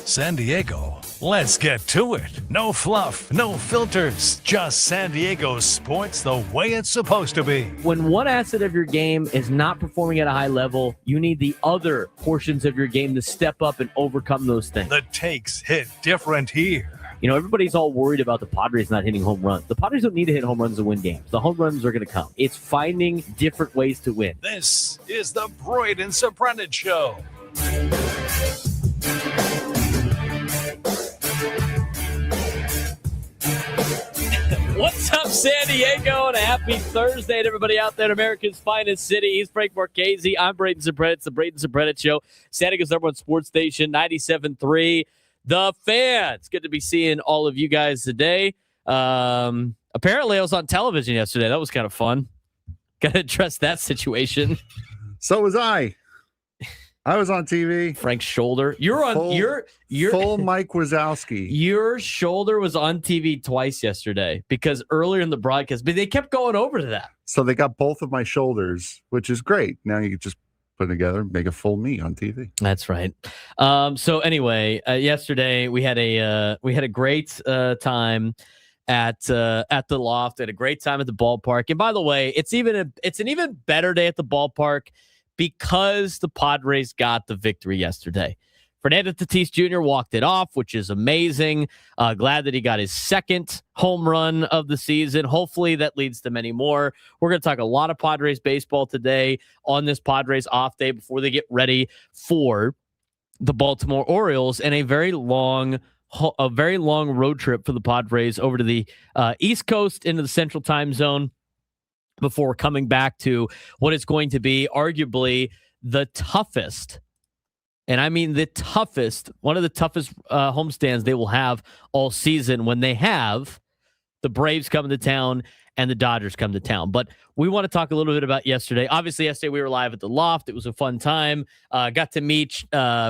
San Diego, let's get to it. No fluff, no filters, just San Diego sports the way it's supposed to be. When one asset of your game is not performing at a high level, you need the other portions of your game to step up and overcome those things. The takes hit different here. You know, everybody's all worried about the Padres not hitting home runs. The Padres don't need to hit home runs to win games. The home runs are going to come. It's finding different ways to win. This is the Braden Surprenant Show. What's up, San Diego, and a happy Thursday to everybody out there in America's finest city. He's Frank Marchese. I'm Braden Surprenant. It's the Braden Surprenant Show. San Diego's #1 sports station, 97.3. The Fan. It's good to be seeing all of you guys today. Apparently, I was on television yesterday. That was kind of fun. Got to address that situation. So was I. I was on TV. Frank's shoulder. You're on full Mike Wazowski. Your shoulder was on TV twice yesterday because earlier in the broadcast, but they kept going over to that. So they got both of my shoulders, which is great. Now you can just put it together, make a full me on TV. That's right. So anyway, yesterday we had a great time at the Loft. Had a great time at the ballpark. And by the way, it's an even better day at the ballpark because the Padres got the victory yesterday. Fernando Tatis Jr. walked it off, which is amazing. Glad that he got his second home run of the season. Hopefully that leads to many more. We're going to talk a lot of Padres baseball today on this Padres off day before they get ready for the Baltimore Orioles and a very long road trip for the Padres over to the East Coast into the Central Time Zone before coming back to what is going to be arguably the toughest, and I mean the toughest, one of the toughest homestands they will have all season when they have the Braves come to town and the Dodgers come to town. But we want to talk a little bit about yesterday. Obviously, yesterday we were live at the Loft. It was a fun time. Got to meet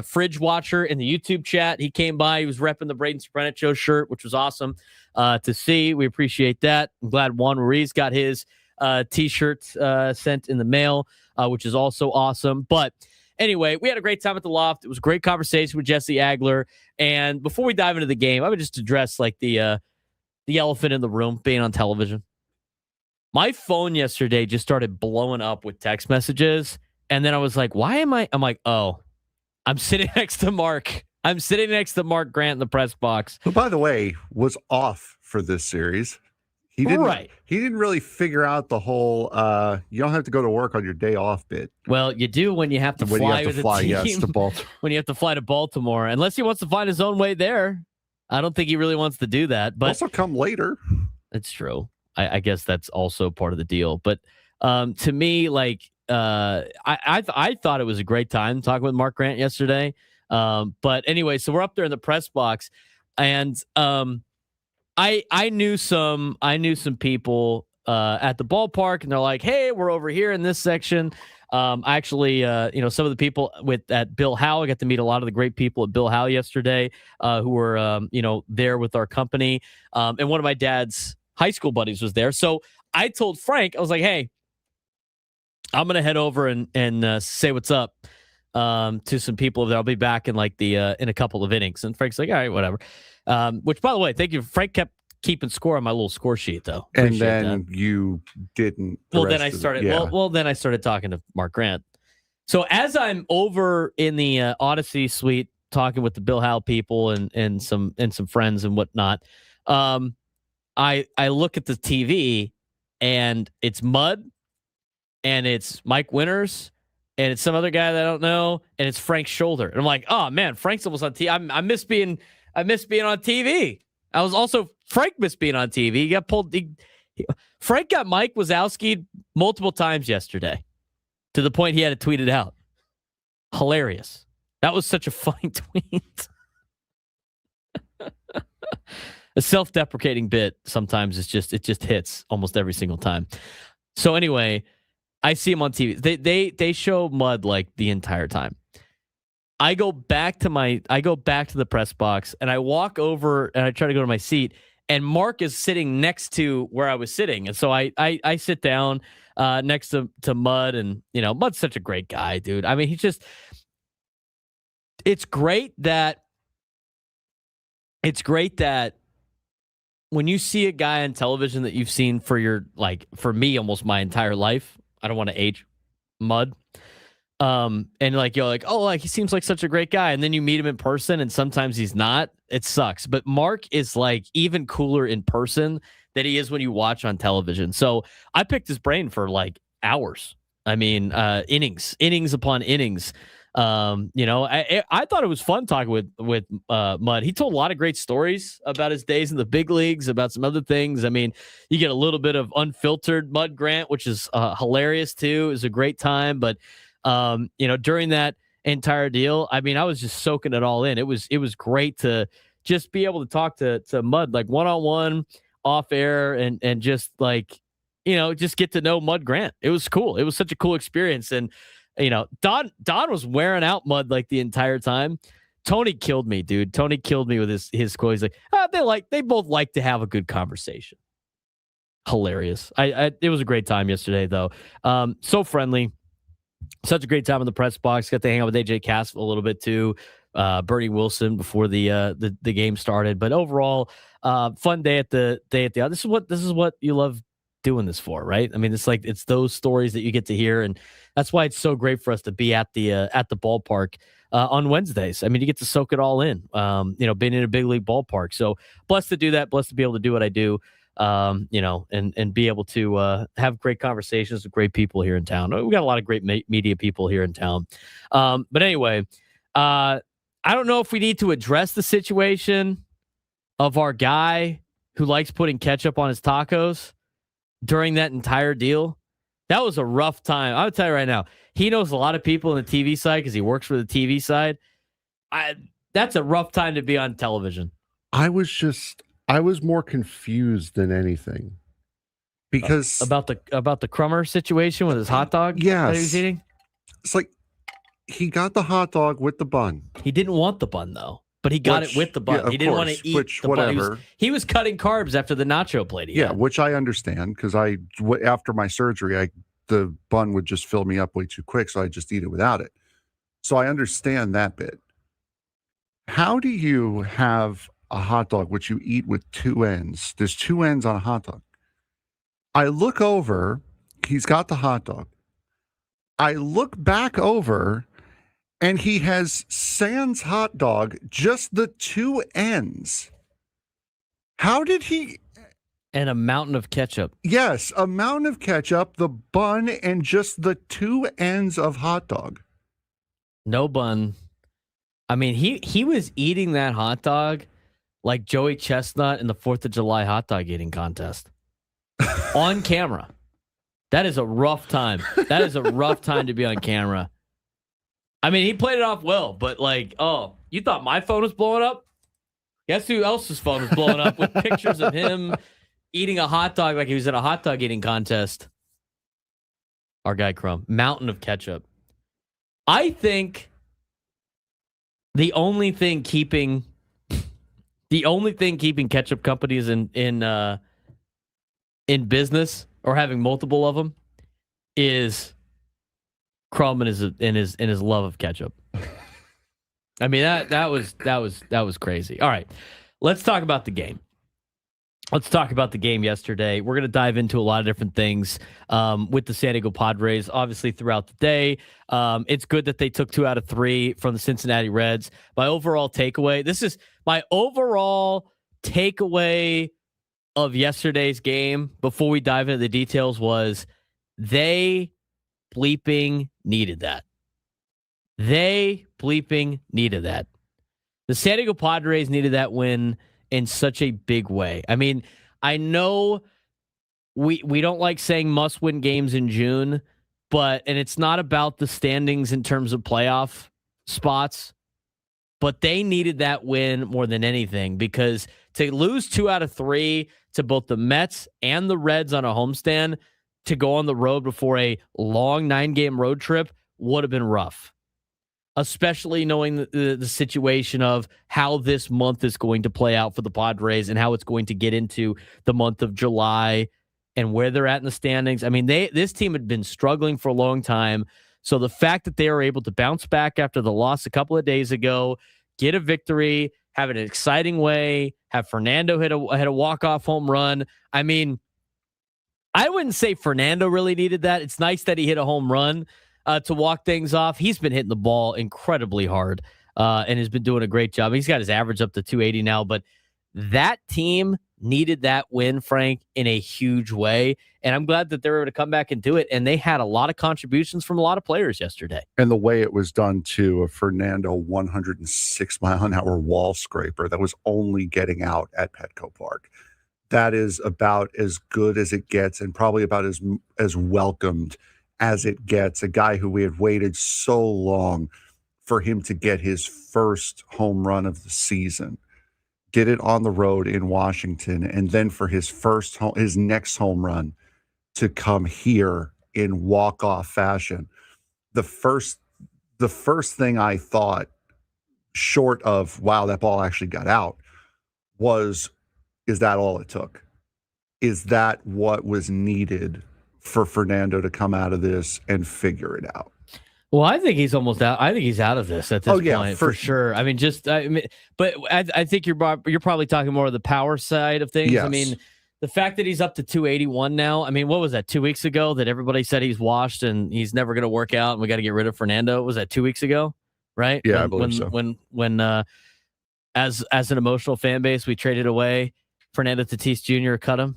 Fridge Watcher in the YouTube chat. He came by. He was repping the Braden Surprenant Show shirt, which was awesome to see. We appreciate that. I'm glad Juan Ruiz got his T-shirt sent in the mail, which is also awesome. But anyway, we had a great time at the Loft. It was a great conversation with Jesse Agler. And before we dive into the game, I would just address like the elephant in the room being on television. My phone yesterday just started blowing up with text messages. And then I was like, I'm like, oh, I'm sitting next to Mark. I'm sitting next to Mark Grant in the press box. Who, by the way, was off for this series. He didn't really figure out the whole you don't have to go to work on your day off bit. Well, you do when you have to fly with a team. Yes, to Baltimore. When you have to fly to Baltimore, unless he wants to find his own way there. I don't think he really wants to do that. But also come later. It's true. I guess that's also part of the deal. But to me, like I thought it was a great time talking with Mark Grant yesterday. But anyway, so we're up there in the press box, and I knew some people at the ballpark, and they're like, "Hey, we're over here in this section." Actually, some of the people at Bill Howe, I got to meet a lot of the great people at Bill Howe yesterday, who were there with our company. And one of my dad's high school buddies was there. So I told Frank, I was like, "Hey, I'm gonna head over and say what's up to some people over there. I'll be back in in a couple of innings." And Frank's like, "All right, whatever." Which, by the way, thank you. Frank kept keeping score on my little score sheet, though. Appreciate and then that. You didn't. Then I started. Then I started talking to Mark Grant. So as I'm over in the Odyssey suite talking with the Bill Howe people and some friends and whatnot, I look at the TV and it's Mud, and it's Mike Winters, and it's some other guy that I don't know, and it's Frank's shoulder. And I'm like, oh man, Frank's almost on TV. I miss being on TV. I was also Frank missed being on TV. He got pulled. Frank got Mike Wazowski multiple times yesterday, to the point he had to tweet it out. Hilarious. That was such a funny tweet. A self-deprecating bit sometimes it just hits almost every single time. So anyway, I see him on TV. They show Mud like the entire time. I go back to the press box, and I walk over and I try to go to my seat, and Mark is sitting next to where I was sitting. And so I sit down next to Mud, and Mud's such a great guy, dude. I mean, it's great that it's great that when you see a guy on television that you've seen for me, almost my entire life, I don't want to age, Mud. And you're like, oh, like he seems like such a great guy. And then you meet him in person and sometimes he's not. It sucks. But Mark is like even cooler in person than he is when you watch on television. So I picked his brain for like hours. I mean, innings upon innings. I thought it was fun talking with Mud. He told a lot of great stories about his days in the big leagues, about some other things. I mean, you get a little bit of unfiltered Mud Grant, which is hilarious too. It was a great time, but during that entire deal, I mean, I was just soaking it all in. It was great to just be able to talk to Mud like one-on-one off air and just like, just get to know Mud Grant. It was cool. It was such a cool experience. And, Don was wearing out Mud like the entire time. Tony killed me, dude. Tony killed me with his quote. He's like, they both like to have a good conversation. Hilarious. It was a great time yesterday though. So friendly. Such a great time in the press box. Got to hang out with AJ Cass a little bit too. Bernie Wilson before the game started. But overall, fun day at the this is what you love doing this for, right? I mean, it's those stories that you get to hear, and that's why it's so great for us to be at the ballpark on Wednesdays. I mean, you get to soak it all in. Being in a big league ballpark. So blessed to do that. Blessed to be able to do what I do. And be able to have great conversations with great people here in town. We got a lot of great media people here in town. But anyway, I don't know if we need to address the situation of our guy who likes putting ketchup on his tacos during that entire deal. That was a rough time. I'll tell you right now, he knows a lot of people in the TV side because he works for the TV side. That's a rough time to be on television. I was more confused than anything because about the Crummer situation with his hot dog that he was eating. It's like he got the hot dog with the bun. He didn't want the bun though, but he got it with the bun. He didn't want to eat the bun. He was cutting carbs after the nacho plate. Yeah, which I understand because after my surgery, the bun would just fill me up way too quick, so I just eat it without it. So I understand that bit. How do you have a hot dog which you eat with two ends? There's two ends on a hot dog. I look over, he's got the hot dog. I look back over, and he has sans hot dog, just the two ends. How did he? And a mountain of ketchup. Yes, a mountain of ketchup, the bun, and just the two ends of hot dog. No bun. I mean, he was eating that hot dog like Joey Chestnut in the 4th of July hot dog eating contest on camera. That is a rough time. That is a rough time to be on camera. I mean, he played it off well, but like, oh, you thought my phone was blowing up? Guess who else's phone was blowing up with pictures of him eating a hot dog like he was at a hot dog eating contest? Our guy Crumb. Mountain of ketchup. I think the only thing keeping ketchup companies in business or having multiple of them is Crumb and his love of ketchup. I mean, that was crazy. All right, let's talk about the game. Let's talk about the game yesterday. We're going to dive into a lot of different things with the San Diego Padres, obviously, throughout the day. It's good that they took 2 out of 3 from the Cincinnati Reds. My overall takeaway of yesterday's game, before we dive into the details, was they bleeping needed that. They bleeping needed that. The San Diego Padres needed that win in such a big way. I mean, I know we don't like saying must-win games in June, and it's not about the standings in terms of playoff spots, but they needed that win more than anything, because to lose 2 out of 3 to both the Mets and the Reds on a homestand, to go on the road before a long 9-game road trip would have been rough. Especially knowing the situation of how this month is going to play out for the Padres and how it's going to get into the month of July and where they're at in the standings. I mean, this team had been struggling for a long time. So the fact that they are able to bounce back after the loss a couple of days ago, get a victory, have an exciting way, have Fernando hit a walk-off home run. I mean, I wouldn't say Fernando really needed that. It's nice that he hit a home run to walk things off. He's been hitting the ball incredibly hard and has been doing a great job. He's got his average up to 280 now, but that team needed that win, Frank, in a huge way. And I'm glad that they were able to come back and do it. And they had a lot of contributions from a lot of players yesterday. And the way it was done, too, a Fernando 106-mile-an-hour wall scraper that was only getting out at Petco Park. That is about as good as it gets and probably about as welcomed as it gets. A guy who we had waited so long for him to get his first home run of the season. Did it on the road in Washington, and then for his next home run to come here in walk-off fashion. The first thing I thought, short of, wow, that ball actually got out, was, is that all it took? Is that what was needed for Fernando to come out of this and figure it out? Well, I think he's almost out. I think he's out of this at this point for sure. I mean, but I think you're probably talking more of the power side of things. Yes. I mean, the fact that he's up to 281 now. I mean, what was that 2 weeks ago that everybody said he's washed and he's never going to work out and we got to get rid of Fernando? Was that 2 weeks ago? Right? Yeah, I believe so. When as an emotional fan base, we traded away Fernando Tatis Jr. Cut him.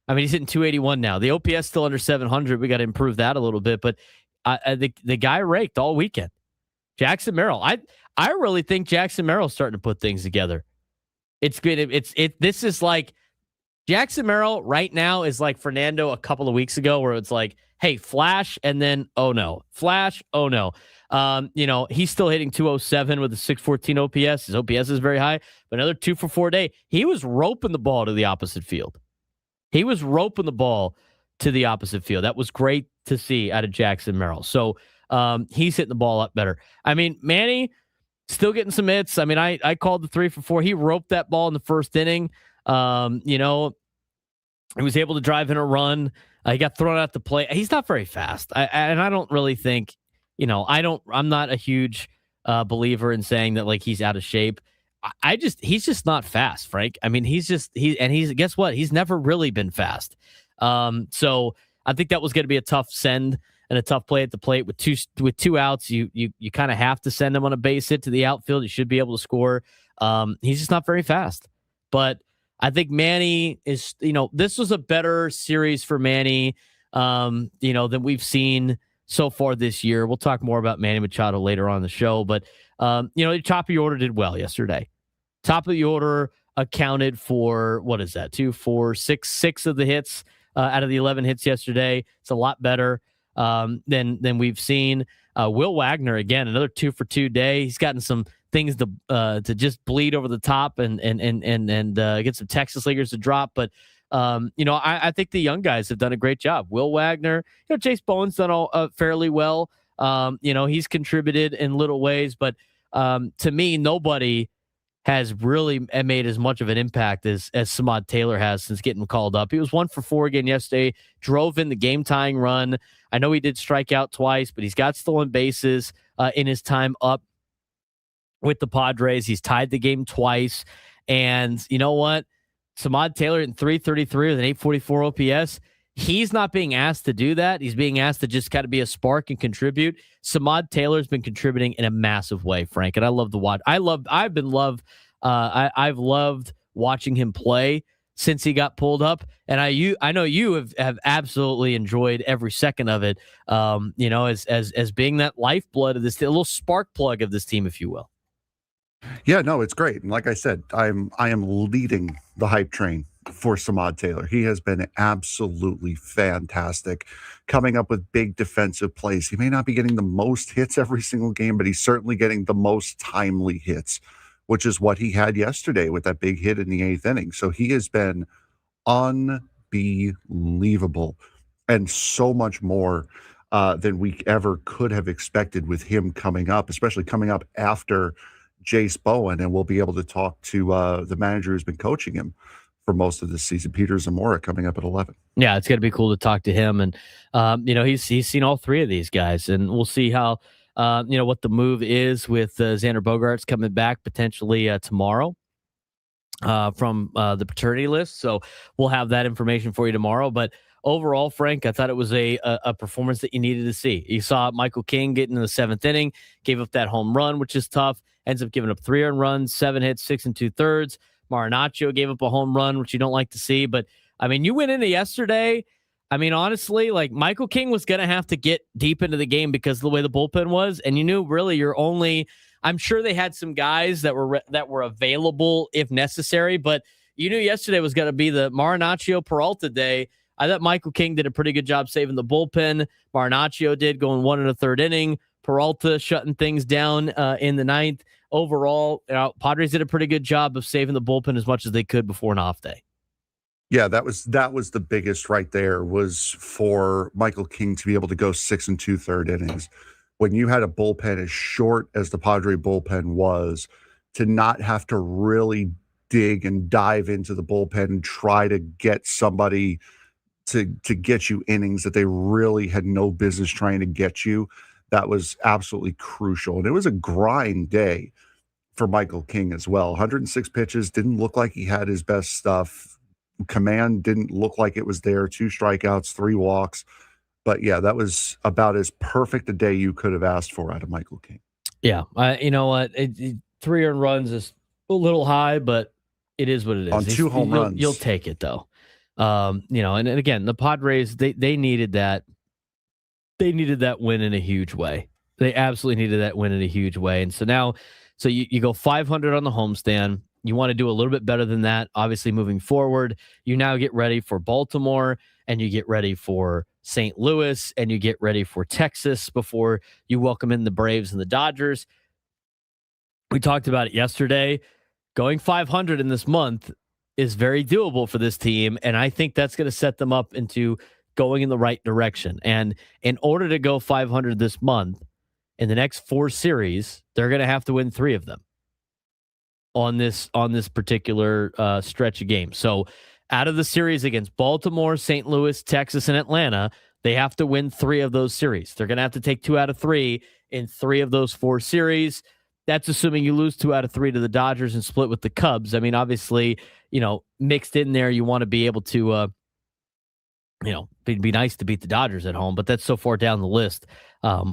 I mean, he's hitting 281 now. The OPS still under 700. We got to improve that a little bit, but the guy raked all weekend. Jackson Merrill. I really think Jackson Merrill's starting to put things together. It's good. This is like Jackson Merrill right now is like Fernando a couple of weeks ago, where it's like, hey, flash, and then oh no, flash, oh no. He's still hitting 207 with a 614 OPS. His OPS is very high, but another 2 for 4 day. He was roping the ball to the opposite field. That was great to see out of Jackson Merrill. So he's hitting the ball up better. I mean, Manny still getting some hits. I mean, I called the 3 for 4. He roped that ball in the first inning. He was able to drive in a run. He got thrown out the plate. He's not very fast. I don't really think, I'm not a huge believer in saying that like he's out of shape. He's just not fast, Frank. I mean, guess what? He's never really been fast. So I think that was going to be a tough send and a tough play at the plate with two outs. You kind of have to send him on a base hit to the outfield. You should be able to score. He's just not very fast, but I think Manny is, this was a better series for Manny, than we've seen so far this year. We'll talk more about Manny Machado later on in the show, but the top of the order did well yesterday. Top of the order accounted for, what is that? 2, 4, 6 of the hits out of the 11 hits yesterday. It's a lot better than we've seen. Will Wagner, again, another 2 for 2 day. He's gotten some things to just bleed over the top and get some Texas leaguers to drop. But, I think the young guys have done a great job. Will Wagner, Chase Bowen's done all fairly well. He's contributed in little ways, but to me, nobody has really made as much of an impact as Samad Taylor has since getting called up. He was 1 for 4 again yesterday, drove in the game-tying run. I know he did strike out twice, but he's got stolen bases in his time up with the Padres. He's tied the game twice. And you know what? Samad Taylor in 333 with an 844 OPS. He's not being asked to do that. He's being asked to just kind of be a spark and contribute. Samad Taylor's been contributing in a massive way, Frank, and I love the watch. I've loved watching him play since he got pulled up, and I know you have absolutely enjoyed every second of it. As being that lifeblood of this, a little spark plug of this team, if you will. Yeah, no, it's great. And like I said, I am leading the hype train for Samad Taylor. He has been absolutely fantastic, coming up with big defensive plays. He may not be getting the most hits every single game, but he's certainly getting the most timely hits, which is what he had yesterday with that big hit in the 8th inning. So he has been unbelievable and so much more than we ever could have expected with him coming up, especially coming up after Jace Bowen. And we'll be able to talk to the manager who's been coaching him for most of this season, Pete Zamora, coming up at 11. Yeah, it's going to be cool to talk to him. And, he's seen all 3 of these guys, and we'll see how what the move is with Xander Bogaerts coming back potentially tomorrow from the paternity list. So we'll have that information for you tomorrow. But overall, Frank, I thought it was a performance that you needed to see. You saw Michael King get into the 7th inning, gave up that home run, which is tough, ends up giving up 3 earned runs, 7 hits, 6 2/3. Marinaccio gave up a home run, which you don't like to see. But, I mean, you went into yesterday. I mean, honestly, like Michael King was going to have to get deep into the game because of the way the bullpen was. And you knew really you're only – I'm sure they had some guys that were available if necessary, but you knew yesterday was going to be the Marinaccio Peralta day. I thought Michael King did a pretty good job saving the bullpen. Marinaccio did, going 1 1/3 inning. Peralta shutting things down in the 9th. Overall, Padres did a pretty good job of saving the bullpen as much as they could before an off day. Yeah, that was the biggest right there, was for Michael King to be able to go 6 2/3 innings. When you had a bullpen as short as the Padre bullpen was, to not have to really dig and dive into the bullpen and try to get somebody to get you innings that they really had no business trying to get you, that was absolutely crucial. And it was a grind day for Michael King as well. 106 pitches, didn't look like he had his best stuff. Command didn't look like it was there. 2 strikeouts, 3 walks. But yeah, that was about as perfect a day you could have asked for out of Michael King. Yeah, you know what? 3 earned runs is a little high, but it is what it is. On 2 home runs, you'll take it though. And again, the Padres they needed that. They needed that win in a huge way. They absolutely needed that win in a huge way. And so now, you go 500 on the homestand. You want to do a little bit better than that, obviously, moving forward. You now get ready for Baltimore, and you get ready for St. Louis, and you get ready for Texas before you welcome in the Braves and the Dodgers. We talked about it yesterday. Going 500 in this month is very doable for this team, and I think that's going to set them up into going in the right direction. And in order to go 500 this month, in the next 4 series, they're going to have to win 3 of them on this particular stretch of games. So out of the series against Baltimore, St. Louis, Texas, and Atlanta, they have to win 3 of those series. They're going to have to take 2 out of 3 in 3 of those 4 series. That's assuming you lose 2 out of 3 to the Dodgers and split with the Cubs. I mean, obviously, mixed in there, you want to be able to, it'd be nice to beat the Dodgers at home, but that's so far down the list.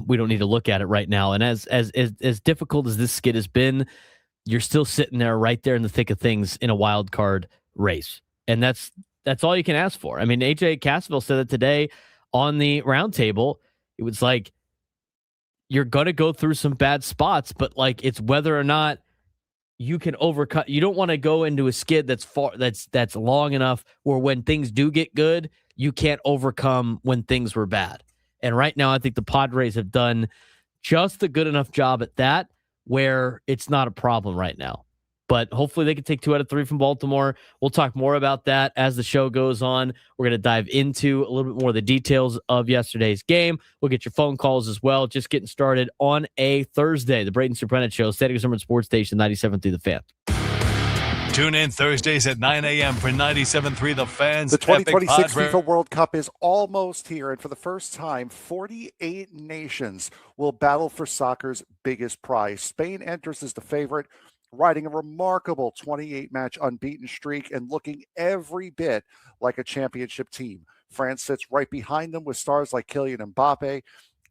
We don't need to look at it right now. And as difficult as this skid has been, you're still sitting there right there in the thick of things in a wild card race. And that's all you can ask for. I mean, AJ Cassaville said it today on the roundtable. It was like, you're going to go through some bad spots, but like, it's whether or not you can overcome. You don't want to go into a skid that's long enough where when things do get good, you can't overcome when things were bad. And right now, I think the Padres have done just a good enough job at that where it's not a problem right now. But hopefully they can take 2 out of 3 from Baltimore. We'll talk more about that as the show goes on. We're going to dive into a little bit more of the details of yesterday's game. We'll get your phone calls as well. Just getting started on a Thursday. The Braden Surprenant Show, Static Summer Sports Station 97.3 The Fan. Tune in Thursdays at 9 a.m. for 97.3 The Fans. The 2026 FIFA World Cup is almost here, and for the first time, 48 nations will battle for soccer's biggest prize. Spain enters as the favorite, riding a remarkable 28-match unbeaten streak and looking every bit like a championship team. France sits right behind them with stars like Kylian Mbappe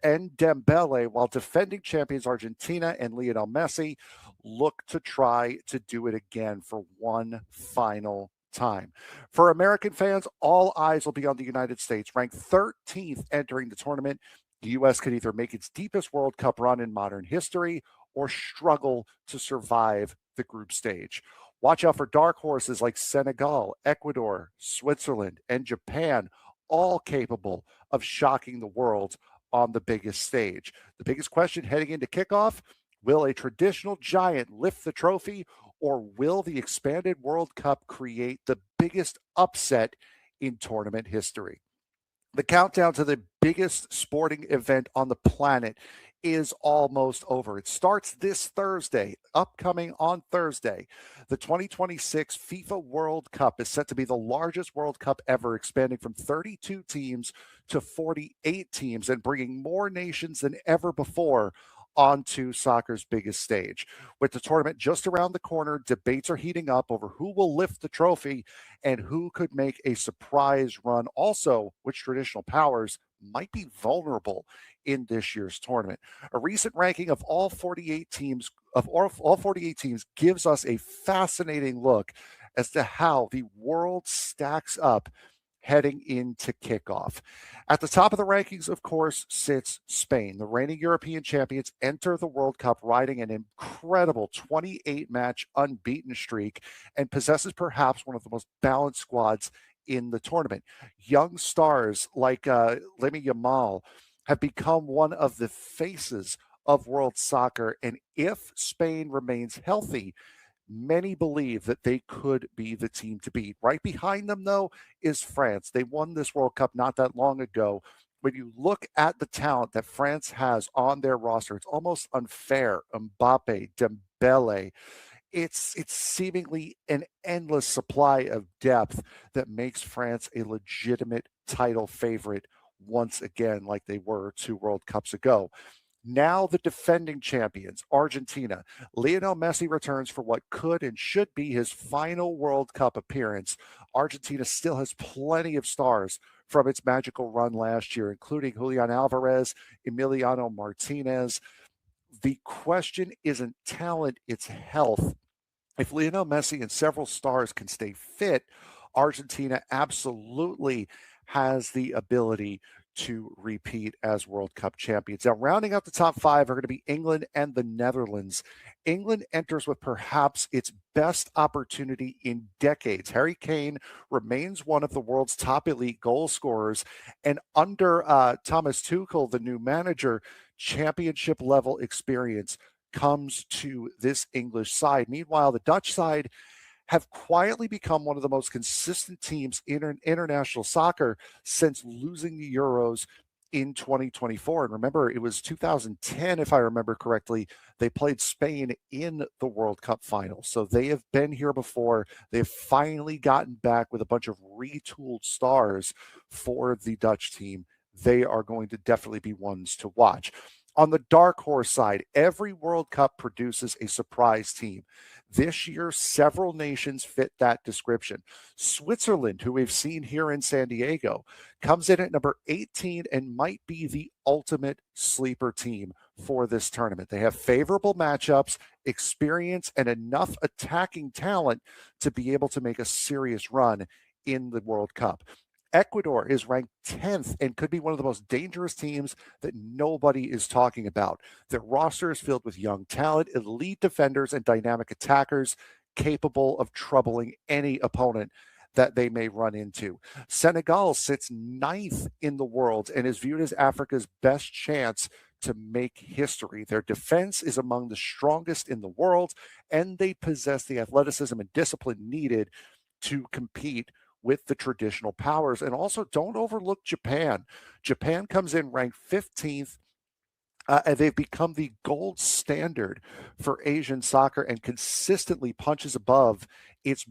and Dembele, while defending champions Argentina and Lionel Messi look to try to do it again for one final time. For American fans, all eyes will be on the United States, ranked 13th entering the tournament. The U.S. could either make its deepest World Cup run in modern history or struggle to survive the group stage. Watch out for dark horses like Senegal, Ecuador, Switzerland, and Japan, all capable of shocking the world on the biggest stage. The biggest question heading into kickoff: will a traditional giant lift the trophy, or will the expanded World Cup create the biggest upset in tournament history? The countdown to the biggest sporting event on the planet is almost over. It starts this Thursday, upcoming on Thursday. The 2026 FIFA World Cup is set to be the largest World Cup ever, expanding from 32 teams to 48 teams and bringing more nations than ever before onto soccer's biggest stage. With the tournament just around the corner, debates are heating up over who will lift the trophy and who could make a surprise run. Also, which traditional powers might be vulnerable in this year's tournament. A recent ranking of all 48 teams gives us a fascinating look as to how the world stacks up heading into kickoff. At the top of the rankings, of course, sits Spain. The reigning European champions enter the World Cup riding an incredible 28-match unbeaten streak and possesses perhaps one of the most balanced squads in the tournament. Young stars like Lamine Yamal have become one of the faces of world soccer, and if Spain remains healthy, many believe that they could be the team to beat. Right behind them, though, is France. They won this World Cup not that long ago. When you look at the talent that France has on their roster, it's almost unfair. Mbappe, Dembele, it's seemingly an endless supply of depth that makes France a legitimate title favorite once again, like they were 2 World Cups ago. Now the defending champions, Argentina. Lionel Messi returns for what could and should be his final World Cup appearance. Argentina still has plenty of stars from its magical run last year, including Julian Alvarez, Emiliano Martinez. The question isn't talent, it's health. If Lionel Messi and several stars can stay fit, Argentina absolutely has the ability to repeat as World Cup champions. Now, rounding out the top 5 are going to be England and the Netherlands. England enters with perhaps its best opportunity in decades. Harry Kane remains one of the world's top elite goal scorers, and under Thomas Tuchel, the new manager, championship level experience comes to this English side. Meanwhile, the Dutch side have quietly become one of the most consistent teams in international soccer since losing the Euros in 2024. And remember, it was 2010, if I remember correctly, they played Spain in the World Cup final. So they have been here before. They've finally gotten back with a bunch of retooled stars for the Dutch team. They are going to definitely be ones to watch. On the dark horse side, every World Cup produces a surprise team. This year, several nations fit that description. Switzerland, who we've seen here in San Diego, comes in at number 18 and might be the ultimate sleeper team for this tournament. They have favorable matchups, experience, and enough attacking talent to be able to make a serious run in the World Cup. Ecuador is ranked 10th and could be one of the most dangerous teams that nobody is talking about. Their roster is filled with young talent, elite defenders, and dynamic attackers capable of troubling any opponent that they may run into. Senegal sits 9th in the world and is viewed as Africa's best chance to make history. Their defense is among the strongest in the world, and they possess the athleticism and discipline needed to compete with the traditional powers. And also, don't overlook Japan. Japan comes in ranked 15th, and they've become the gold standard for Asian soccer and consistently punches above its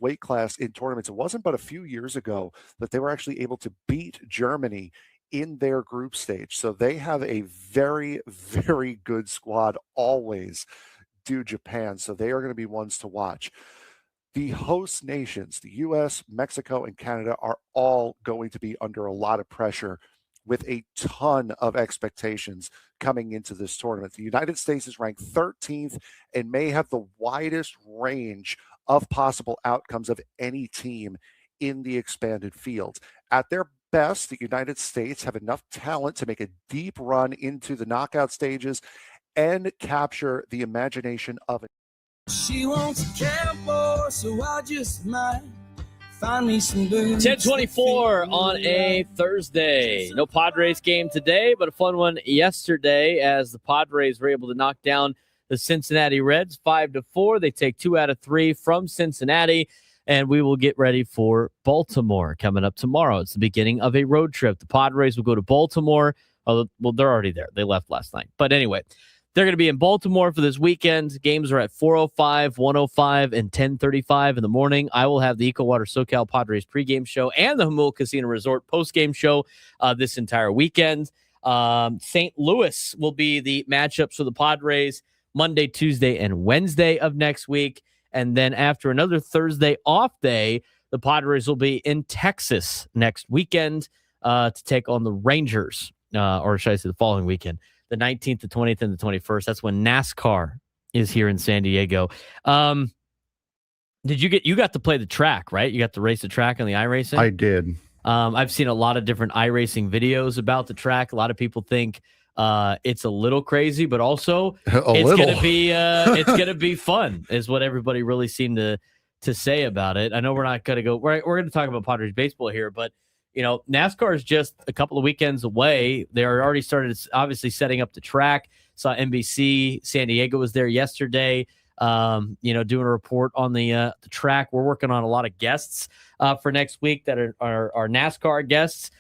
weight class in tournaments. It wasn't but a few years ago that they were actually able to beat Germany in their group stage. So they have a very, very good squad, always do Japan. So they are going to be ones to watch. The host nations, the US, Mexico, and Canada, are all going to be under a lot of pressure with a ton of expectations coming into this tournament. The United States is ranked 13th and may have the widest range of possible outcomes of any team in the expanded field. At their best, the United States have enough talent to make a deep run into the knockout stages and capture the imagination of it. She wants a cowboy, so I just might find me some boots. 10:24 on a Thursday. No Padres game today, but a fun one yesterday as the Padres were able to knock down the Cincinnati Reds 5-4. They take 2 out of 3 from Cincinnati, and we will get ready for Baltimore coming up tomorrow. It's the beginning of a road trip. The Padres will go to Baltimore. Well, they're already there. They left last night. But anyway, they're going to be in Baltimore for this weekend. Games are at 4:05, 1:05, and 10:35 in the morning. I will have the EcoWater SoCal Padres pregame show and the Jamul Casino Resort postgame show this entire weekend. St. Louis will be the matchups for the Padres Monday, Tuesday, and Wednesday of next week. And then after another Thursday off day, the Padres will be in Texas next weekend to take on the Rangers, or should I say the following weekend, the 19th, the 20th, and the 21st. That's when NASCAR is here in San Diego. You got to play the track, right? You got to race the track on the iRacing? I did. I've seen a lot of different iRacing videos about the track. A lot of people think it's a little crazy, but also it's gonna be fun, is what everybody really seemed to say about it. I know we're not gonna go. We're gonna talk about Padres baseball here, but NASCAR is just a couple of weekends away. They are already started, obviously, setting up the track. Saw NBC San Diego was there yesterday. Doing a report on the track. We're working on a lot of guests for next week that are NASCAR guests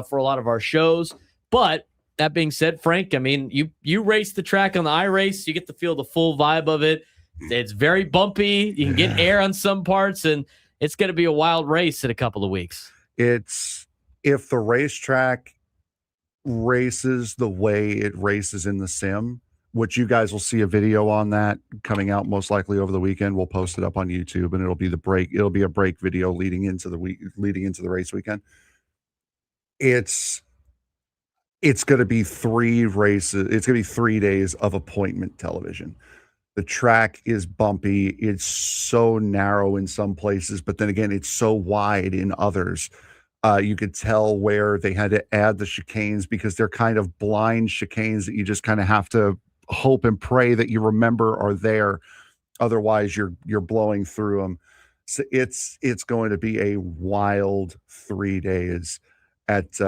for a lot of our shows. But that being said, Frank, I mean, you race the track on the iRace, you get to feel the full vibe of it. It's very bumpy. You can get air on some parts, and it's going to be a wild race in a couple of weeks. If the racetrack races the way it races in the sim, which you guys will see a video on that coming out most likely over the weekend. We'll post it up on YouTube, and it'll be a break video leading into the race weekend. It's going to be 3 races. It's going to be 3 days of appointment television. The track is bumpy. It's so narrow in some places, but then again, it's so wide in others. You could tell where they had to add the chicanes because they're kind of blind chicanes that you just kind of have to hope and pray that you remember are there. Otherwise, you're blowing through them. So it's going to be a wild 3 days at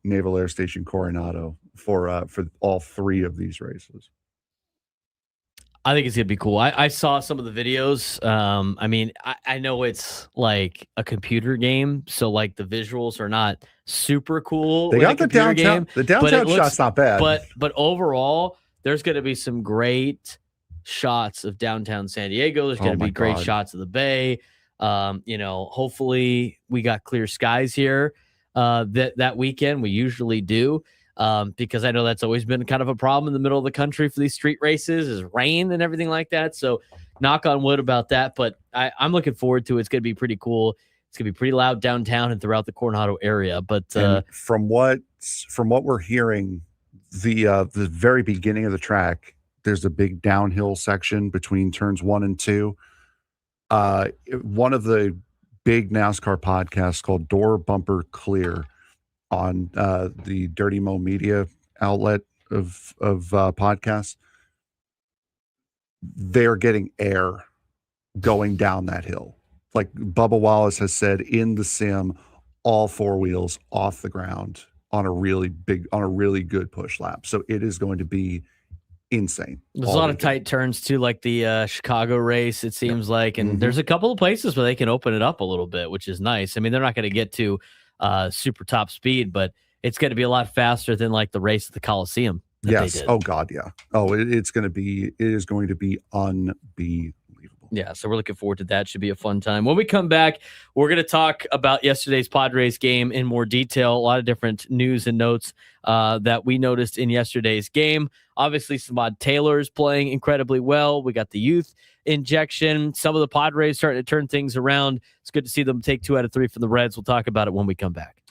Naval Air Station Coronado for all 3 of these races. I think it's going to be cool. I saw some of the videos. I mean, I know it's like a computer game, so like the visuals are not super cool. They got the downtown game. The downtown shot's not bad. But overall, there's going to be some great shots of downtown San Diego. There's going to be great shots of the Bay. Hopefully we got clear skies here that weekend. We usually do. Because I know that's always been kind of a problem in the middle of the country for these street races is rain and everything like that. So knock on wood about that. But I'm looking forward to it. It's going to be pretty cool. It's going to be pretty loud downtown and throughout the Coronado area. But from what we're hearing, the very beginning of the track, there's a big downhill section between turns 1 and 2. One of the big NASCAR podcasts called Door Bumper Clear on the Dirty Mo Media outlet of podcasts, they're getting air going down that hill. Like Bubba Wallace has said, in the sim, all 4 wheels off the ground on a really good push lap. So it is going to be insane. There's a lot of tight turns too, like the Chicago race, it seems like, and there's a couple of places where they can open it up a little bit, which is nice. I mean, they're not going to get to super top speed, but it's going to be a lot faster than like the race at the Coliseum. Yes. Oh God. Yeah. Oh, it is going to be unbelievable. Yeah. So we're looking forward to that. Should be a fun time. When we come back, we're going to talk about yesterday's Padres game in more detail. A lot of different news and notes that we noticed in yesterday's game. Obviously, Samad Taylor's playing incredibly well. We got the youth injection. Some of the Padres starting to turn things around. It's good to see them take 2 out of 3 from the Reds. We'll talk about it when we come back.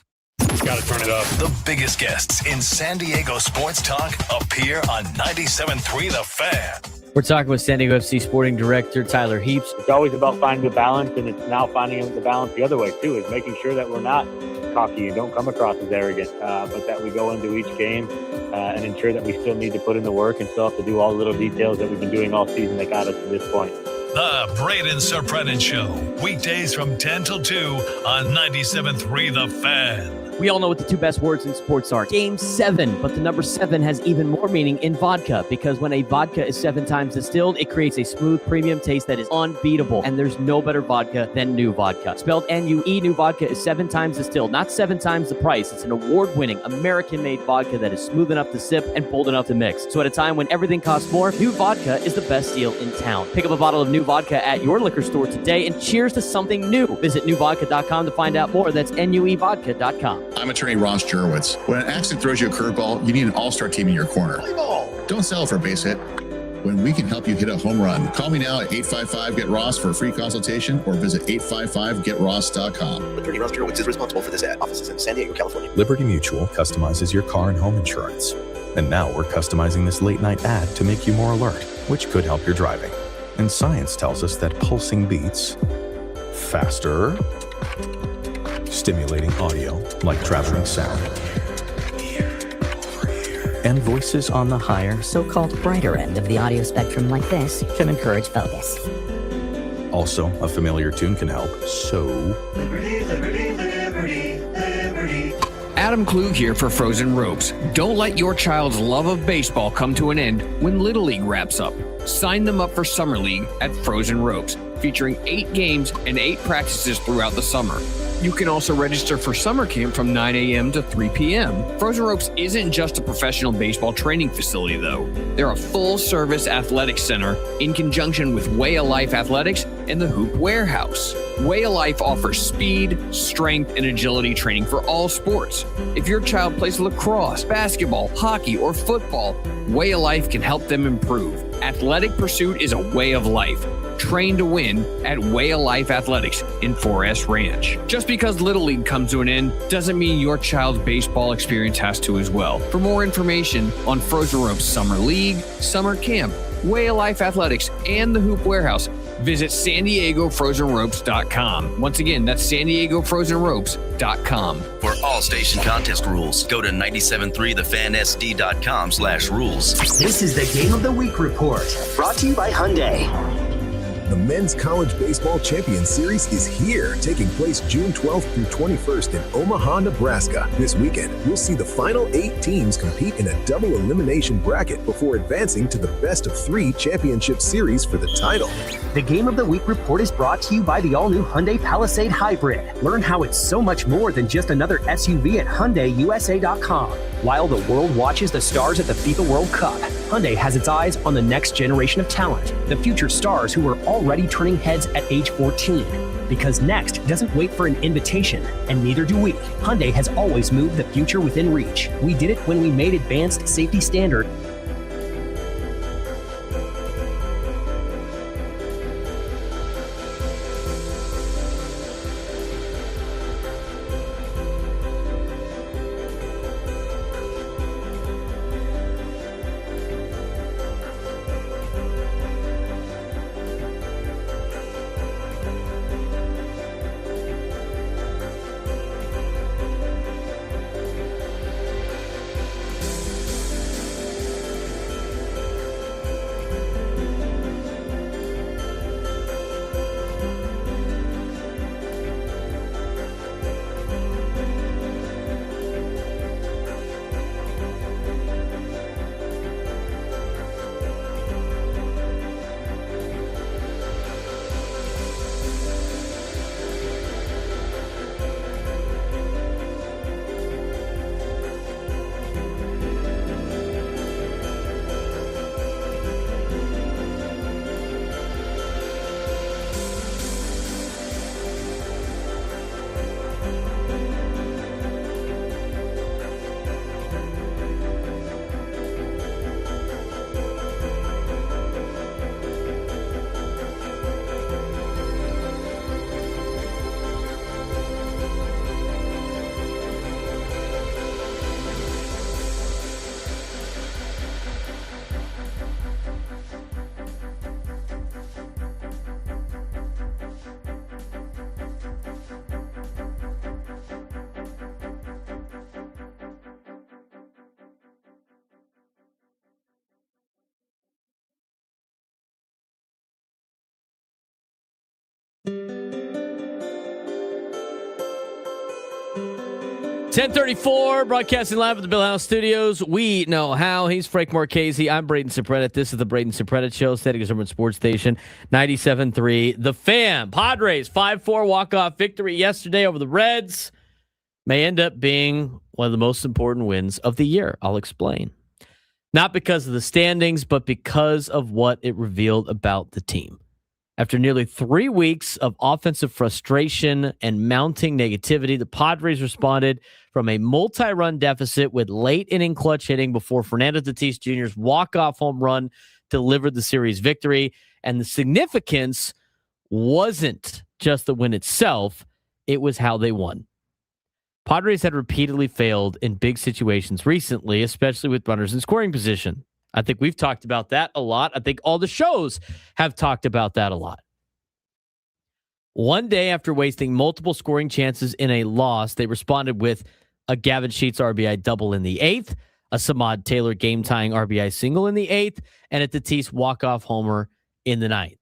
Got to turn it up. The biggest guests in San Diego sports talk appear on 97.3 The Fan. We're talking with San Diego FC sporting director Tyler Heaps. It's always about finding the balance, and it's now finding the balance the other way too, is making sure that we're not cocky and don't come across as arrogant, but that we go into each game and ensure that we still need to put in the work and still have to do all the little details that we've been doing all season that got us to this point. The Braden Surprenant Show, weekdays from 10 till 2 on 97.3 The Fan. We all know what the 2 best words in sports are. Game 7, but the number 7 has even more meaning in vodka, because when a vodka is 7 times distilled, it creates a smooth premium taste that is unbeatable, and there's no better vodka than New Vodka. Spelled N-U-E, New Vodka is 7 times distilled, not 7 times the price. It's an award-winning, American-made vodka that is smooth enough to sip and bold enough to mix. So at a time when everything costs more, New Vodka is the best deal in town. Pick up a bottle of New Vodka at your liquor store today, and cheers to something new. Visit newvodka.com to find out more. That's NUEvodka.com. I'm attorney Ross Jurowitz. When an accident throws you a curveball, you need an all-star team in your corner. Don't settle for a base hit when we can help you hit a home run. Call me now at 855-GET-ROSS for a free consultation or visit 855-GetRoss.com. Attorney Ross Jurowitz is responsible for this ad. Offices in San Diego, California. Liberty Mutual customizes your car and home insurance. And now we're customizing this late night ad to make you more alert, which could help your driving. And science tells us that pulsing beats, faster, stimulating audio like traveling sound, and voices on the higher, so-called brighter end of the audio spectrum like this can encourage focus. Also, a familiar tune can help. So, Liberty, liberty, liberty, liberty. Adam Klug here for Frozen Ropes. Don't let your child's love of baseball come to an end when Little League wraps up. Sign them up for Summer League at Frozen Ropes, featuring 8 games and 8 practices throughout the summer. You can also register for summer camp from 9 a.m. to 3 p.m. Frozen Ropes isn't just a professional baseball training facility, though. They're a full-service athletics center in conjunction with Way of Life Athletics and the Hoop Warehouse. Way of Life offers speed, strength, and agility training for all sports. If your child plays lacrosse, basketball, hockey, or football, Way of Life can help them improve. Athletic pursuit is a way of life. Train to win at Way of Life Athletics in Forest Ranch. Just because Little League comes to an end doesn't mean your child's baseball experience has to as well. For more information on Frozen Ropes Summer League, Summer Camp, Way of Life Athletics, and the Hoop Warehouse, visit SanDiegoFrozenRopes.com. Once again, that's SanDiegoFrozenRopes.com. For all station contest rules, go to 973thefansd.com/rules. This is the Game of the Week report, brought to you by Hyundai. The Men's College Baseball Champion Series is here, taking place June 12th through 21st in Omaha, Nebraska. This weekend, we'll see the final 8 teams compete in a double elimination bracket before advancing to the best of 3 championship series for the title. The Game of the Week report is brought to you by the all-new Hyundai Palisade Hybrid. Learn how it's so much more than just another SUV at HyundaiUSA.com. While the world watches the stars at the FIFA World Cup, Hyundai has its eyes on the next generation of talent, the future stars who are already turning heads at age 14. Because next doesn't wait for an invitation, and neither do we. Hyundai has always moved the future within reach. We did it when we made advanced safety standard. .34, broadcasting live at the Bill House Studios. We know how. He's Frank Marchese. I'm Braden Surprenant. This is the Braden Surprenant Show, San Diego Sports Station, 97.3. The Fan. Padres, 5-4 walk-off victory yesterday over the Reds. May end up being one of the most important wins of the year. I'll explain. Not because of the standings, but because of what it revealed about the team. After nearly 3 weeks of offensive frustration and mounting negativity, the Padres responded from a multi-run deficit with late inning clutch hitting before Fernando Tatis Jr.'s walk-off home run delivered the series victory. And the significance wasn't just the win itself, it was how they won. Padres had repeatedly failed in big situations recently, especially with runners in scoring position. I think we've talked about that a lot. I think all the shows have talked about that a lot. One day after wasting multiple scoring chances in a loss, they responded with a Gavin Sheets RBI double in the 8th, a Samad Taylor game-tying RBI single in the 8th, and a Tatis walk-off homer in the 9th.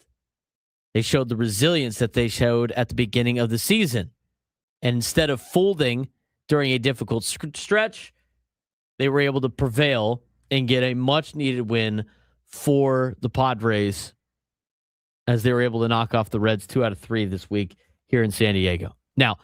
They showed the resilience that they showed at the beginning of the season. And instead of folding during a difficult stretch, they were able to prevail and get a much-needed win for the Padres as they were able to knock off the Reds 2 out of 3 this week here in San Diego. Now,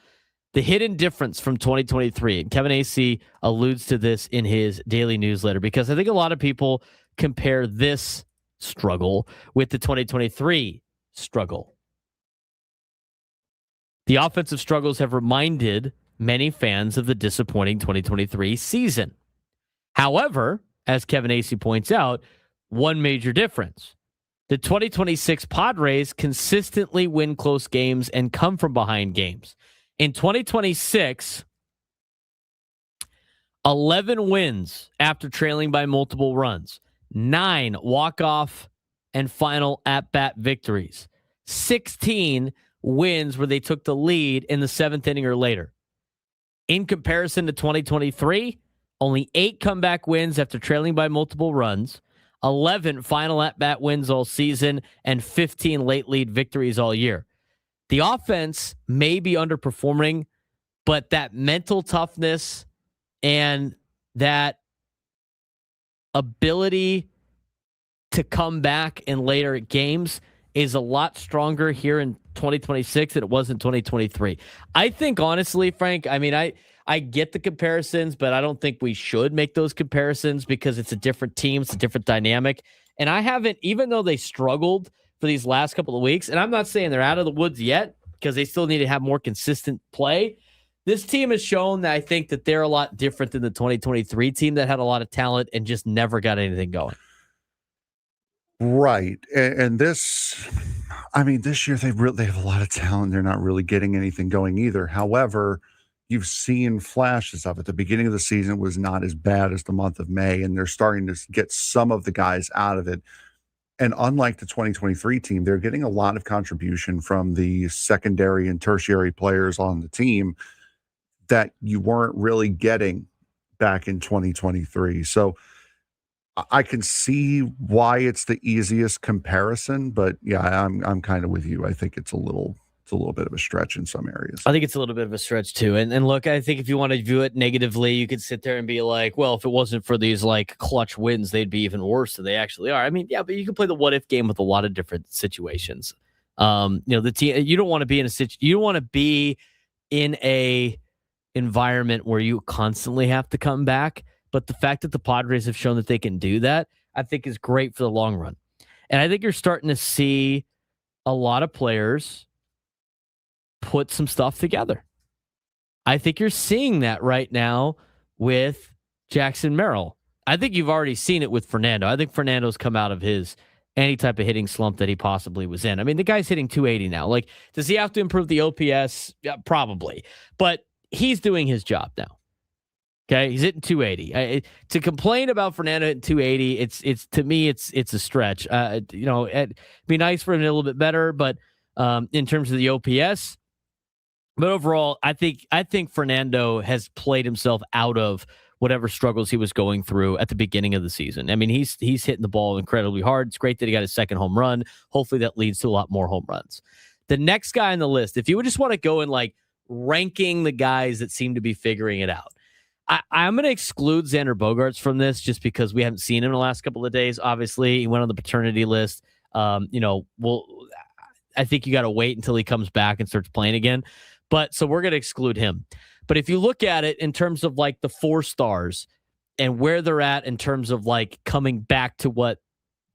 the hidden difference from 2023, and Kevin Acee alludes to this in his daily newsletter, because I think a lot of people compare this struggle with the 2023 struggle. The offensive struggles have reminded many fans of the disappointing 2023 season. However, as Kevin Acee points out, one major difference. The 2026 Padres consistently win close games and come from behind games. In 2026, 11 wins after trailing by multiple runs, 9 walk-off and final at-bat victories, 16 wins where they took the lead in the 7th inning or later. In comparison to 2023, only 8 comeback wins after trailing by multiple runs, 11 final at-bat wins all season, and 15 late lead victories all year. The offense may be underperforming, but that mental toughness and that ability to come back in later games is a lot stronger here in 2026 than it was in 2023. I think, honestly, Frank, I mean, I get the comparisons, but I don't think we should make those comparisons because it's a different team, it's a different dynamic. And I haven't, even though they struggled for these last couple of weeks, and I'm not saying they're out of the woods yet because they still need to have more consistent play. This team has shown that I think that they're a lot different than the 2023 team that had a lot of talent and just never got anything going. Right. And this, I mean, this year they have a lot of talent. They're not really getting anything going either. However, you've seen flashes of it. The beginning of the season was not as bad as the month of May, and they're starting to get some of the guys out of it. And unlike the 2023 team, they're getting a lot of contribution from the secondary and tertiary players on the team that you weren't really getting back in 2023. So I can see why it's the easiest comparison, but yeah, I'm kind of with you. I think it's a little bit of a stretch in some areas. I think it's a little bit of a stretch too. And look, I think if you want to view it negatively, you could sit there and be like, well, if it wasn't for these like clutch wins, they'd be even worse than they actually are. I mean, yeah, but you can play the what if game with a lot of different situations. The team, you don't want to be you don't want to be in a environment where you constantly have to come back. But the fact that the Padres have shown that they can do that, I think is great for the long run. And I think you're starting to see a lot of players put some stuff together. I think you're seeing that right now with Jackson Merrill. I think you've already seen it with Fernando. I think Fernando's come out of any type of hitting slump that he possibly was in. I mean, the guy's hitting 280 now. Like, does he have to improve the OPS? Yeah, probably. But he's doing his job now. Okay, he's hitting 280. To complain about Fernando hitting 280, it's to me, it's a stretch. It'd be nice for him to a little bit better, but in terms of the OPS, but overall, I think Fernando has played himself out of whatever struggles he was going through at the beginning of the season. I mean, he's hitting the ball incredibly hard. It's great that he got his second home run. Hopefully, that leads to a lot more home runs. The next guy on the list, if you would just want to go and like ranking the guys that seem to be figuring it out. I'm going to exclude Xander Bogaerts from this just because we haven't seen him in the last couple of days. Obviously, he went on the paternity list. I think you got to wait until he comes back and starts playing again. But so we're going to exclude him. But if you look at it in terms of like the 4 stars and where they're at in terms of like coming back to what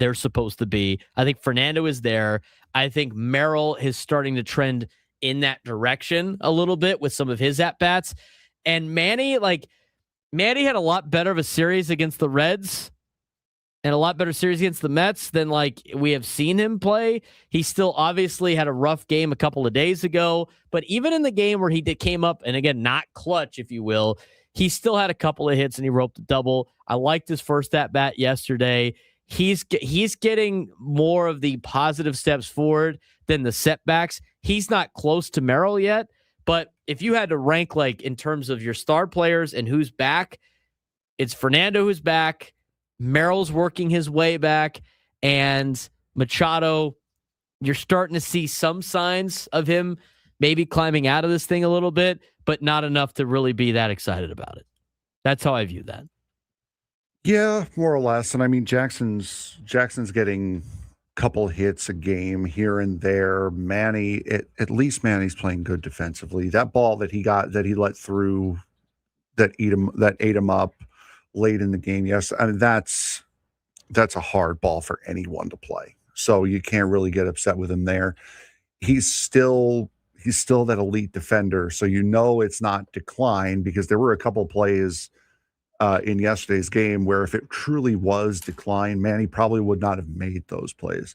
they're supposed to be. I think Fernando is there. I think Merrill is starting to trend in that direction a little bit with some of his at-bats. And Manny had a lot better of a series against the Reds and a lot better series against the Mets than we have seen him play. He still obviously had a rough game a couple of days ago, but even in the game where he came up, and again, not clutch, if you will, he still had a couple of hits and he roped a double. I liked his first at-bat yesterday. He's getting more of the positive steps forward than the setbacks. He's not close to Merrill yet, but if you had to rank in terms of your star players and who's back, it's Fernando who's back, Merrill's working his way back, and Machado, you're starting to see some signs of him maybe climbing out of this thing a little bit, but not enough to really be that excited about it. That's how I view that. Yeah, more or less. And I mean, Jackson's getting a couple hits a game here and there. Manny, at least Manny's playing good defensively. That ball that he let through that ate him up late in the game. Yes, I mean that's a hard ball for anyone to play. So you can't really get upset with him there. He's still that elite defender. So it's not decline, because there were a couple plays in yesterday's game where if it truly was decline, Manny probably would not have made those plays.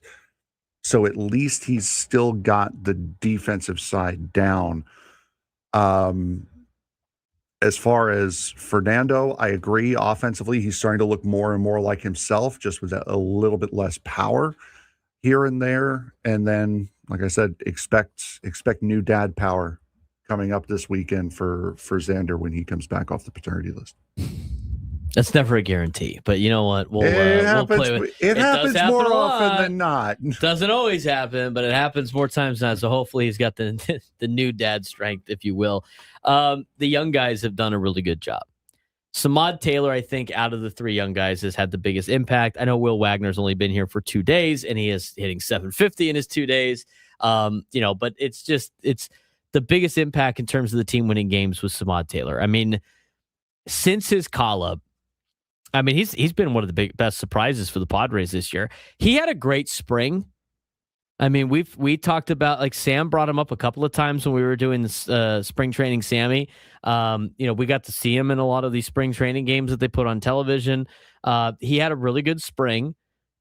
So at least he's still got the defensive side down. As far as Fernando, I agree. Offensively, he's starting to look more and more like himself, just with a little bit less power here and there. And then, like I said, expect new dad power coming up this weekend for Xander when he comes back off the paternity list. That's never a guarantee, but you know what? We'll play with it. Happens more often than not. Doesn't always happen, but it happens more times than not. So hopefully he's got the new dad strength, if you will. The young guys have done a really good job. Samad Taylor, I think, out of the three young guys, has had the biggest impact. I know Will Wagner's only been here for 2 days, and he is hitting 750 in his 2 days. But it's the biggest impact in terms of the team winning games was Samad Taylor. I mean, since his call-up, he's been one of the best surprises for the Padres this year. He had a great spring. I mean, we talked about, Sam brought him up a couple of times when we were doing this spring training Sammy. We got to see him in a lot of these spring training games that they put on television. He had a really good spring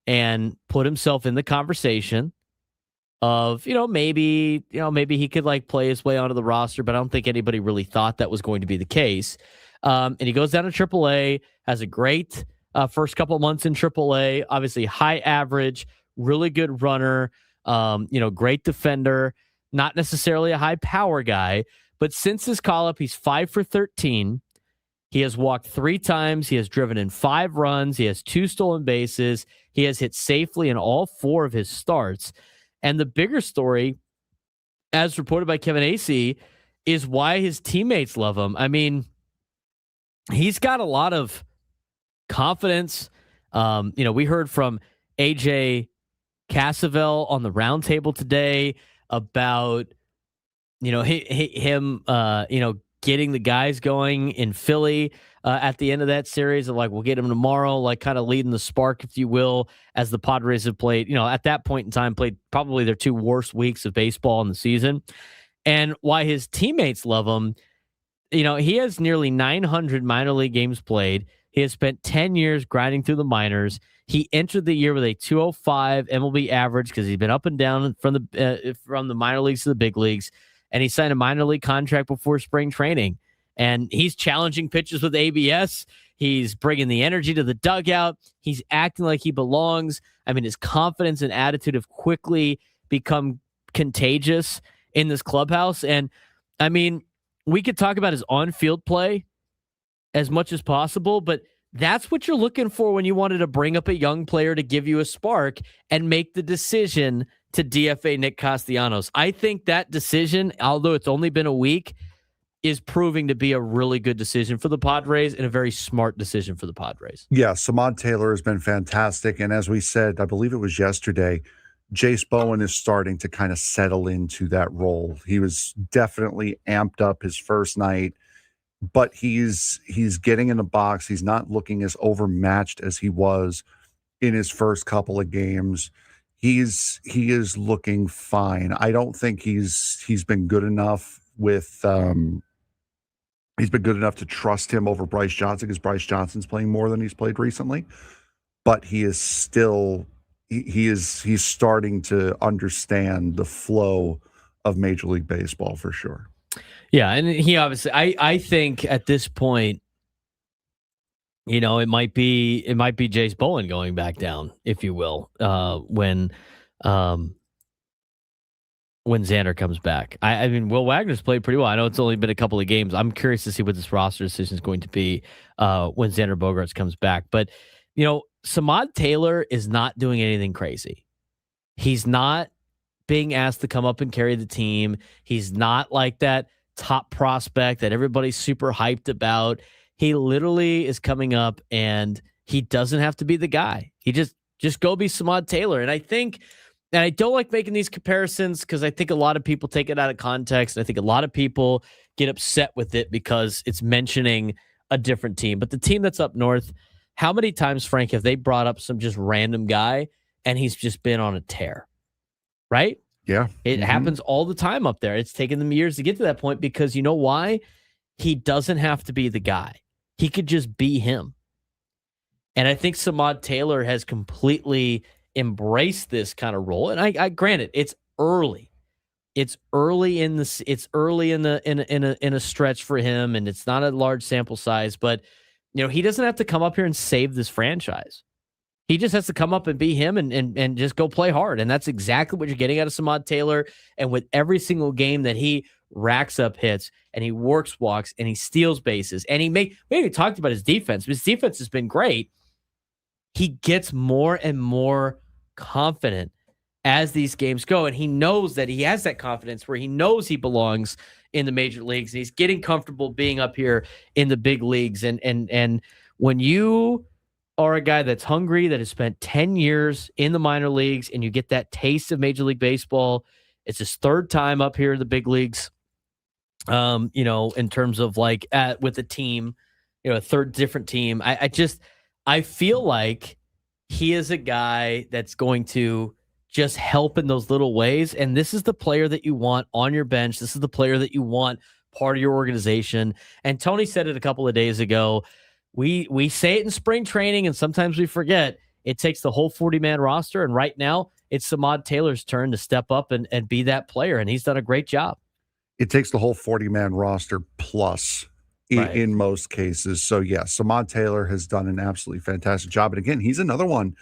and put himself in the conversation of, maybe he could play his way onto the roster, but I don't think anybody really thought that was going to be the case. And he goes down to AAA, has a great first couple of months in AAA, obviously high average, really good runner, great defender, not necessarily a high power guy, but since his call-up, he's 5 for 13. He has walked 3 times. He has driven in 5 runs. He has 2 stolen bases. He has hit safely in all 4 of his starts. And the bigger story, as reported by Kevin Acee, is why his teammates love him. I mean, he's got a lot of confidence. We heard from AJ Cassavell on the roundtable today about, him, getting the guys going in Philly at the end of that series of we'll get him tomorrow, kind of leading the spark, if you will, as the Padres have played, at that point in time, played probably their 2 worst weeks of baseball in the season. And why his teammates love him. He has nearly 900 minor league games played. He has spent 10 years grinding through the minors. He entered the year with a 205 MLB average because he's been up and down from the minor leagues to the big leagues. And he signed a minor league contract before spring training. And he's challenging pitches with ABS. He's bringing the energy to the dugout. He's acting like he belongs. I mean, his confidence and attitude have quickly become contagious in this clubhouse. And I mean, we could talk about his on-field play as much as possible, but that's what you're looking for when you wanted to bring up a young player to give you a spark and make the decision to DFA Nick Castellanos. I think that decision, although it's only been a week, is proving to be a really good decision for the Padres and a very smart decision for the Padres. Yeah, Samad Taylor has been fantastic. And as we said, I believe it was yesterday, Jace Bowen is starting to kind of settle into that role. He was definitely amped up his first night, but he's getting in the box. He's not looking as overmatched as he was in his first couple of games. He is looking fine. I don't think he's been good enough with he's been good enough to trust him over Bryce Johnson, because Bryce Johnson's playing more than he's played recently. But he is still he's starting to understand the flow of Major League Baseball for sure. Yeah, and he obviously I think at this point, you know, it might be Jace Bowen going back down, if you will, when Xander comes back. I mean, Will Wagner's played pretty well. I know it's only been a couple of games. I'm curious to see what this roster decision is going to be when Xander Bogaerts comes back. But, you know, Samad Taylor is not doing anything crazy. He's not being asked to come up and carry the team. He's not like that top prospect that everybody's super hyped about. He literally is coming up, and he doesn't have to be the guy. He just go be Samad Taylor. And I think, and I don't like making these comparisons because I think a lot of people take it out of context. I think a lot of people get upset with it because it's mentioning a different team. But the team that's up north, how many times, Frank, have they brought up some just random guy and he's just been on a tear? Right? Yeah. It happens all the time up there. It's taken them years to get to that point because you know why? He doesn't have to be the guy. He could just be him. And I think Samad Taylor has completely embraced this kind of role. And I granted, it's early. It's early in a stretch for him, and it's not a large sample size, but you know, he doesn't have to come up here and save this franchise. He just has to come up and be him and just go play hard. And that's exactly what you're getting out of Samad Taylor. And with every single game that he racks up hits and he works walks and he steals bases and we even talked about his defense. His defense has been great. He gets more and more confident as these games go. And he knows that he has that confidence where he knows he belongs in the major leagues. And he's getting comfortable being up here in the big leagues. And when you are a guy that's hungry, that has spent 10 years in the minor leagues, and you get that taste of Major League Baseball, it's his third time up here in the big leagues, you know, in terms of like with a team, you know, a third different team. I feel like he is a guy that's going to just help in those little ways. And this is the player that you want on your bench. This is the player that you want part of your organization. And Tony said it a couple of days ago. We say it in spring training, and sometimes we forget. It takes the whole 40-man roster, and right now it's Samad Taylor's turn to step up and be that player, and he's done a great job. It takes the whole 40-man roster plus in most cases. So, yeah, Samad Taylor has done an absolutely fantastic job. And, again, he's another one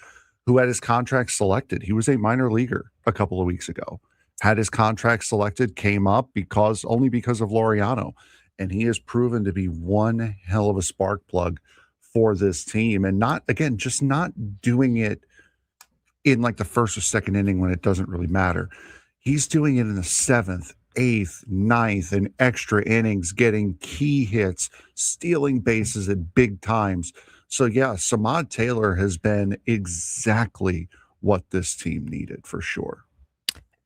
who had his contract selected. He was a minor leaguer a couple of weeks ago. Had his contract selected, came up only because of Laureano. And he has proven to be one hell of a spark plug for this team. And just not doing it in like the first or second inning when it doesn't really matter. He's doing it in the 7th, 8th, 9th, and extra innings, getting key hits, stealing bases at big times. So, yeah, Samad Taylor has been exactly what this team needed for sure.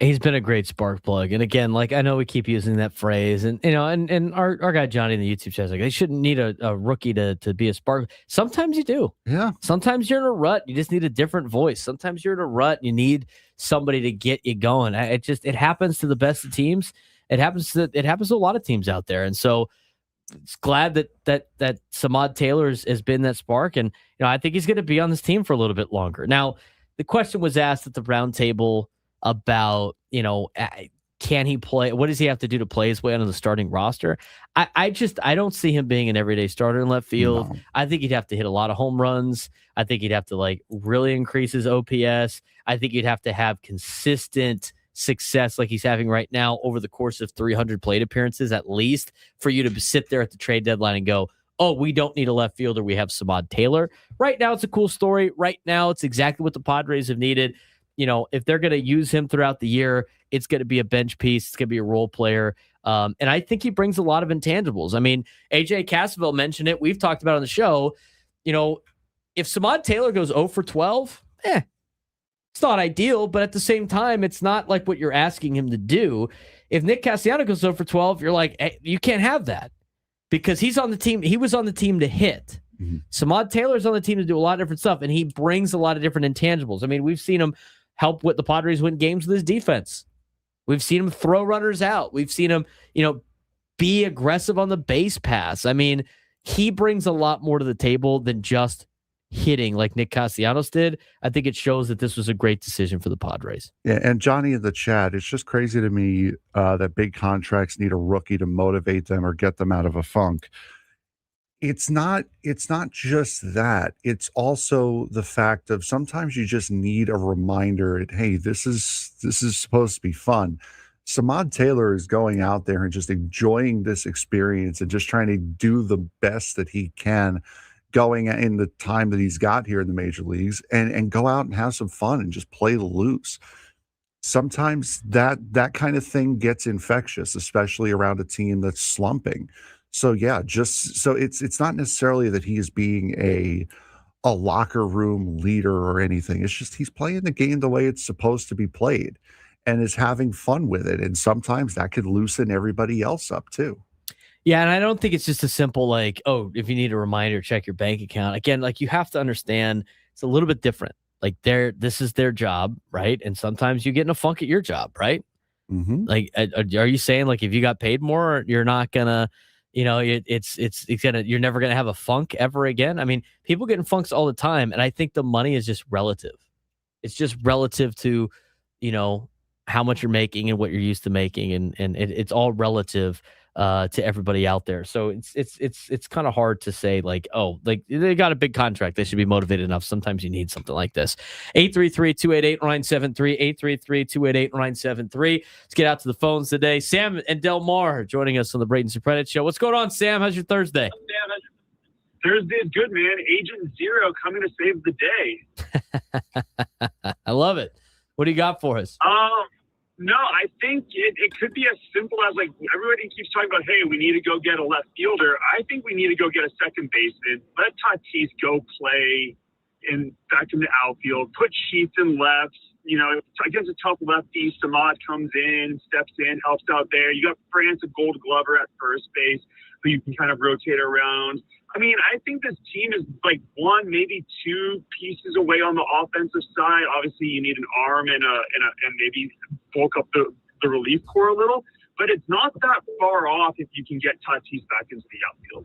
He's been a great spark plug. And again, like I know we keep using that phrase, and you know, and our guy Johnny in the YouTube chat is like, they shouldn't need a rookie to be a spark. Sometimes you do. Yeah. Sometimes you're in a rut. You just need a different voice. Sometimes you're in a rut and you need somebody to get you going. It happens to the best of teams. It happens to a lot of teams out there. And so it's glad that Samad Taylor has been that spark. And you know, I think he's going to be on this team for a little bit longer. Now, the question was asked at the round table about, you know, can he play? What does he have to do to play his way onto the starting roster? I don't see him being an everyday starter in left field. No. I think he'd have to hit a lot of home runs. I think he'd have to like really increase his OPS. I think he'd have to have consistent success like he's having right now over the course of 300 plate appearances at least for you to sit there at the trade deadline and go, oh, we don't need a left fielder. We have Samad Taylor. Right now, it's a cool story. Right now, it's exactly what the Padres have needed. You know, if they're going to use him throughout the year, it's going to be a bench piece. It's going to be a role player. And I think he brings a lot of intangibles. I mean, AJ Cassavell mentioned it. We've talked about it on the show. You know, if Samad Taylor goes 0 for 12, it's not ideal, but at the same time, it's not like what you're asking him to do. If Nick Castellanos goes 0 for 12, you're like, hey, you can't have that because he's on the team. He was on the team to hit. Samad Taylor's on the team to do a lot of different stuff, and he brings a lot of different intangibles. I mean, we've seen him help with the Padres win games with his defense. We've seen him throw runners out. We've seen him, be aggressive on the base pass. I mean, he brings a lot more to the table than just hitting like Nick Castellanos did. I think it shows that this was a great decision for the Padres. Yeah, and Johnny in the chat, it's just crazy to me that big contracts need a rookie to motivate them or get them out of a funk. It's not just that. It's also the fact of sometimes you just need a reminder that, hey, this is supposed to be fun. Samad Taylor is going out there and just enjoying this experience and just trying to do the best that he can going in the time that he's got here in the major leagues and go out and have some fun and just play loose. Sometimes that kind of thing gets infectious, especially around a team that's slumping. So yeah, it's not necessarily that he is being a locker room leader or anything. It's just he's playing the game the way it's supposed to be played and is having fun with it. And sometimes that could loosen everybody else up too. Yeah, and I don't think it's just a simple like, oh, if you need a reminder, check your bank account. Again, like you have to understand it's a little bit different. Like this is their job, right? And sometimes you get in a funk at your job, right? Mm-hmm. Like, are you saying like if you got paid more, you're not gonna, you're never gonna have a funk ever again? I mean, people get in funks all the time, and I think the money is just relative. It's just relative to, how much you're making and what you're used to making, and it's all relative to everybody out there. So it's kind of hard to say like, oh, like they got a big contract, they should be motivated enough. Sometimes you need something like this. 833-288-0973, 833-288-0973. Let's get out to the phones today. Sam and Del Mar joining us on the Braden Surprenant Show. What's going on, Sam? How's your Thursday? Thursday is good, man. Agent Zero coming to save the day. I love it. What do you got for us? No, I think it could be as simple as like everybody keeps talking about, hey, we need to go get a left fielder. I think we need to go get a second baseman. Let Tatis go play back in the outfield. Put Sheets in lefts. Against a tough lefty, Samad comes in, steps in, helps out there. You got France, a Gold Glover at first base, who you can kind of rotate around. I mean, I think this team is like one, maybe two pieces away on the offensive side. Obviously, you need an arm and maybe bulk up the relief core a little, but it's not that far off if you can get Tatis back into the outfield.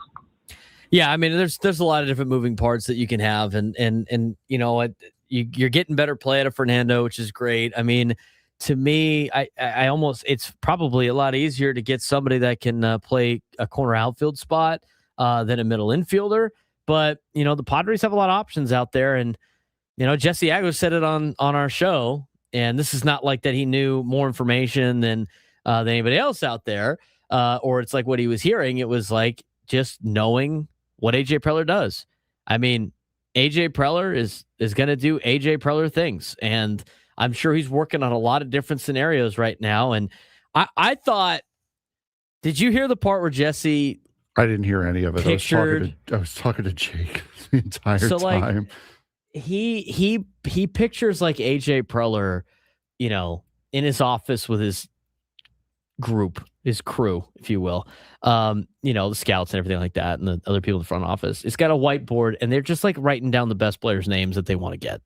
Yeah, I mean, there's a lot of different moving parts that you can have, and you're getting better play out of Fernando, which is great. I mean, to me, I almost it's probably a lot easier to get somebody that can play a corner outfield spot than a middle infielder. But, the Padres have a lot of options out there. And, Jesse Aggo said it on our show. And this is not like that he knew more information than anybody else out there. Or it's like what he was hearing. It was like just knowing what AJ Preller does. I mean, AJ Preller is going to do AJ Preller things. And I'm sure he's working on a lot of different scenarios right now. And I thought, did you hear the part where Jesse... I didn't hear any of it. I was talking to Jake the entire time. Like, he pictures like AJ Preller, in his office with his group, his crew, if you will. The scouts and everything like that, and the other people in the front office. It's got a whiteboard, and they're just like writing down the best players' names that they want to get.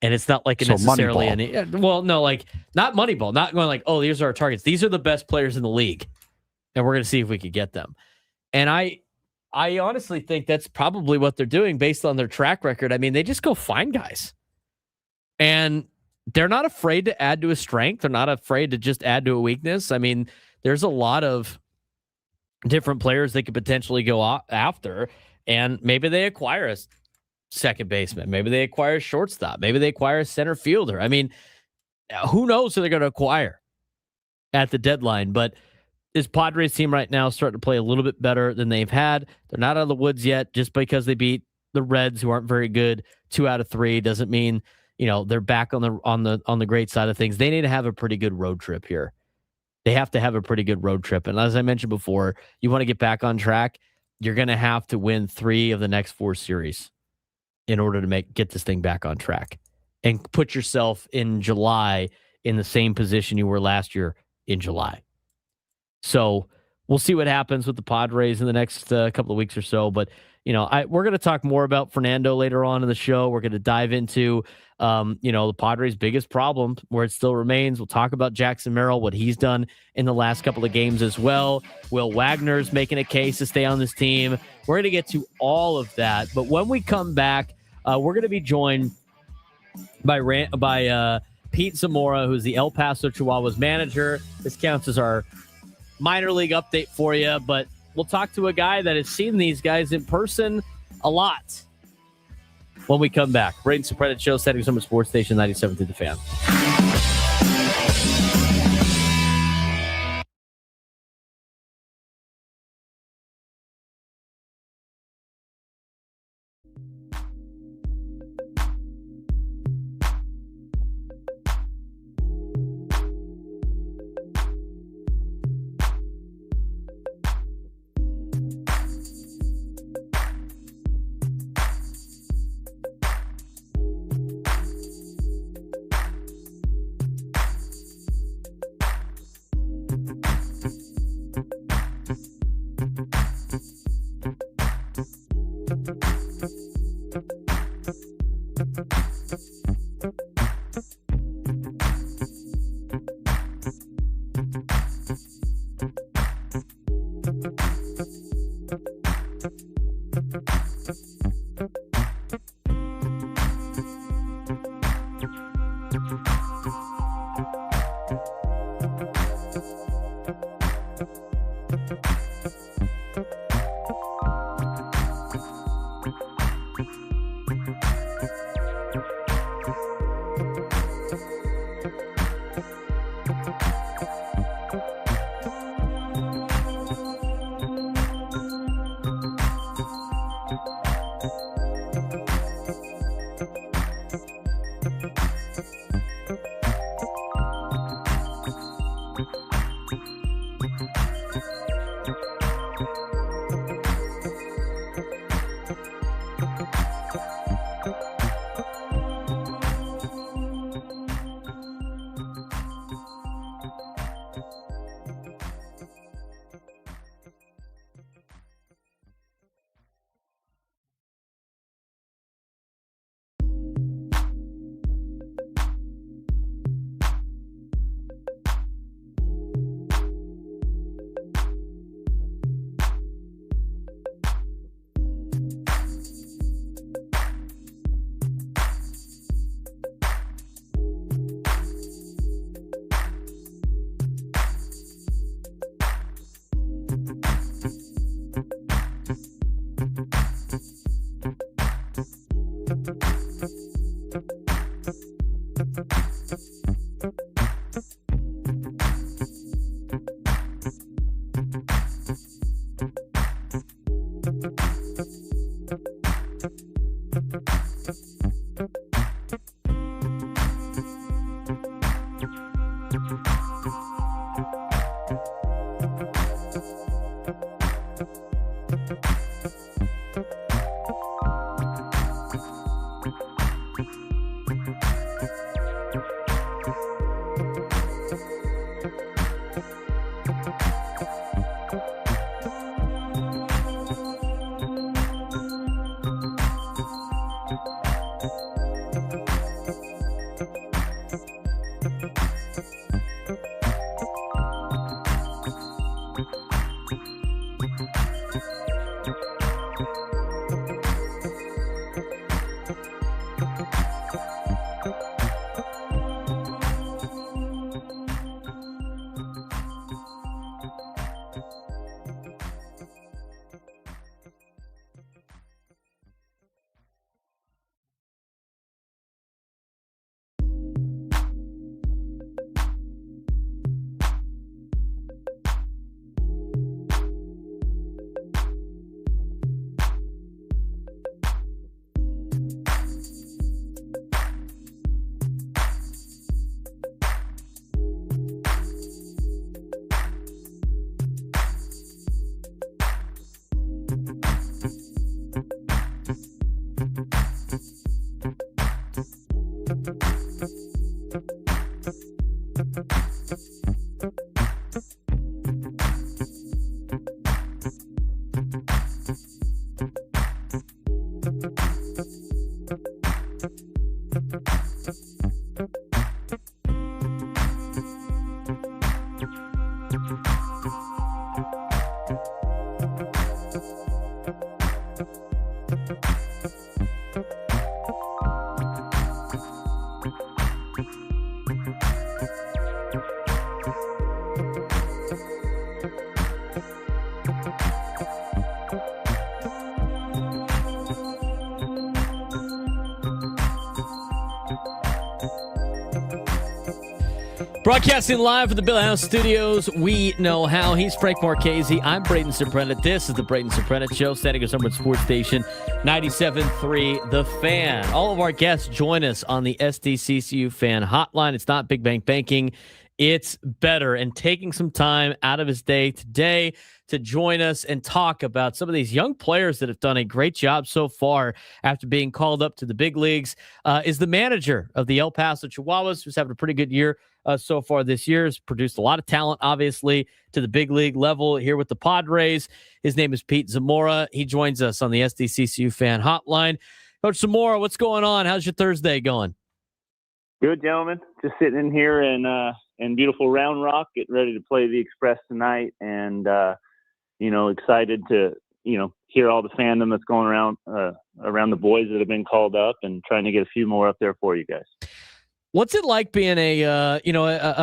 And it's not like necessarily any. Well, no, like not Moneyball, not going like, oh, these are our targets. These are the best players in the league, and we're going to see if we could get them. And I honestly think that's probably what they're doing based on their track record. I mean, they just go find guys. And they're not afraid to add to a strength. They're not afraid to just add to a weakness. I mean, there's a lot of different players they could potentially go after. And maybe they acquire a second baseman. Maybe they acquire a shortstop. Maybe they acquire a center fielder. I mean, who knows who they're going to acquire at the deadline. But this Padres team right now is starting to play a little bit better than they've had. They're not out of the woods yet. Just because they beat the Reds, who aren't very good, 2 out of 3, doesn't mean they're back on the great side of things. They need to have a pretty good road trip here. They have to have a pretty good road trip. And as I mentioned before, you want to get back on track, you're going to have to win 3 of the next 4 series in order to get this thing back on track and put yourself in July in the same position you were last year in July. So we'll see what happens with the Padres in the next couple of weeks or so. But, we're going to talk more about Fernando later on in the show. We're going to dive into, the Padres' biggest problem where it still remains. We'll talk about Jackson Merrill, what he's done in the last couple of games as well. Will Wagner's making a case to stay on this team. We're going to get to all of that. But when we come back, we're going to be joined by Pete Zamora, who's the El Paso Chihuahuas manager. This counts as our minor league update for you, but we'll talk to a guy that has seen these guys in person a lot when we come back. Braden Surprenant Show, Setting Summer Sports Station 97 through the Fan. Broadcasting live from the Bill House Studios, we know how. He's Frank Marchese. I'm Braden Surprenant. This is the Braden Surprenant Show, San Diego's number one sports station, 97.3 The Fan. All of our guests join us on the SDCCU Fan Hotline. It's not Big Bank Banking. It's better. And taking some time out of his day today to join us and talk about some of these young players that have done a great job so far after being called up to the big leagues is the manager of the El Paso Chihuahuas, who's having a pretty good year so far this year. Has produced a lot of talent, obviously, to the big league level here with the Padres. His name is Pete Zamora. He joins us on the SDCCU Fan Hotline. Coach Zamora, what's going on? How's your Thursday going? Good, gentlemen. Just sitting in here in beautiful Round Rock, getting ready to play the Express tonight, and excited to hear all the fandom that's going around the boys that have been called up, and trying to get a few more up there for you guys. What's it like being a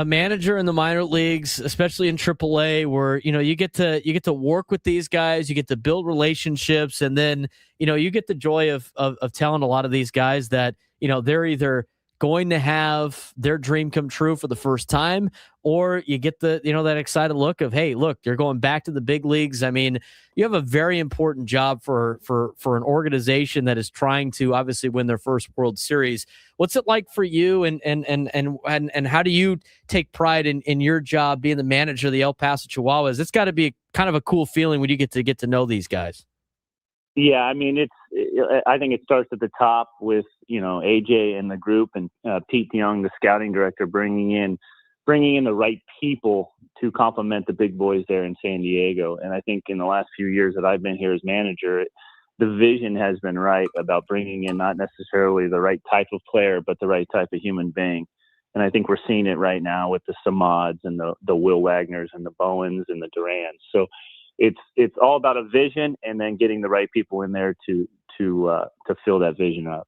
manager in the minor leagues, especially in AAA, where you get to work with these guys, you get to build relationships, and then you get the joy of telling a lot of these guys that they're either going to have their dream come true for the first time, or you get the that excited look of, hey, look, you're going back to the big leagues. I mean, you have a very important job for an organization that is trying to obviously win their first World Series. What's it like for you, and how do you take pride in your job being the manager of the El Paso Chihuahuas? It's got to be kind of a cool feeling when you get to know these guys. Yeah, I mean, I think it starts at the top with AJ and the group, and Pete Young, the scouting director, bringing in the right people to complement the big boys there in San Diego. And I think in the last few years that I've been here as manager, the vision has been right about bringing in not necessarily the right type of player, but the right type of human being. And I think we're seeing it right now with the Samads and the Will Wagners and the Bowens and the Durans. So it's all about a vision, and then getting the right people in there to fill that vision up.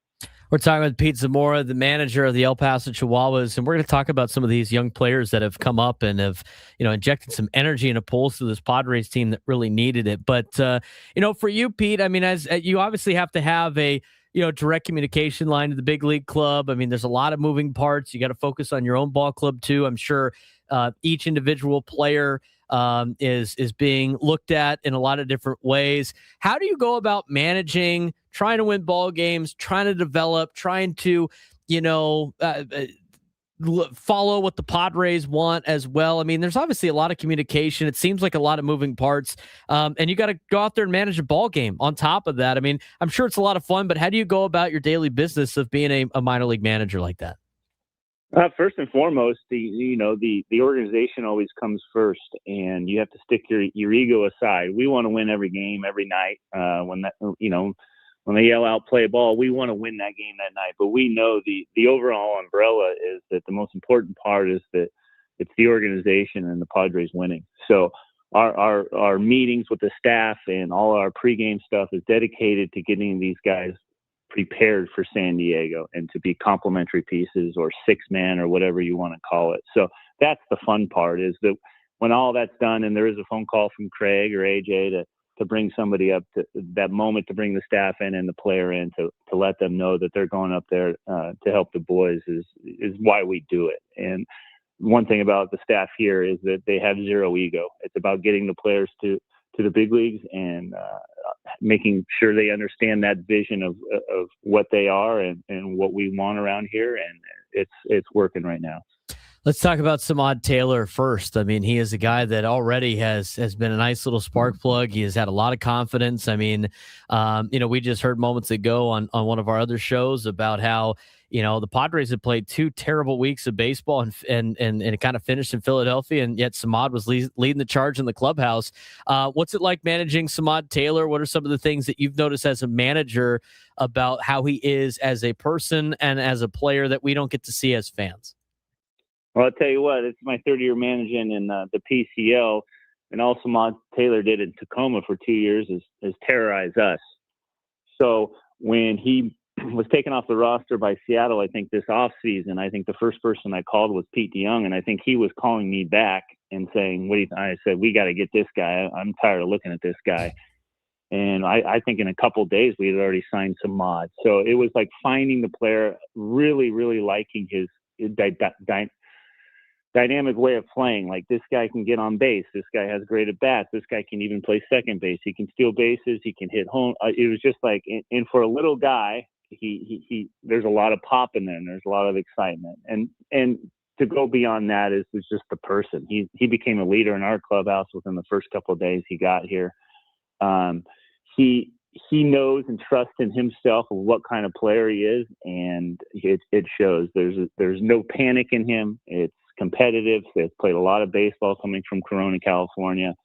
We're talking with Pete Zamora, the manager of the El Paso Chihuahuas, and we're going to talk about some of these young players that have come up and have, injected some energy and a pulse to this Padres team that really needed it. But, for you, Pete, I mean, as you obviously have to have a, direct communication line to the big league club. I mean, there's a lot of moving parts. You got to focus on your own ball club too. I'm sure each individual player is being looked at in a lot of different ways. How do you go about managing, trying to win ball games, trying to develop, trying to, follow what the Padres want as well? I mean, there's obviously a lot of communication. It seems like a lot of moving parts, and you got to go out there and manage a ball game on top of that. I mean, I'm sure it's a lot of fun, but how do you go about your daily business of being a minor league manager like that? First and foremost, the organization always comes first, and you have to stick your ego aside. We want to win every game, every night. When they yell out, play ball, we want to win that game that night. But we know the overall umbrella is that the most important part is that it's the organization and the Padres winning. So our meetings with the staff and all our pregame stuff is dedicated to getting these guys prepared for San Diego and to be complementary pieces or six man or whatever you want to call it. So that's the fun part, is that when all that's done and there is a phone call from Craig or AJ to bring somebody up, to that moment to bring the staff in and the player in to let them know that they're going up there to help the boys is why we do it. And one thing about the staff here is that they have zero ego. It's about getting the players to the big leagues and making sure they understand that vision of what they are and what we want around here. And it's working right now. Let's talk about Samad Taylor first. I mean, he is a guy that already has been a nice little spark plug. He has had a lot of confidence. I mean, we just heard moments ago on one of our other shows about how, the Padres had played 2 terrible weeks of baseball and it kind of finished in Philadelphia, and yet Samad was leading the charge in the clubhouse. What's it like managing Samad Taylor? What are some of the things that you've noticed as a manager about how he is as a person and as a player that we don't get to see as fans? Well, I'll tell you what, it's my third year managing in the PCL, and all Samad Taylor did in Tacoma for 2 years is terrorize us. So when he was taken off the roster by Seattle, I think this offseason, I think the first person I called was Pete Young, and I think he was calling me back and saying, "What do you think?" I said, "We got to get this guy. I'm tired of looking at this guy." And I think in a couple of days we had already signed Samad. So it was like finding the player, really, really liking his dynamic way of playing. Like, this guy can get on base. This guy has great at bats. This guy can even play second base. He can steal bases. He can hit home. It was just like, and for a little guy, he there's a lot of pop in there, and there's a lot of excitement. And to go beyond that is just the person. He became a leader in our clubhouse within the first couple of days he got here. He knows and trusts in himself of what kind of player he is, and it shows. There's no panic in him. It's competitive. They've played a lot of baseball coming from Corona, California.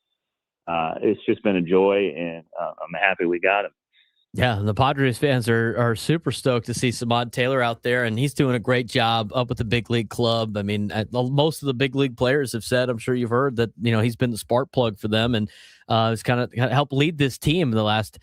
It's just been a joy, and I'm happy we got him. Yeah, the Padres fans are super stoked to see Samad Taylor out there, and he's doing a great job up with the big league club. I mean, most of the big league players have said, I'm sure you've heard, that he's been the spark plug for them, and has kind of helped lead this team in the last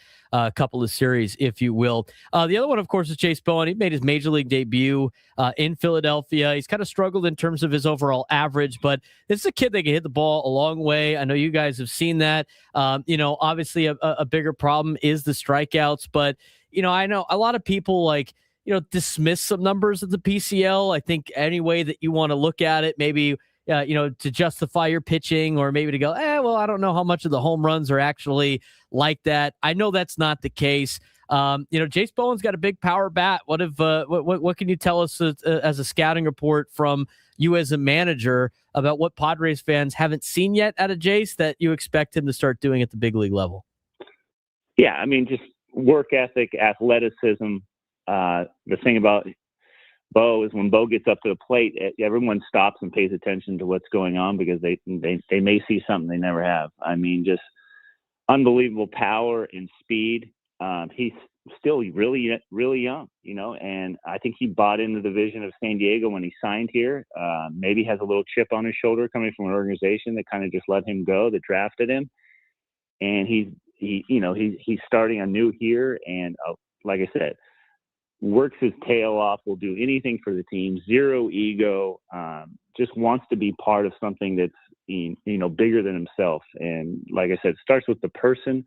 couple of series, if you will. The other one, of course, is Chase Bowen. He made his major league debut in Philadelphia. He's kind of struggled in terms of his overall average, but this is a kid that can hit the ball a long way. I know you guys have seen that. Obviously a bigger problem is the strikeouts, but I know a lot of people dismiss some numbers of the PCL. I think any way that you want to look at it, maybe to justify your pitching, or maybe to go, well, I don't know how much of the home runs are actually like that. I know that's not the case. Chase Bowen's got a big power bat. What can you tell us as a scouting report from you as a manager about what Padres fans haven't seen yet out of Jace that you expect him to start doing at the big league level? Yeah, I mean, just work ethic, athleticism. The thing about Bo is when Bo gets up to the plate, everyone stops and pays attention to what's going on, because they may see something they never have. I mean, just unbelievable power and speed. He's still really, really young, and I think he bought into the vision of San Diego when he signed here. Maybe has a little chip on his shoulder coming from an organization that kind of just let him go, that drafted him. And he's starting anew here. And like I said, works his tail off, will do anything for the team, zero ego, just wants to be part of something that's, bigger than himself. And like I said, it starts with the person,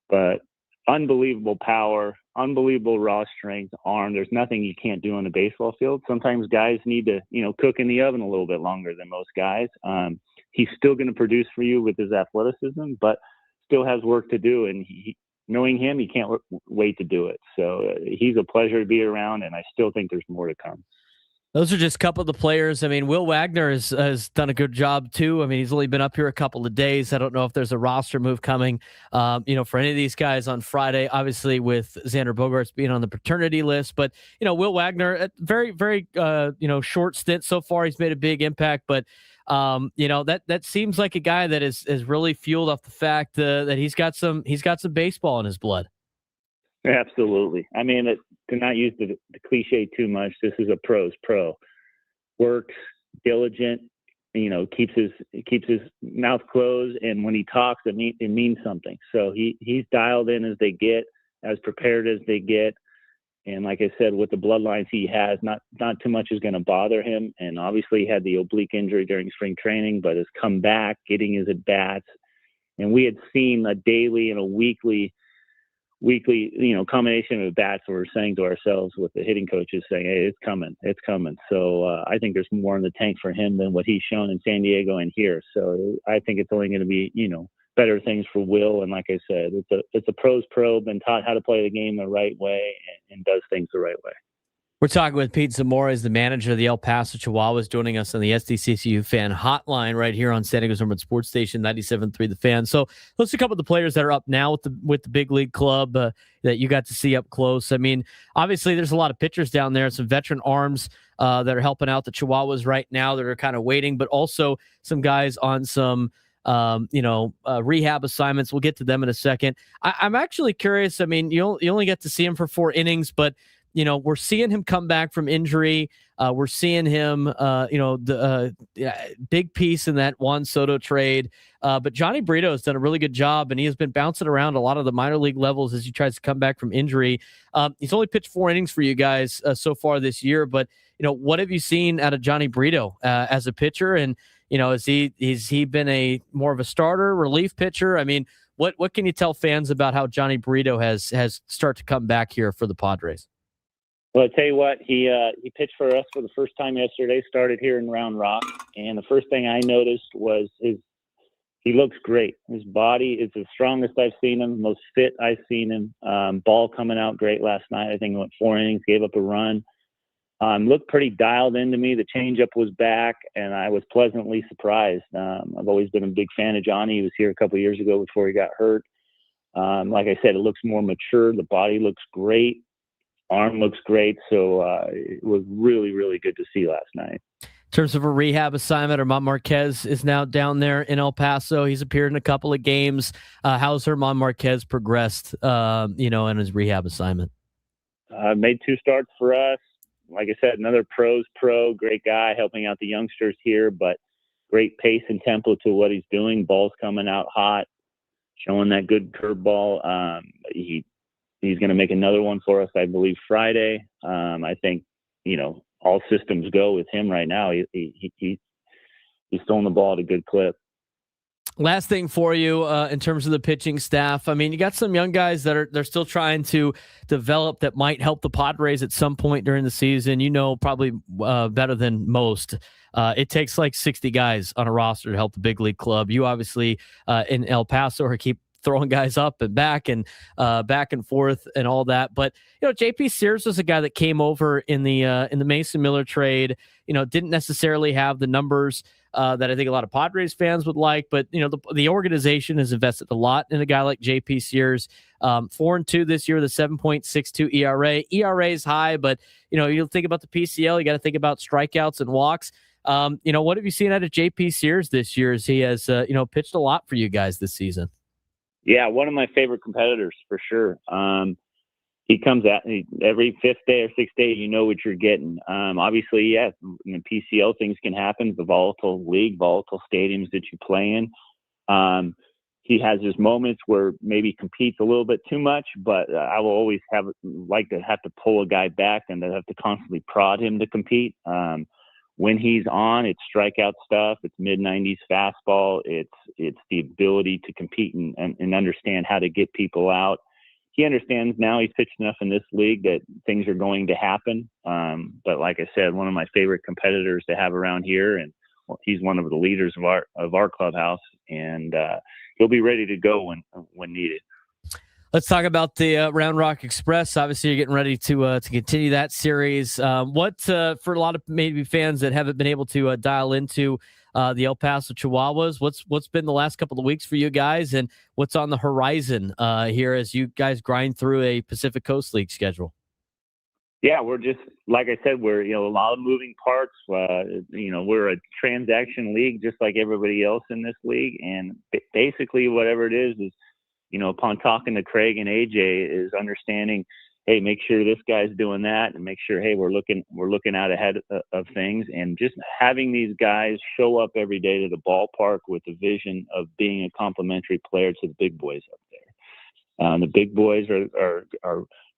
but unbelievable power, unbelievable raw strength, arm. There's nothing you can't do on a baseball field. Sometimes guys need to, cook in the oven a little bit longer than most guys. He's still going to produce for you with his athleticism, but still has work to do. And knowing him, he can't wait to do it. So he's a pleasure to be around, and I still think there's more to come. Those are just a couple of the players. I mean, Will Wagner has done a good job too. I mean, he's only been up here a couple of days. I don't know if there's a roster move coming, for any of these guys on Friday, obviously with Xander Bogaerts being on the paternity list. But, Will Wagner, very, very, short stint so far. He's made a big impact, but that seems like a guy that is really fueled off the fact that he's got some baseball in his blood. Absolutely. I mean, to not use the cliche too much, this is a pro's pro. Works, diligent, keeps his mouth closed, and when he talks, it means something. So he's dialed in as they get, as prepared as they get. And like I said, with the bloodlines he has, not too much is going to bother him. And obviously he had the oblique injury during spring training, but has come back, getting his at-bats. And we had seen a daily and a weekly, combination of bats where we're saying to ourselves with the hitting coaches saying, hey, it's coming. So I think there's more in the tank for him than what he's shown in San Diego and here. So I think it's only going to be, better things for Will. And like I said, it's a pro's pro, been taught how to play the game the right way and does things the right way. We're talking with Pete Zamora, is the manager of the El Paso Chihuahuas, joining us on the SDCCU fan hotline right here on San Diego's number one sports station, 97.3 The Fan. So let's see a couple of the players that are up now with the big league club that you got to see up close. I mean, obviously there's a lot of pitchers down there, some veteran arms that are helping out the Chihuahuas right now that are kind of waiting, but also some guys on some rehab assignments. We'll get to them in a second. I'm actually curious. I mean, you only get to see him for 4 innings, but we're seeing him come back from injury. We're seeing him, big piece in that Juan Soto trade. But Johnny Brito has done a really good job, and he has been bouncing around a lot of the minor league levels as he tries to come back from injury. He's only pitched 4 innings for you guys so far this year, but what have you seen out of Johnny Brito as a pitcher? And has he been a more of a starter, relief pitcher? I mean, what can you tell fans about how Johnny Brito has started to come back here for the Padres? Well, I tell you what, he pitched for us for the first time yesterday, started here in Round Rock, and the first thing I noticed was he looks great. His body is the strongest I've seen him, most fit I've seen him. Ball coming out great last night. I think he went 4 innings, gave up a run. Looked pretty dialed into me. The changeup was back, and I was pleasantly surprised. I've always been a big fan of Johnny. He was here a couple of years ago before he got hurt. Like I said, it looks more mature. The body looks great. Arm looks great. So it was really, really good to see last night. In terms of a rehab assignment, Herman Marquez is now down there in El Paso. He's appeared in a couple of games. How's Herman Marquez progressed, in his rehab assignment? Made 2 starts for us. Like I said, another pro, great guy helping out the youngsters here, but great pace and tempo to what he's doing. Ball's coming out hot, showing that good curveball. He's going to make another one for us, I believe, Friday. I think, all systems go with him right now. He's throwing the ball at a good clip. Last thing for you in terms of the pitching staff. I mean, you got some young guys that they're still trying to develop that might help the Padres at some point during the season. Probably better than most. It takes like 60 guys on a roster to help the big league club. You obviously in El Paso keep throwing guys up and back and forth and all that. But JP Sears was a guy that came over in the Mason Miller trade. Didn't necessarily have the numbers that I think a lot of Padres fans would like, but the organization has invested a lot in a guy like JP Sears. 4-2 this year, the 7.62 ERA. ERA is high, but you'll think about the PCL. You got to think about strikeouts and walks. What have you seen out of JP Sears this year? As he has pitched a lot for you guys this season. Yeah, one of my favorite competitors for sure. He comes out every 5th day or 6th day, you know what you're getting. Obviously, yes, in the PCL, things can happen. The volatile league, volatile stadiums that you play in. He has his moments where maybe competes a little bit too much, but I will always have to pull a guy back and to have to constantly prod him to compete. When he's on, it's strikeout stuff. It's mid-90s fastball. It's the ability to compete and understand how to get people out. He understands now, he's pitched enough in this league that things are going to happen. But like I said, one of my favorite competitors to have around here, and he's one of the leaders of our clubhouse, and he'll be ready to go when needed. Let's talk about the Round Rock Express. Obviously, you're getting ready to continue that series. What for a lot of maybe fans that haven't been able to dial into the El Paso Chihuahuas, what's been the last couple of weeks for you guys, and what's on the horizon here as you guys grind through a Pacific Coast League schedule? Yeah, we're just, like I said, we're a lot of moving parts. We're a transaction league just like everybody else in this league, and basically whatever it is upon talking to Craig and AJ is understanding, hey, make sure this guy's doing that, and make sure, hey, we're looking out ahead of things, and just having these guys show up every day to the ballpark with the vision of being a complementary player to the big boys up there. The big boys are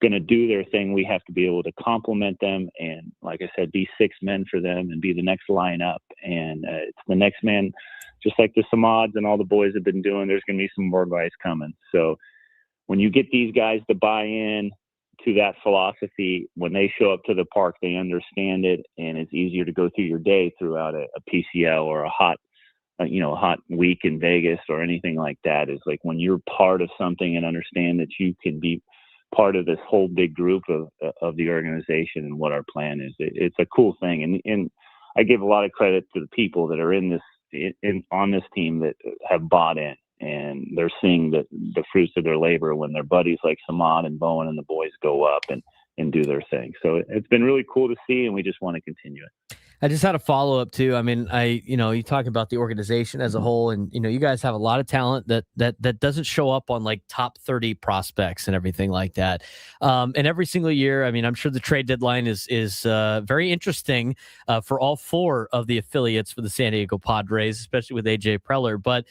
going to do their thing. We have to be able to complement them, and like I said, be 6 men for them and be the next lineup. And it's the next man, just like the Samads and all the boys have been doing. There's going to be some more guys coming. So when you get these guys to buy in to that philosophy, when they show up to the park, they understand it, and it's easier to go through your day throughout a PCL or a hot week in Vegas or anything like that. Is like when you're part of something and understand that you can be part of this whole big group of the organization and what our plan is. It's a cool thing, and I give a lot of credit to the people that are on this team that have bought in, and they're seeing the fruits of their labor when their buddies like Samad and Bowen and the boys go up and do their thing. So it's been really cool to see, and we just want to continue it. I just had a follow-up too. I mean, you talk about the organization as a whole, and you guys have a lot of talent that doesn't show up on like top 30 prospects and everything like that. And every single year, I mean, I'm sure the trade deadline is very interesting for all 4 of the affiliates for the San Diego Padres, especially with AJ Preller. But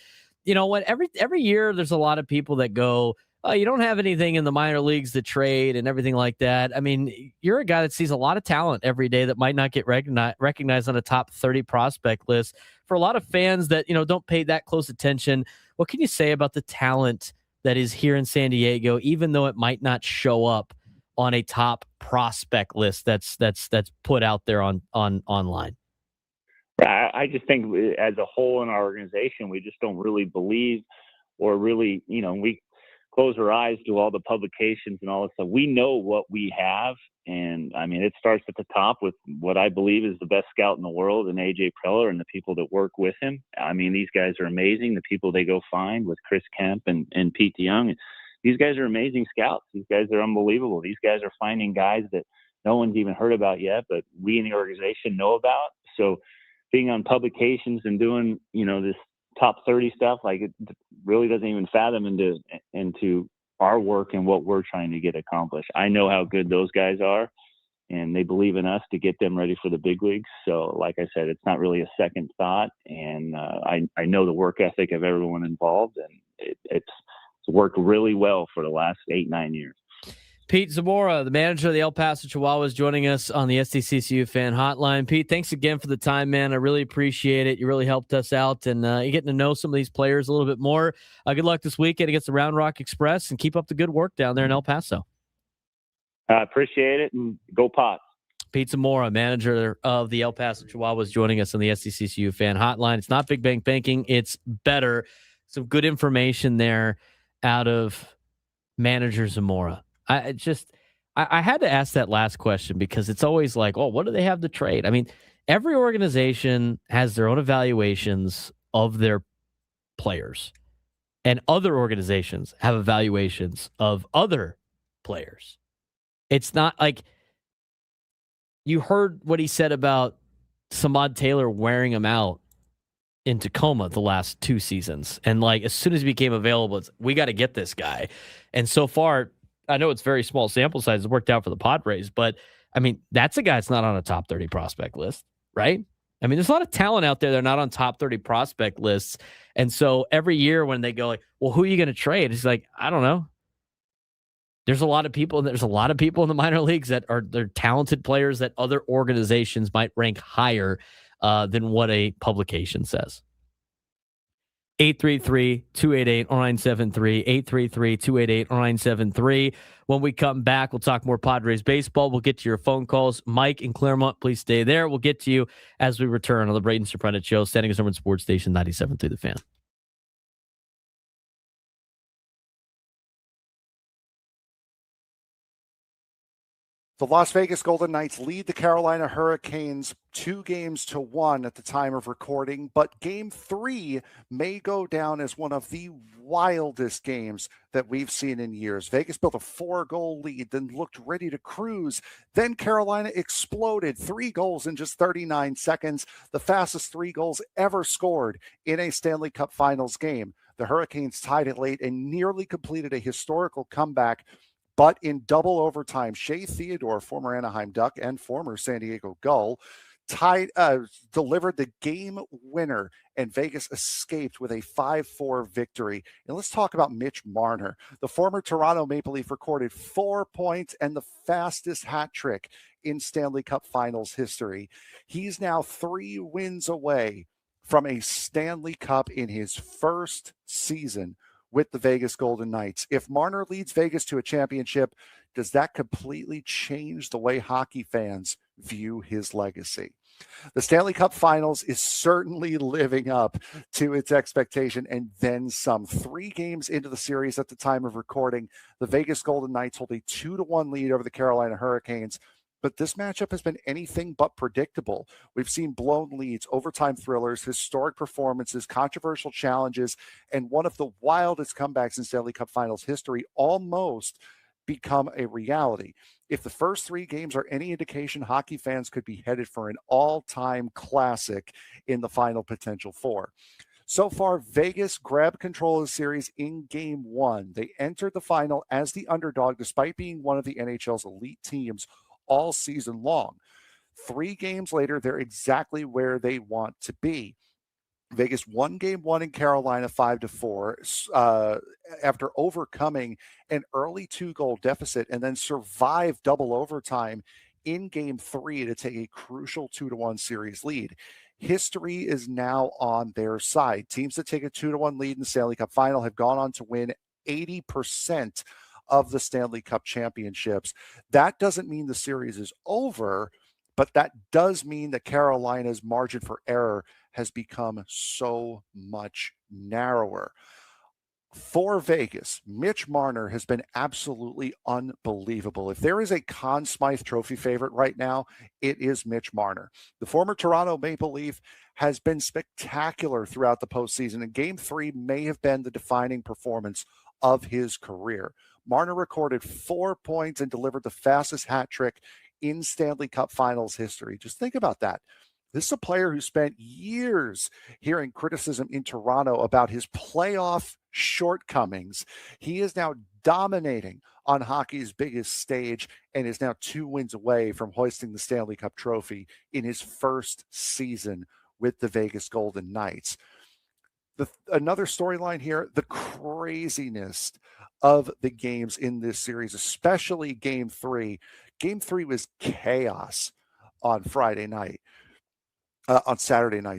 you know what? Every year, there's a lot of people that go, oh, you don't have anything in the minor leagues to trade and everything like that. I mean, you're a guy that sees a lot of talent every day that might not get recognized on a top 30 prospect list. For a lot of fans that, don't pay that close attention, what can you say about the talent that is here in San Diego, even though it might not show up on a top prospect list that's put out there on online. I just think as a whole in our organization, we just don't really believe or really, we close our eyes to all the publications and all this stuff. We know what we have. And I mean, it starts at the top with what I believe is the best scout in the world, and AJ Preller, and the people that work with him. I mean, these guys are amazing. The people they go find with Chris Kemp and Pete Young. These guys are amazing scouts. These guys are unbelievable. These guys are finding guys that no one's even heard about yet, but we in the organization know about. So being on publications and doing, this top 30 stuff, like it really doesn't even fathom into our work and what we're trying to get accomplished. I know how good those guys are, and they believe in us to get them ready for the big leagues. So like I said, it's not really a second thought. And I know the work ethic of everyone involved, and it's worked really well for the last 8-9 years. Pete Zamora, the manager of the El Paso Chihuahuas, joining us on the SDCCU fan hotline. Pete, thanks again for the time, man. I really appreciate it. You really helped us out, and you're getting to know some of these players a little bit more. Good luck this weekend against the Round Rock Express, and keep up the good work down there in El Paso. I appreciate it, and go Pots. Pete Zamora, manager of the El Paso Chihuahuas, joining us on the SDCCU fan hotline. It's not Big Bang Banking, it's better. Some good information there out of manager Zamora. I had to ask that last question because it's always like, oh, what do they have to trade? I mean, every organization has their own evaluations of their players, and other organizations have evaluations of other players. It's not like you heard what he said about Samad Taylor wearing him out in Tacoma the last 2 seasons. And like, as soon as he became available, we got to get this guy. And so far, I know it's very small sample size. It's worked out for the Padres, but I mean, that's a guy that's not on a top 30 prospect list, right? I mean, there's a lot of talent out there that are not on top 30 prospect lists. And so every year when they go like, well, who are you going to trade? It's like, I don't know. There's a lot of people in the minor leagues they're talented players that other organizations might rank higher than what a publication says. 833-288-0973, 833-288-0973. When we come back, we'll talk more Padres baseball. We'll get to your phone calls. Mike in Claremont, please stay there. We'll get to you as we return on the Braden Surprenant Show, standing as number Sports Station 97.3 The Fan. The Las Vegas Golden Knights lead the Carolina Hurricanes 2-1 at the time of recording, but Game 3 may go down as one of the wildest games that we've seen in years. Vegas built a 4-goal lead, then looked ready to cruise. Then Carolina exploded, 3 goals in just 39 seconds, the fastest 3 goals ever scored in a Stanley Cup Finals game. The Hurricanes tied it late and nearly completed a historical comeback. But in double overtime, Shea Theodore, former Anaheim Duck and former San Diego Gull, delivered the game winner, and Vegas escaped with a 5-4 victory. And let's talk about Mitch Marner. The former Toronto Maple Leaf recorded 4 points and the fastest hat trick in Stanley Cup Finals history. He's now 3 wins away from a Stanley Cup in his first season with the Vegas Golden Knights. If Marner leads Vegas to a championship, does that completely change the way hockey fans view his legacy? The Stanley Cup Finals is certainly living up to its expectation and then some. 3 games into the series at the time of recording, the Vegas Golden Knights hold a 2-1 lead over the Carolina Hurricanes. But this matchup has been anything but predictable. We've seen blown leads, overtime thrillers, historic performances, controversial challenges, and one of the wildest comebacks in Stanley Cup Finals history almost become a reality. If the first 3 games are any indication, hockey fans could be headed for an all-time classic in the final potential 4. So far, Vegas grabbed control of the series in Game 1. They entered the final as the underdog, despite being one of the NHL's elite teams all season long. 3 games later, they're exactly where they want to be. Vegas won Game 1 in Carolina 5-4 after overcoming an early 2-goal deficit, and then survived double overtime in Game 3 to take a crucial 2-1 series lead. History is now on their side. Teams that take a 2-1 lead in the Stanley Cup Final have gone on to win 80% of the Stanley Cup championships. That doesn't mean the series is over, but that does mean that Carolina's margin for error has become so much narrower. For Vegas, Mitch Marner has been absolutely unbelievable. If there is a Conn Smythe Trophy favorite right now, it is Mitch Marner. The former Toronto Maple Leaf has been spectacular throughout the postseason, and Game 3 may have been the defining performance of his career. Marner recorded 4 points and delivered the fastest hat trick in Stanley Cup Finals history. Just think about that. This is a player who spent years hearing criticism in Toronto about his playoff shortcomings. He is now dominating on hockey's biggest stage and is now 2 wins away from hoisting the Stanley Cup trophy in his first season with the Vegas Golden Knights. Another storyline here, the craziness of the games in this series, especially Game 3. Game 3 was chaos on Saturday night,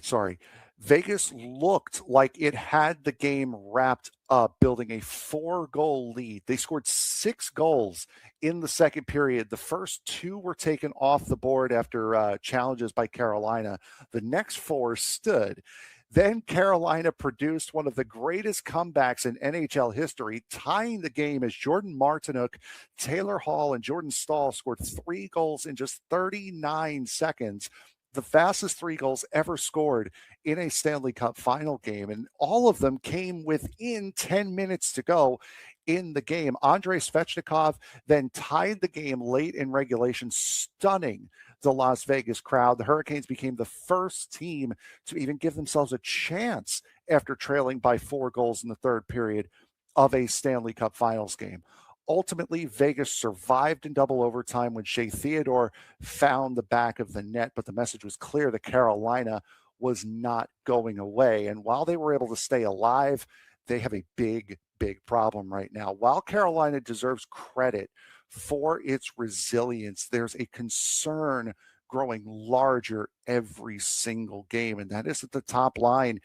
sorry. Vegas looked like it had the game wrapped up, building a 4-goal lead. They scored 6 goals in the second period. The first 2 were taken off the board after challenges by Carolina. The next 4 stood. Then Carolina produced one of the greatest comebacks in NHL history, tying the game as Jordan Martinook, Taylor Hall, and Jordan Stahl scored 3 goals in just 39 seconds. The fastest 3 goals ever scored in a Stanley Cup final game. And all of them came within 10 minutes to go in the game. Andrei Svechnikov then tied the game late in regulation, stunning the Las Vegas crowd. The Hurricanes became the first team to even give themselves a chance after trailing by 4 goals in the third period of a Stanley Cup Finals game. Ultimately, Vegas survived in double overtime when Shea Theodore found the back of the net, but the message was clear that Carolina was not going away. And while they were able to stay alive, they have a big problem right now. While Carolina deserves credit for its resilience, there's a concern growing larger every single game, and that is that the top line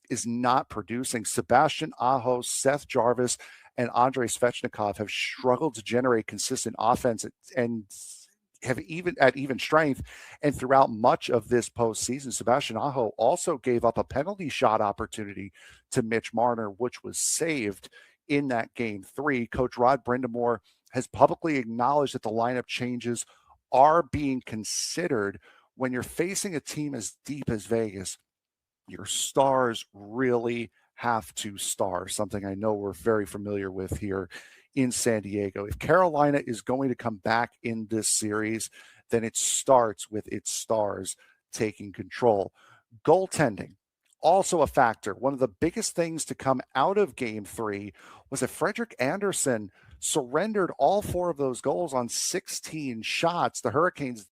is not producing. Sebastian Aho, Seth Jarvis, and Andrei Svechnikov have struggled to generate consistent offense and have even strength. And throughout much of this postseason, Sebastian Aho also gave up a penalty shot opportunity to Mitch Marner, which was saved in that Game 3. Coach Rod Brindamore has publicly acknowledged that the lineup changes are being considered. When you're facing a team as deep as Vegas, your stars really have to star, something I know we're very familiar with here in San Diego. If Carolina is going to come back in this series, then it starts with its stars taking control. Goaltending, also a factor. One of the biggest things to come out of Game 3 was that Frederik Andersen surrendered all 4 of those goals on 16 shots. The Hurricanes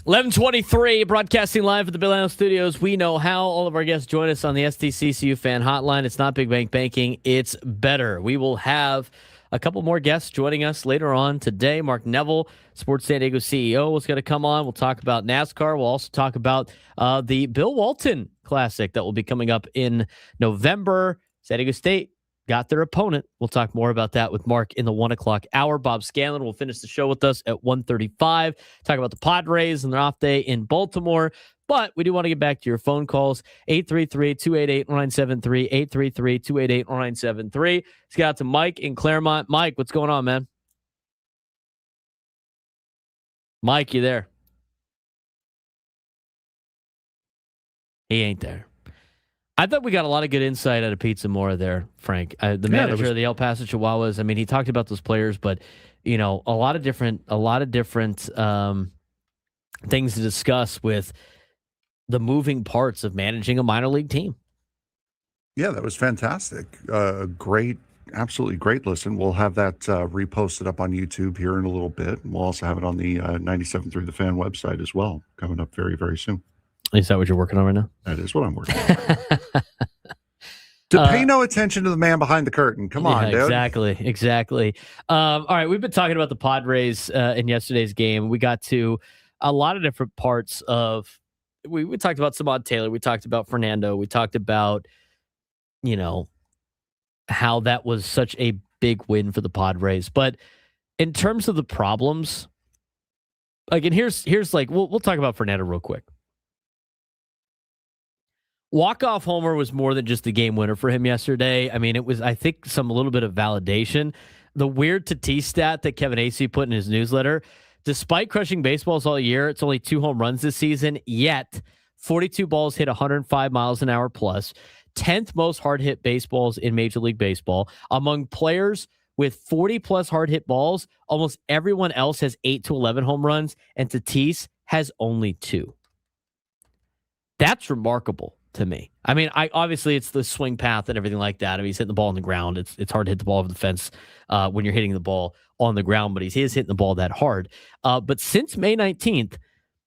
11:23, broadcasting live at the Bill Allen Studios. We know how. All of our guests join us on the SDCCU fan hotline. It's not Big Bank Banking, it's better. We will have a couple more guests joining us later on today. Mark Neville, Sports San Diego CEO, is going to come on. We'll talk about NASCAR. We'll also talk about the Bill Walton Classic that will be coming up in November. San Diego State got their opponent. We'll talk more about that with Mark in the 1 o'clock hour. Bob Scanlan will finish the show with us at 1:35. Talk about the Padres and their off day in Baltimore. But we do want to get back to your phone calls. 833-288-0973, 833-288-0973. Let's get out to Mike in Claremont. Mike, what's going on, man? Mike, you there? He ain't there. I thought we got a lot of good insight out of Pete Zamora there, Frank. The manager of the El Paso Chihuahuas. I mean, he talked about those players, but a lot of different things to discuss with the moving parts of managing a minor league team. Yeah, that was fantastic. Absolutely great listen. We'll have that reposted up on YouTube here in a little bit. And we'll also have it on the 97.3 The Fan website as well, coming up very, very soon. Is that what you're working on right now? That is what I'm working on. To pay no attention to the man behind the curtain. Come on, dude. Exactly. All right, we've been talking about the Padres in yesterday's game. We got to a lot of different parts of we talked about Samad Taylor. We talked about Fernando. We talked about, how that was such a big win for the Padres. But in terms of the problems, and here's we'll talk about Fernando real quick. Walk-off homer was more than just the game winner for him yesterday. I mean, it was, I think, a little bit of validation. The weird Tatis stat that Kevin Acee put in his newsletter, despite crushing baseballs all year, it's only 2 home runs this season, yet 42 balls hit 105 miles an hour plus, 10th most hard-hit baseballs in Major League Baseball. Among players with 40-plus hard-hit balls, almost everyone else has 8 to 11 home runs, and Tatis has only 2. That's remarkable to me. I mean, obviously it's the swing path and everything like that. I mean, he's hitting the ball on the ground. It's hard to hit the ball over the fence when you're hitting the ball on the ground, but he is hitting the ball that hard. But since May 19th,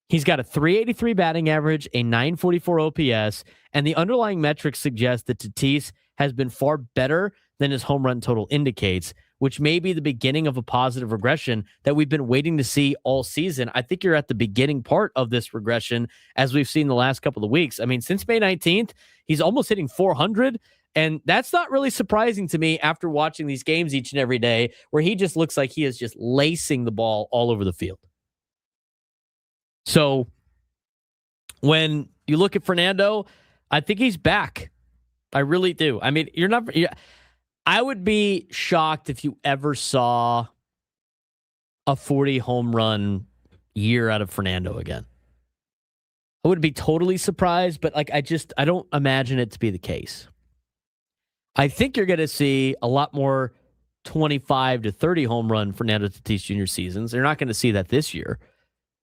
he's got a 383 batting average, a 944 OPS, and the underlying metrics suggest that Tatis has been far better than his home run total indicates, which may be the beginning of a positive regression that we've been waiting to see all season. I think you're at the beginning part of this regression, as we've seen the last couple of weeks. I mean, since May 19th, he's almost hitting 400, and that's not really surprising to me after watching these games each and every day, where he just looks like he is just lacing the ball all over the field. So when you look at Fernando, I think he's back. I really do. I mean, I would be shocked if you ever saw a 40 home run year out of Fernando again. I would be totally surprised, but I don't imagine it to be the case. I think you're going to see a lot more 25 to 30 home run Fernando Tatis Jr. seasons. You're not going to see that this year,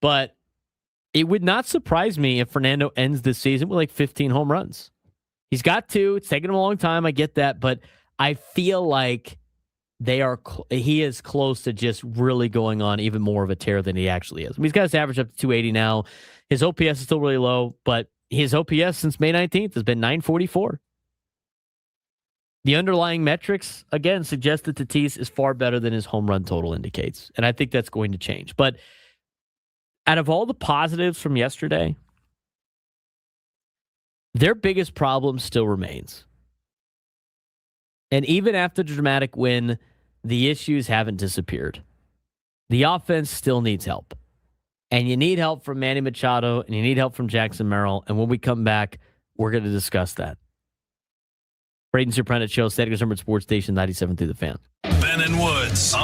but it would not surprise me if Fernando ends this season with 15 home runs. He's got 2. It's taken him a long time. I get that, but I feel like he is close to just really going on even more of a tear than he actually is. I mean, he's got his average up to 280 now. His OPS is still really low, but his OPS since May 19th has been 944. The underlying metrics, again, suggest that Tatis is far better than his home run total indicates, and I think that's going to change. But out of all the positives from yesterday, their biggest problem still remains. And even after the dramatic win, the issues haven't disappeared. The offense still needs help. And you need help from Manny Machado, and you need help from Jackson Merrill. And when we come back, we're going to discuss that. Braden Surprenant Show, Static Numbered Sports Station 97 through the Fan. Ben and Woods.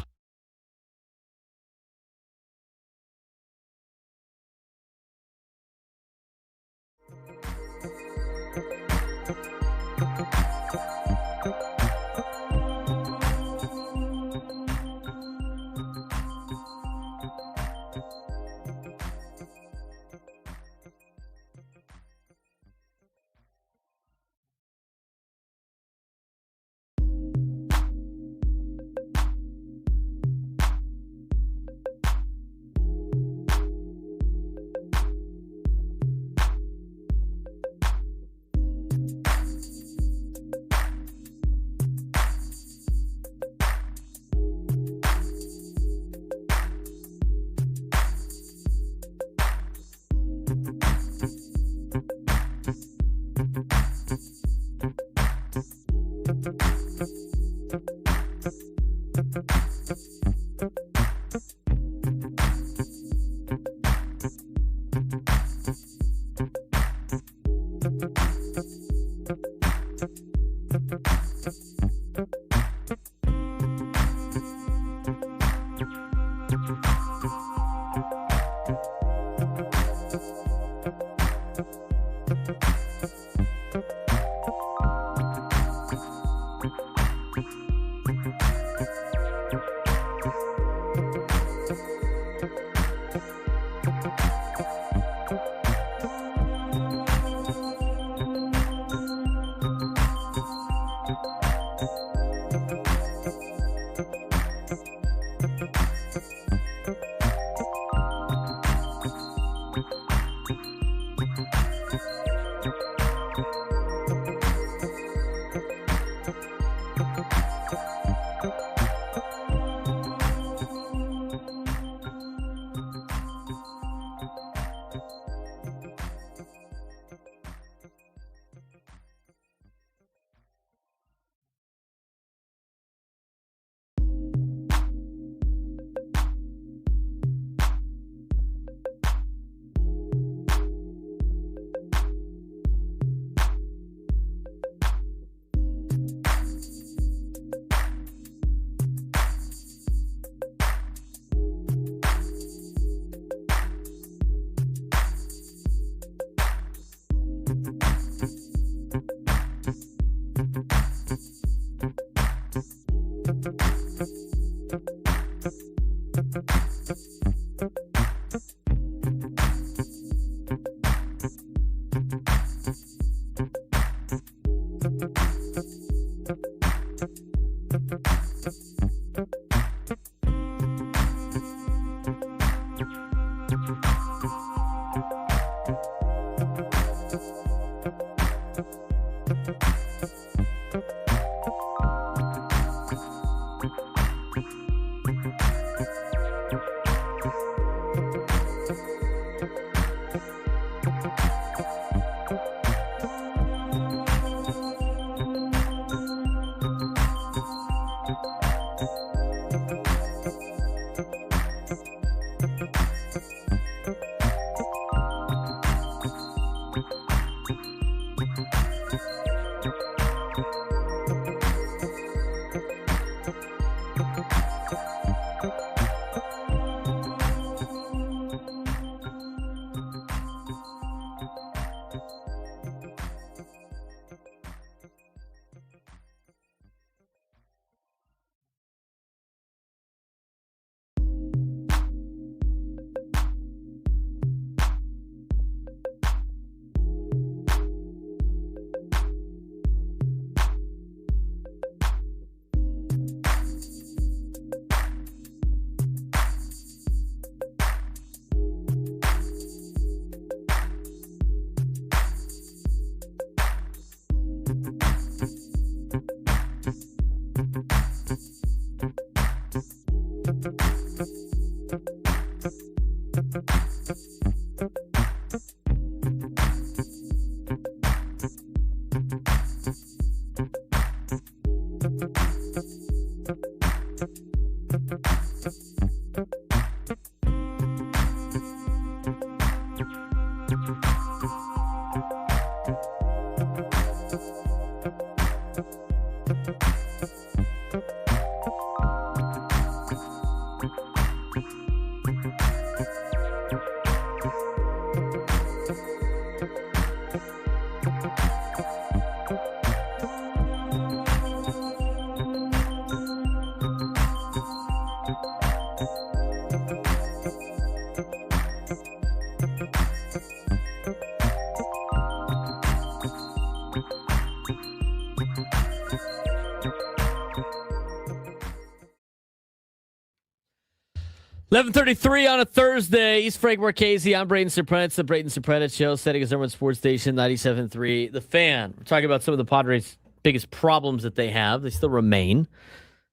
11:33 on a Thursday. He's Frank Marchese. I'm Braden Surprenant. It's the Braden Surprenant Show, setting his number sports station 97.3. The Fan. We're talking about some of the Padres' biggest problems that they have. They still remain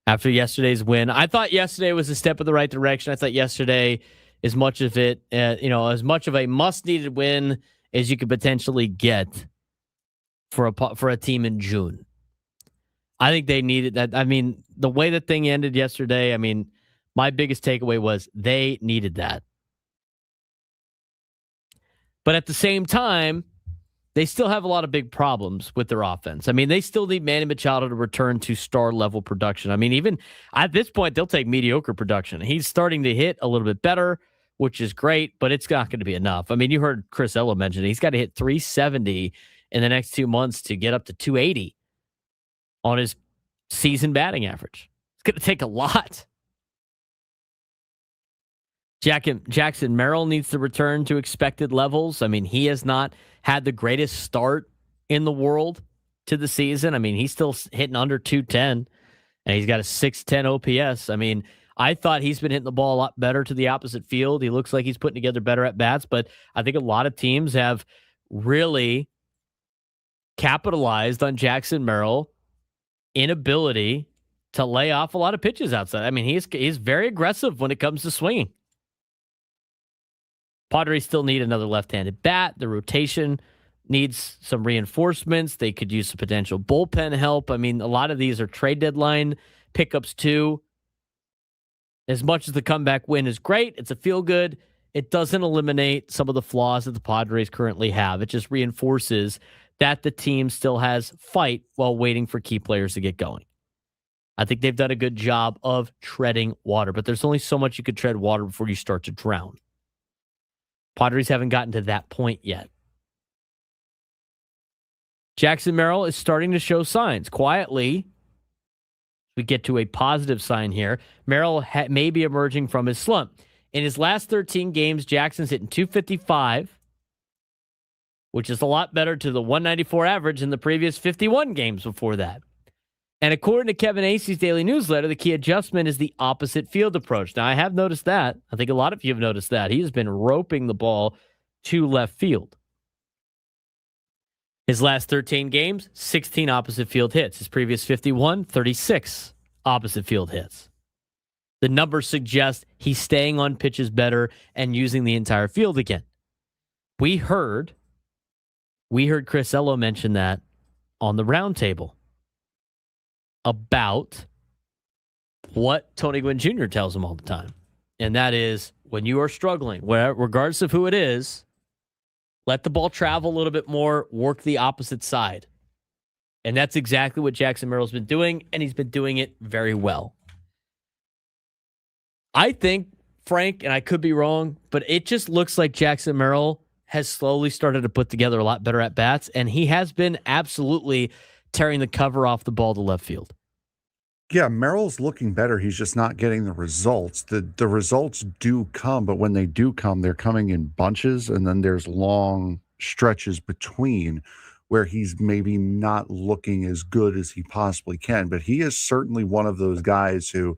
after yesterday's win. I thought yesterday was a step in the right direction. I thought yesterday, as much of it, as much of a must-needed win as you could potentially get for a team in June. I think they needed that. I mean, the way the thing ended yesterday, my biggest takeaway was they needed that. But at the same time, they still have a lot of big problems with their offense. They still need Manny Machado to return to star-level production. Even at this point, they'll take mediocre production. He's starting to hit a little bit better, which is great, but it's not going to be enough. You heard Chris Ella mention it. He's got to hit 370 in the next 2 months to get up to 280 on his season batting average. It's going to take a lot. Jackson Merrill needs to return to expected levels. He has not had the greatest start in the world to the season. He's still hitting under 210, and he's got a 610 OPS. I thought he's been hitting the ball a lot better to the opposite field. He looks like he's putting together better at-bats, but I think a lot of teams have really capitalized on Jackson Merrill inability to lay off a lot of pitches outside. He's very aggressive when it comes to swinging. Padres still need another left-handed bat. The rotation needs some reinforcements. They could use some potential bullpen help. A lot of these are trade deadline pickups too. As much as the comeback win is great, it's a feel-good. It doesn't eliminate some of the flaws that the Padres currently have. It just reinforces that the team still has fight while waiting for key players to get going. I think they've done a good job of treading water, but there's only so much you could tread water before you start to drown. Padres haven't gotten to that point yet. Jackson Merrill is starting to show signs quietly. we get to a positive sign here. Merrill may be emerging from his slump. In his last 13 games, Jackson's hitting 255, which is a lot better to the 194 average in the previous 51 games before that. And according to Kevin Acey's daily newsletter, the key adjustment is the opposite field approach. Now, I have noticed that. I think a lot of you have noticed that. He has been roping the ball to left field. His last 13 games, 16 opposite field hits. His previous 51, 36 opposite field hits. The numbers suggest he's staying on pitches better and using the entire field again. We heard Chris Ello mention that on the roundtable about what Tony Gwynn Jr. tells him all the time. And that is, when you are struggling, regardless of who it is, let the ball travel a little bit more, work the opposite side. And that's exactly what Jackson Merrill's been doing, and he's been doing it very well. I think, Frank, and I could be wrong, but it just looks like Jackson Merrill has slowly started to put together a lot better at-bats, and he has been absolutely tearing the cover off the ball to left field. Yeah, Merrill's looking better. He's just not getting the results. The results do come, but when they do come, they're coming in bunches, and then there's long stretches between where he's maybe not looking as good as he possibly can. But he is certainly one of those guys who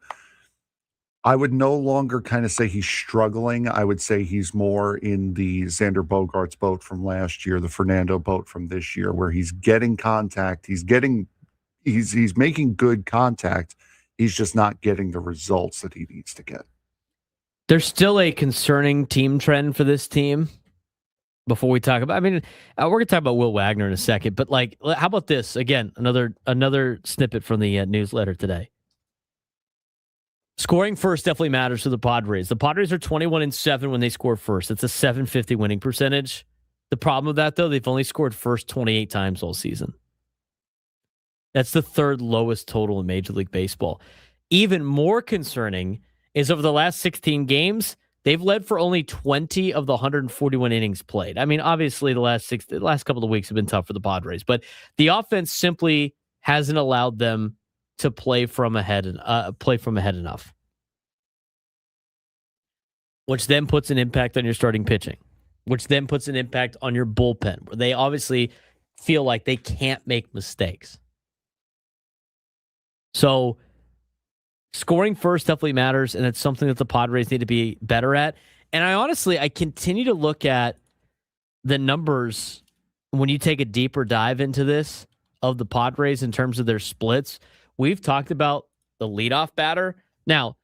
I would no longer kind of say he's struggling. I would say he's more in the Xander Bogaerts boat from last year, the Fernando boat from this year, where he's getting contact. He's making good contact. He's just not getting the results that he needs to get. There's still a concerning team trend for this team. Before we talk about, we're going to talk about Will Wagner in a second, but how about this? Again, another snippet from the newsletter today. Scoring first definitely matters to the Padres. The Padres are 21-7 when they score first. It's a .750 winning percentage. The problem with that, though, they've only scored first 28 times all season. That's the third lowest total in Major League Baseball. Even more concerning is over the last 16 games, they've led for only 20 of the 141 innings played. Obviously, the last couple of weeks have been tough for the Padres, but the offense simply hasn't allowed them to play from ahead enough, which then puts an impact on your starting pitching, which then puts an impact on your bullpen, where they obviously feel like they can't make mistakes. So scoring first definitely matters, and it's something that the Padres need to be better at. And I continue to look at the numbers when you take a deeper dive into this of the Padres in terms of their splits. We've talked about the leadoff batter. Now,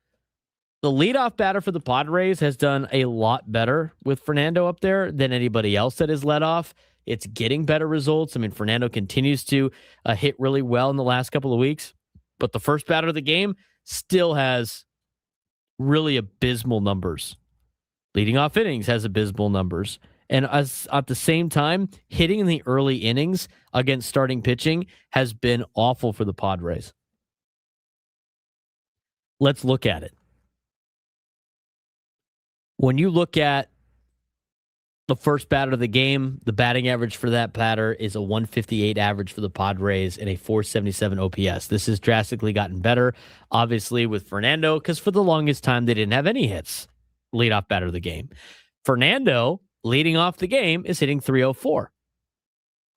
the leadoff batter for the Padres has done a lot better with Fernando up there than anybody else that has led off. It's getting better results. Fernando continues to hit really well in the last couple of weeks, but the first batter of the game still has really abysmal numbers. Leading off innings has abysmal numbers. And at the same time, hitting in the early innings against starting pitching has been awful for the Padres. Let's look at it. When you look at the first batter of the game, the batting average for that batter is a 158 average for the Padres and a 477 OPS. This has drastically gotten better, obviously, with Fernando, because for the longest time, they didn't have any hits. Leadoff batter of the game. Fernando, leading off the game, is hitting 304.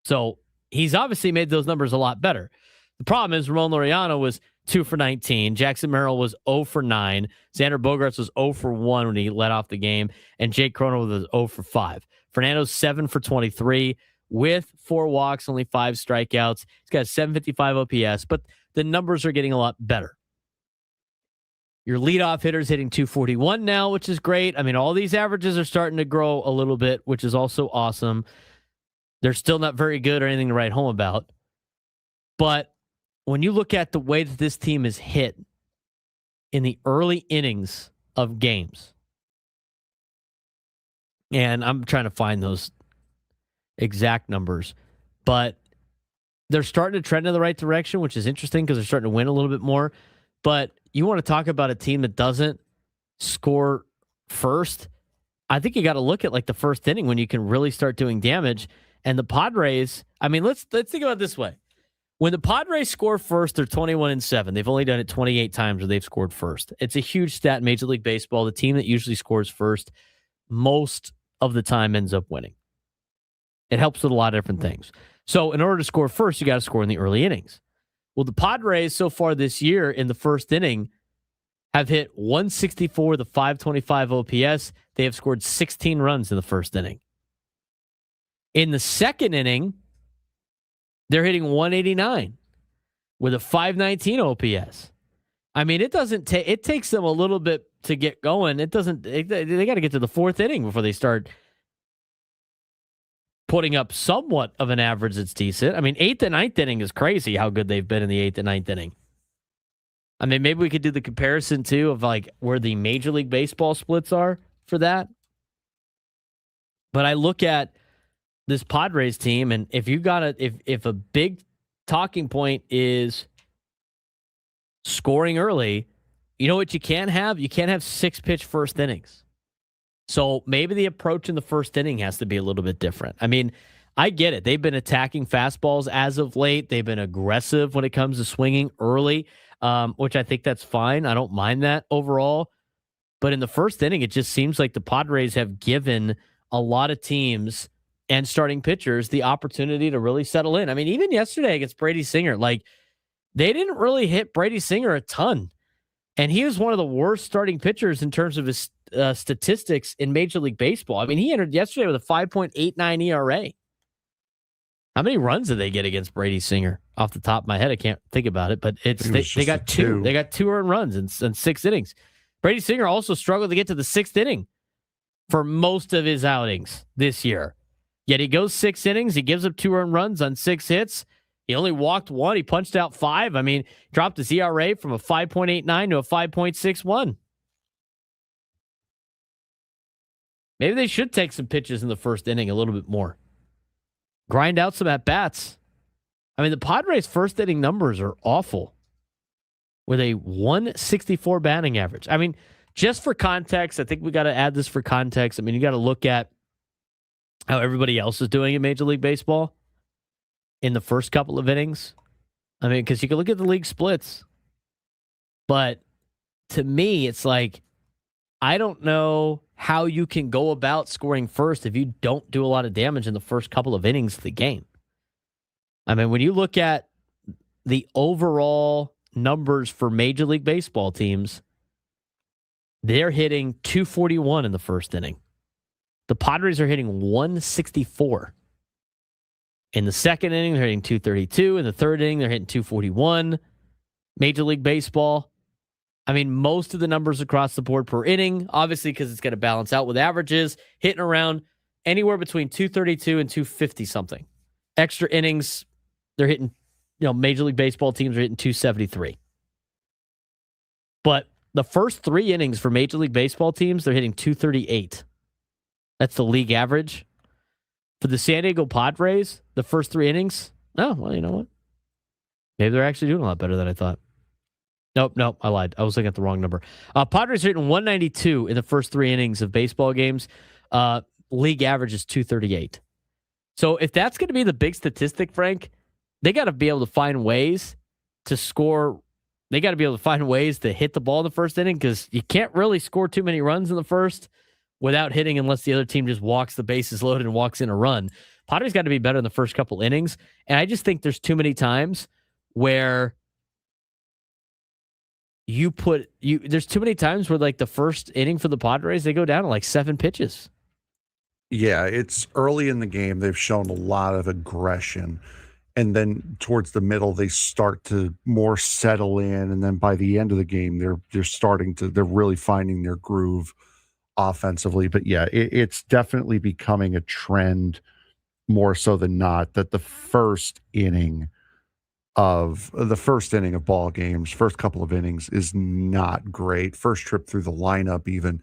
So he's obviously made those numbers a lot better. The problem is Ramon Laureano was 2 for 19. Jackson Merrill was 0 for 9. Xander Bogaerts was 0 for 1 when he led off the game. And Jake Cronenworth was 0 for 5. Fernando's 7 for 23 with 4 walks, only 5 strikeouts. He's got a 755 OPS, but the numbers are getting a lot better. Your leadoff hitter's hitting 241 now, which is great. All these averages are starting to grow a little bit, which is also awesome. They're still not very good or anything to write home about. But when you look at the way that this team is hit in the early innings of games, and I'm trying to find those exact numbers, but they're starting to trend in the right direction, which is interesting because they're starting to win a little bit more. But you want to talk about a team that doesn't score first? I think you got to look at the first inning when you can really start doing damage. And the Padres, let's think about it this way. When the Padres score first, they're 21-7. They've only done it 28 times where they've scored first. It's a huge stat in Major League Baseball. The team that usually scores first most of the time ends up winning. It helps with a lot of different things. So in order to score first, you got to score in the early innings. Well, the Padres so far this year in the first inning have hit 164 with a 525 OPS. They have scored 16 runs in the first inning. In the second inning, they're hitting 189 with a 519 OPS. I mean, it takes them a little bit to get going. They got to get to the fourth inning before they start putting up somewhat of an average that's decent. I mean, 8th and 9th inning is crazy how good they've been in the 8th and 9th inning. I mean, maybe we could do the comparison too of like where the Major League Baseball splits are for that. But I look at this Padres team, and if a big talking point is scoring early, you know what you can't have? You can't have 6-pitch first innings. So maybe the approach in the first inning has to be a little bit different. I mean, I get it. They've been attacking fastballs as of late. They've been aggressive when it comes to swinging early, which I think that's fine. I don't mind that overall. But in the first inning, it just seems like the Padres have given a lot of teams and starting pitchers the opportunity to really settle in. I mean, even yesterday against Brady Singer, like they didn't really hit Brady Singer a ton. And he was one of the worst starting pitchers in terms of his statistics in Major League Baseball. I mean, he entered yesterday with a 5.89 ERA. How many runs did they get against Brady Singer? Off the top of my head, I can't think about it, but they got two. They got 2 earned runs in 6 innings. Brady Singer also struggled to get to the 6th inning for most of his outings this year. Yet he goes 6 innings. He gives up 2 earned runs on 6 hits. He only walked 1. He punched out 5. I mean, dropped his ERA from a 5.89 to a 5.61. Maybe they should take some pitches in the first inning a little bit more. Grind out some at-bats. I mean, the Padres' first inning numbers are awful with a 164 batting average. I mean, just for context, I think we got to add this for context. I mean, you got to look at how everybody else is doing in Major League Baseball in the first couple of innings. I mean, because you can look at the league splits. But to me, it's like, I don't know how you can go about scoring first if you don't do a lot of damage in the first couple of innings of the game. I mean, when you look at the overall numbers for Major League Baseball teams, they're hitting 241 in the first inning. The Padres are hitting 164. In the second inning, they're hitting 232. In the third inning, they're hitting 241. Major League Baseball. I mean, most of the numbers across the board per inning, obviously because it's going to balance out with averages, hitting around anywhere between 232 and 250 something. Extra innings, they're hitting, Major League Baseball teams are hitting 273. But the first 3 innings for Major League Baseball teams, they're hitting 238. That's the league average. For the San Diego Padres, the first 3 innings, oh, well, you know what? Maybe they're actually doing a lot better than I thought. Nope, I lied. I was looking at the wrong number. Padres are hitting 192 in the first 3 innings of baseball games. League average is 238. So if that's going to be the big statistic, Frank, they got to be able to find ways to score. They got to be able to find ways to hit the ball in the first inning because you can't really score too many runs in the first without hitting unless the other team just walks the bases loaded and walks in a run. Padres got to be better in the first couple innings. And I just think there's too many times where there's too many times where like the first inning for the Padres, they go down to like 7 pitches. Yeah, it's early in the game. They've shown a lot of aggression. And then towards the middle, they start to more settle in. And then by the end of the game, they're really finding their groove offensively. But yeah, it's definitely becoming a trend more so than not that the first inning of ball games, first couple of innings is not great. First trip through the lineup, even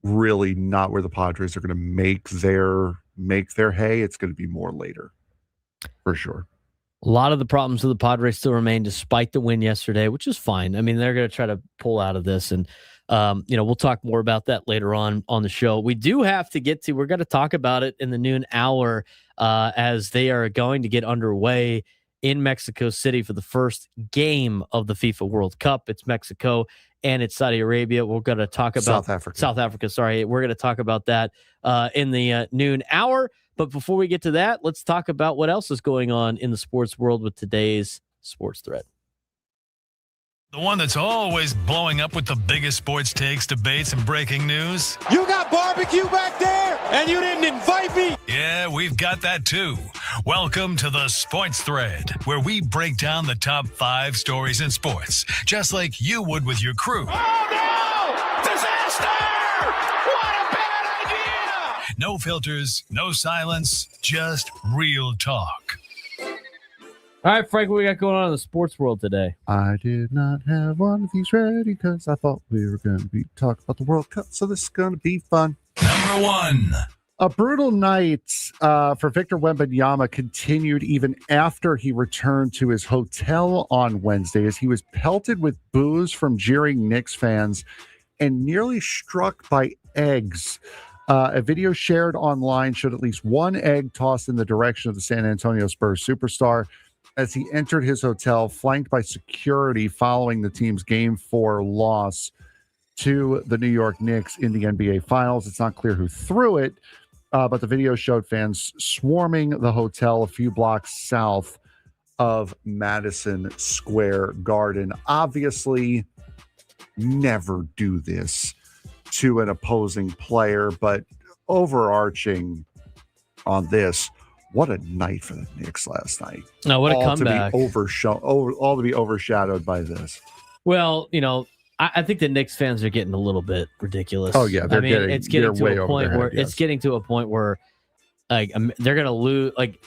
really not where the Padres are going to make their hay. It's going to be more later for sure. A lot of the problems of the Padres still remain despite the win yesterday, which is fine. I mean, they're going to try to pull out of this, and we'll talk more about that later on the show. We do have to get to. We're going to talk about it in the noon hour as they are going to get underway in Mexico City for the first game of the FIFA World Cup. It's Mexico and it's Saudi Arabia. We're going to talk about South Africa. Sorry. We're going to talk about that in the noon hour. But before we get to that, let's talk about what else is going on in the sports world with today's Sports Thread. The one that's always blowing up with the biggest sports takes, debates, and breaking news. You got barbecue back there, and you didn't invite me. Yeah, we've got that too. Welcome to the Sports Thread, where we break down the top 5 stories in sports, just like you would with your crew. Oh, no! Disaster! What a bad idea! No filters, no silence, just real talk. All right, Frank, what we got going on in the sports world today? I did not have one of these ready because I thought we were going to be talking about the World Cup, so this is going to be fun. Number 1. A brutal night for Victor Wembanyama continued even after he returned to his hotel on Wednesday as he was pelted with boos from jeering Knicks fans and nearly struck by eggs. A video shared online showed at least one egg tossed in the direction of the San Antonio Spurs superstar as he entered his hotel, flanked by security following the team's Game 4 loss to the New York Knicks in the NBA Finals. It's not clear who threw it, but the video showed fans swarming the hotel a few blocks south of Madison Square Garden. Obviously, never do this to an opposing player, but overarching on this, what a night for the Knicks last night. No, what a comeback. All to be overshadowed by this. Well, I think the Knicks fans are getting a little bit ridiculous. Oh yeah, it's getting to a point where it's getting to a point where like they're gonna lose. Like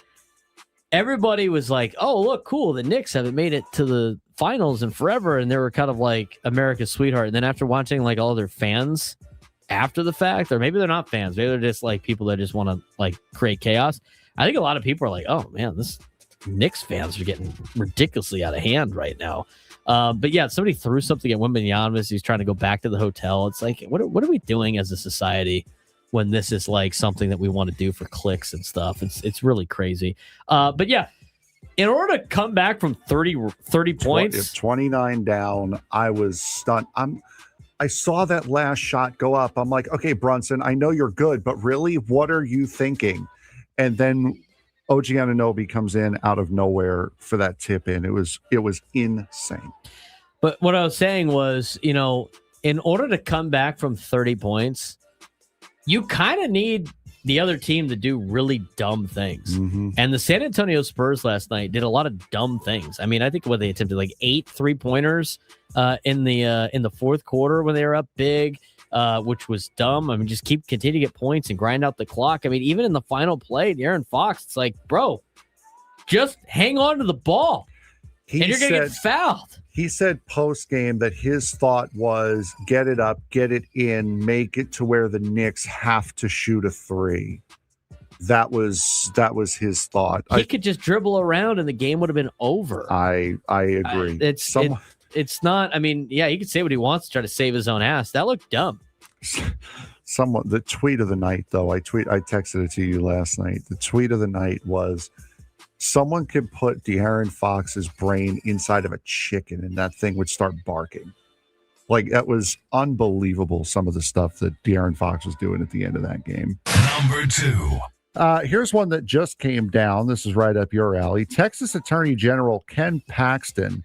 everybody was like, "Oh, look, cool! The Knicks haven't made it to the finals in forever," and they were kind of like America's sweetheart. And then after watching like all their fans after the fact, or maybe they're not fans, maybe they're just like people that just want to like create chaos. I think a lot of people are like, "Oh man, this Knicks fans are getting ridiculously out of hand right now." But yeah, somebody threw something at Wembanyama as he's trying to go back to the hotel. It's like, what are we doing as a society when this is like something that we want to do for clicks and stuff? It's really crazy. But yeah, in order to come back from 30 points, 29 down, I was stunned. I saw that last shot go up. I'm like, okay, Brunson, I know you're good, but really, what are you thinking? And then OG Anunoby comes in out of nowhere for that tip in. It was insane. But what I was saying was, in order to come back from 30 points, you kind of need the other team to do really dumb things. Mm-hmm. And the San Antonio Spurs last night did a lot of dumb things. I mean, I think they attempted like 8 3-pointers in the fourth quarter when they were up big. Which was dumb. I mean, just continue to get points and grind out the clock. I mean, even in the final play, De'Aaron Fox, it's like, bro, just hang on to the ball and you're going to get fouled. He said post-game that his thought was get it up, get it in, make it to where the Knicks have to shoot a 3. That was his thought. He could just dribble around and the game would have been over. I agree. It's not. I mean, yeah, he could say what he wants to try to save his own ass. That looked dumb. The tweet of the night, though, I texted it to you last night. The tweet of the night was someone could put De'Aaron Fox's brain inside of a chicken and that thing would start barking. Like, that was unbelievable, some of the stuff that De'Aaron Fox was doing at the end of that game. Number 2. Here's one that just came down. This is right up your alley. Texas Attorney General Ken Paxton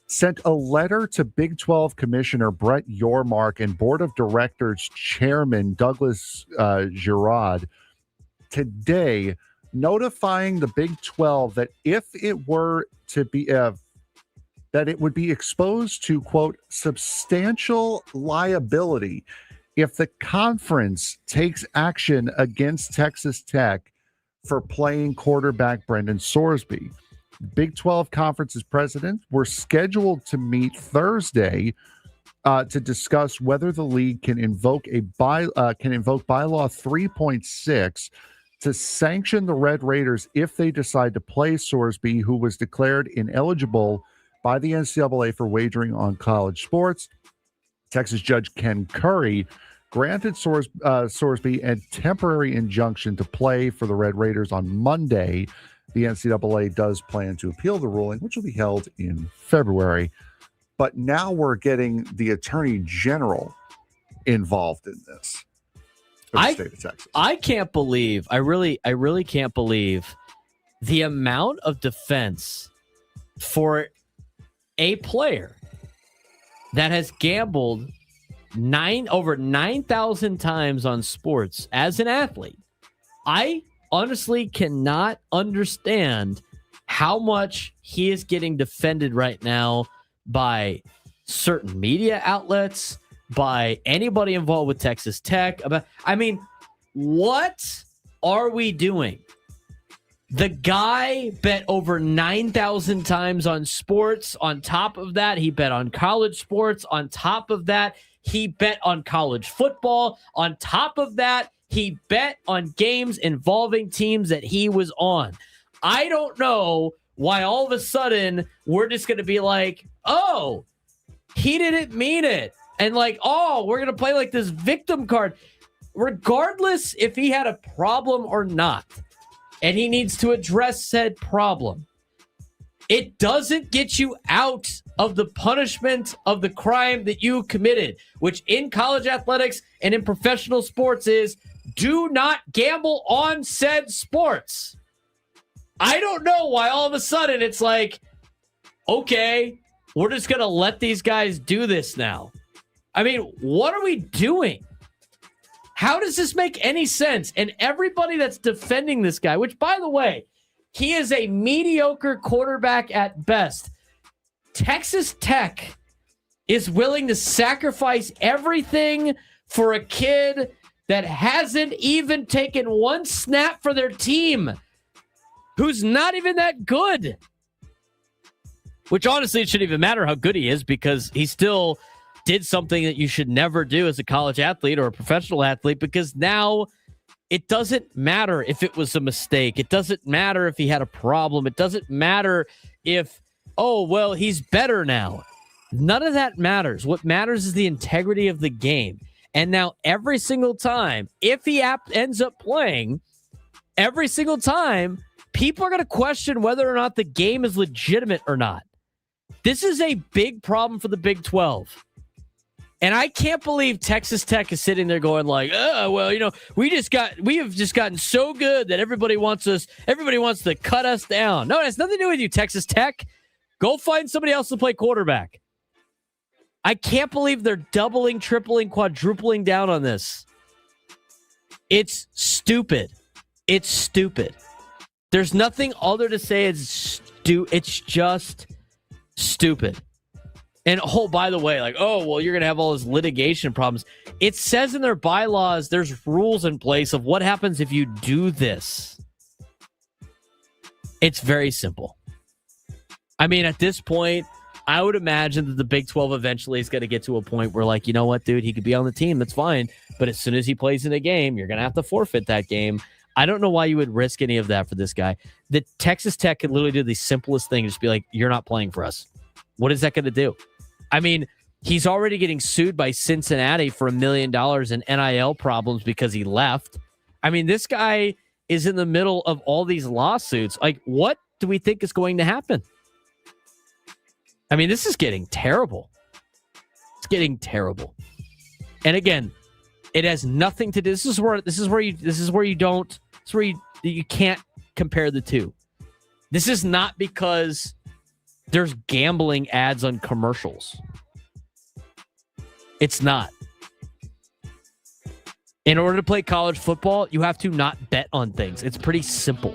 sent a letter to Big 12 Commissioner Brett Yormark and Board of Directors Chairman Douglas Girard today, notifying the Big 12 that if it were to be that it would be exposed to, quote, substantial liability if the conference takes action against Texas Tech for playing quarterback Brendan Sorsby. Big 12 Conference's president were scheduled to meet Thursday to discuss whether the league can invoke bylaw 3.6 to sanction the Red Raiders if they decide to play Sorsby, who was declared ineligible by the NCAA for wagering on college sports. Texas Judge Ken Curry granted Sorsby a temporary injunction to play for the Red Raiders on Monday The NCAA does plan to appeal the ruling, which will be held in February. But now we're getting the Attorney General involved in this for the state of Texas. I can't believe, I really can't believe the amount of defense for a player that has gambled over 9,000 times on sports as an athlete. I honestly cannot understand how much he is getting defended right now by certain media outlets, by anybody involved with Texas Tech. What are we doing? The guy bet over 9,000 times on sports. On top of that, he bet on college sports. On top of that, he bet on college football. On top of that, he bet on games involving teams that he was on. I don't know why all of a sudden we're just going to be like, oh, he didn't mean it. And like, oh, we're going to play like this victim card. Regardless if he had a problem or not, and he needs to address said problem, it doesn't get you out of the punishment of the crime that you committed, which in college athletics and in professional sports is do not gamble on said sports. I don't know why all of a sudden it's like, okay, we're just going to let these guys do this now. I mean, what are we doing? How does this make any sense? And everybody that's defending this guy, which, by the way, he is a mediocre quarterback at best. Texas Tech is willing to sacrifice everything for a kid that hasn't even taken one snap for their team, who's not even that good. Which, honestly, it shouldn't even matter how good he is because he still did something that you should never do as a college athlete or a professional athlete, because now it doesn't matter if it was a mistake. It doesn't matter if he had a problem. It doesn't matter if, oh, well, he's better now. None of that matters. What matters is the integrity of the game. And now every single time, if he ends up playing, every single time, people are going to question whether or not the game is legitimate or not. This is a big problem for the Big 12. And I can't believe Texas Tech is sitting there going like, oh, well, you know, we have just gotten so good that everybody wants to cut us down. No, it has nothing to do with you, Texas Tech. Go find somebody else to play quarterback. I can't believe they're doubling, tripling, quadrupling down on this. It's stupid. It's stupid. There's nothing other to say. It's just stupid. And, oh, by the way, like, oh, well, you're going to have all those litigation problems. It says in their bylaws, there's rules in place of what happens if you do this. It's very simple. I mean, at this point, I would imagine that the Big 12 eventually is going to get to a point where, like, you know what, dude, he could be on the team. That's fine. But as soon as he plays in a game, you're going to have to forfeit that game. I don't know why you would risk any of that for this guy. The Texas Tech could literally do the simplest thing, just be like, you're not playing for us. What is that going to do? I mean, he's already getting sued by Cincinnati for $1 million in NIL problems because he left. I mean, this guy is in the middle of all these lawsuits. Like, what do we think is going to happen? I mean, this is getting terrible. It's getting terrible. And again, it has nothing to do. This is where you can't compare the two. This is not because there's gambling ads on commercials. It's not. In order to play college football, you have to not bet on things. It's pretty simple.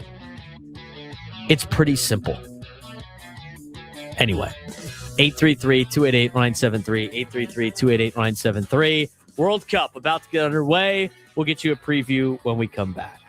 It's pretty simple. Anyway, 833-288-973, 833-288-973. World Cup about to get underway. We'll get you a preview when we come back.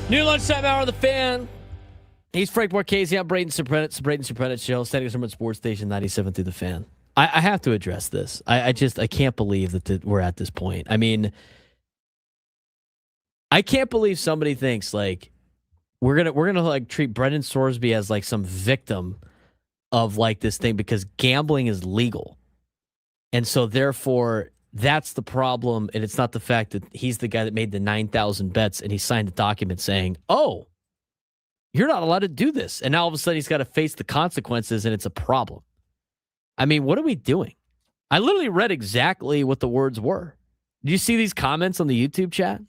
New lunchtime hour of the Fan. He's Frank Marchese. I'm Braden Surprenant. It's the Braden Surprenant Show. Standing from Sports Station 97 through the Fan. I have to address this. I can't believe that we're at this point. I mean, I can't believe somebody thinks like we're gonna like treat Brendan Sorsby as like some victim of like this thing because gambling is legal, and so therefore that's the problem. And it's not the fact that he's the guy that made the 9,000 bets and he signed a document saying, "Oh, you're not allowed to do this," and now all of a sudden he's got to face the consequences, and it's a problem. I mean, what are we doing? I literally read exactly what the words were. Do you see these comments on the YouTube chat?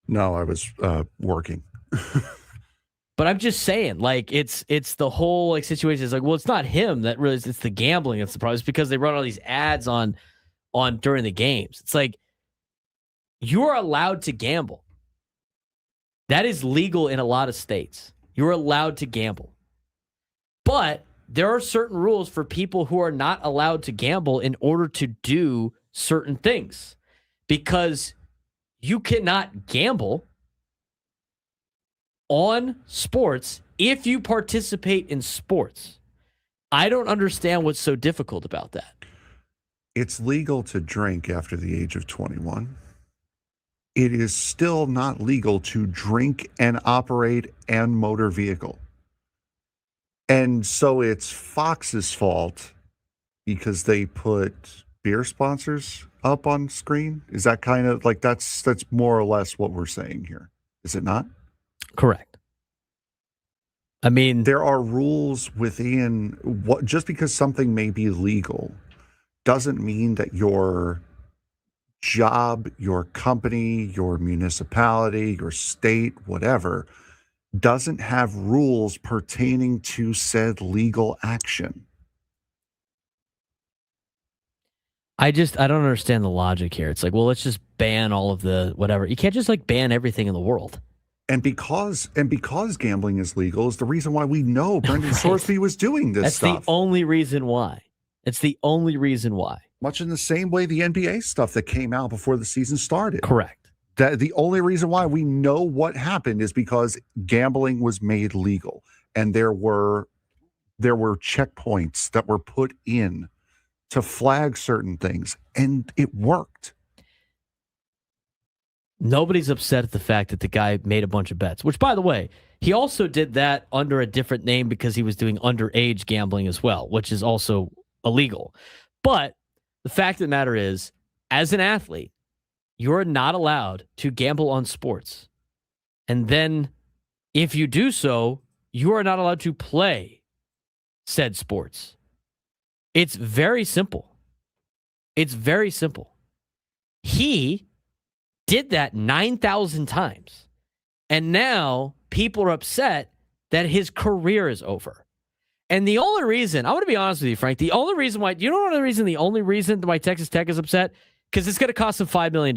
No, I was working. But I'm just saying, like, it's the whole like situation. It's like, well, it's not him that really. It's the gambling that's the problem. It's because they run all these ads on during the games. It's like you're allowed to gamble. That is legal in a lot of states. You're allowed to gamble, but there are certain rules for people who are not allowed to gamble in order to do certain things, because you cannot gamble on sports if you participate in sports. I don't understand what's so difficult about that. It's legal to drink after the age of 21. It is still not legal to drink and operate and motor vehicle. And so it's Fox's fault because they put beer sponsors up on screen. Is that kind of like that's more or less what we're saying here? Is it not? Correct. I mean, there are rules within what, just because something may be legal doesn't mean that your job, your company, your municipality, your state, whatever, doesn't have rules pertaining to said legal action. I don't understand the logic here. It's like, well, let's just ban all of the whatever. You can't just like ban everything in the world. And because gambling is legal is the reason why we know Brendan Sorsby was doing this stuff. That's the only reason why. It's the only reason why. Much in the same way the NBA stuff that came out before the season started. Correct. That the only reason why we know what happened is because gambling was made legal, and there were checkpoints that were put in to flag certain things, and it worked. Nobody's upset at the fact that the guy made a bunch of bets, which, by the way, he also did that under a different name because he was doing underage gambling as well, which is also illegal. But the fact of the matter is, as an athlete, you're not allowed to gamble on sports. And then if you do so, you are not allowed to play said sports. It's very simple. It's very simple. He did that 9,000 times. And now people are upset that his career is over. And the only reason, I want to be honest with you, Frank, the only reason why Texas Tech is upset? Because it's going to cost them $5 million.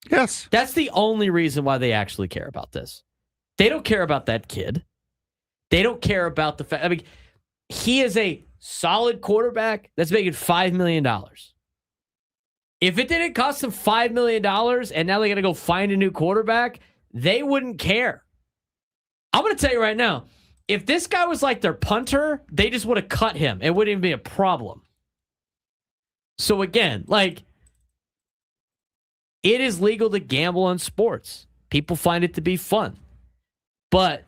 Yes. That's the only reason why they actually care about this. They don't care about that kid. They don't care about the fact. I mean, he is a solid quarterback that's making $5 million. If it didn't cost them $5 million and now they got to go find a new quarterback, they wouldn't care. I'm going to tell you right now, if this guy was like their punter, they just would have cut him. It wouldn't even be a problem. So again, like, it is legal to gamble on sports. People find it to be fun. But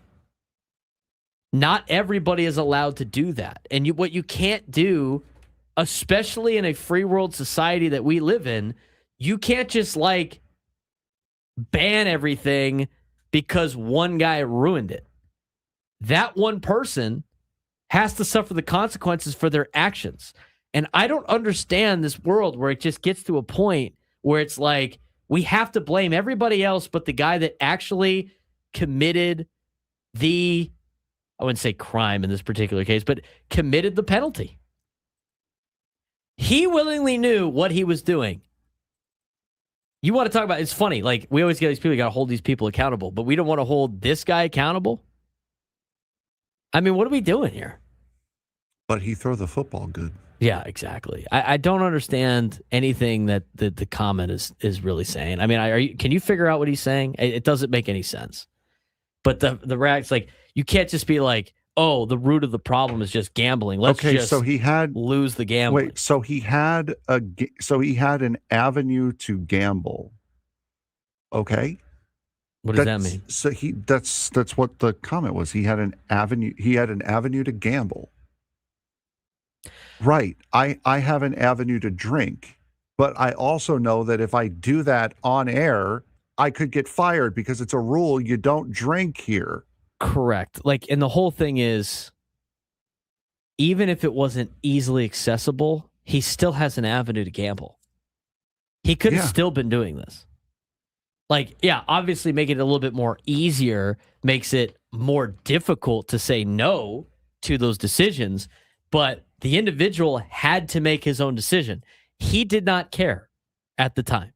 not everybody is allowed to do that. And what you can't do, especially in a free world society that we live in, you can't just like ban everything because one guy ruined it. That one person has to suffer the consequences for their actions. And I don't understand this world where it just gets to a point where it's like we have to blame everybody else but the guy that actually committed the, I wouldn't say crime in this particular case, but committed the penalty. He willingly knew what he was doing. You want to talk about, it's funny, like we always get these people, you got to hold these people accountable, but we don't want to hold this guy accountable. I mean, what are we doing here? But he threw the football good. Yeah, exactly. I don't understand anything that the comment is really saying. I mean, can you figure out what he's saying? It doesn't make any sense. But the react's like, you can't just be like, oh, the root of the problem is just gambling. Let's just so he had lose the gambling. Wait, so he had an avenue to gamble. Okay. What does that mean? So that's what the comment was. He had an avenue. He had an avenue to gamble. Right. I have an avenue to drink, but I also know that if I do that on air, I could get fired because it's a rule. You don't drink here. Correct. Like, and the whole thing is, even if it wasn't easily accessible, he still has an avenue to gamble. He could have still been doing this. Like, yeah, obviously making it a little bit more easier makes it more difficult to say no to those decisions, but the individual had to make his own decision. He did not care at the time.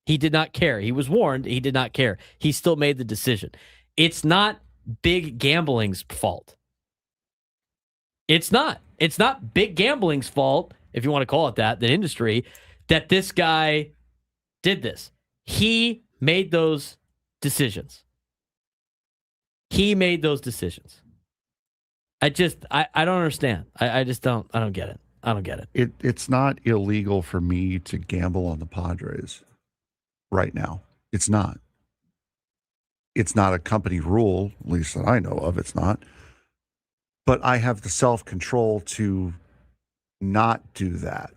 He did not care. He was warned. He did not care. He still made the decision. It's not big gambling's fault. It's not. It's not big gambling's fault, if you want to call it that, the industry, that this guy did this. He made those decisions. He made those decisions. I don't understand. I don't get it. I don't get it. It's not illegal for me to gamble on the Padres right now. It's not. It's not a company rule, at least that I know of. It's not. But I have the self-control to not do that.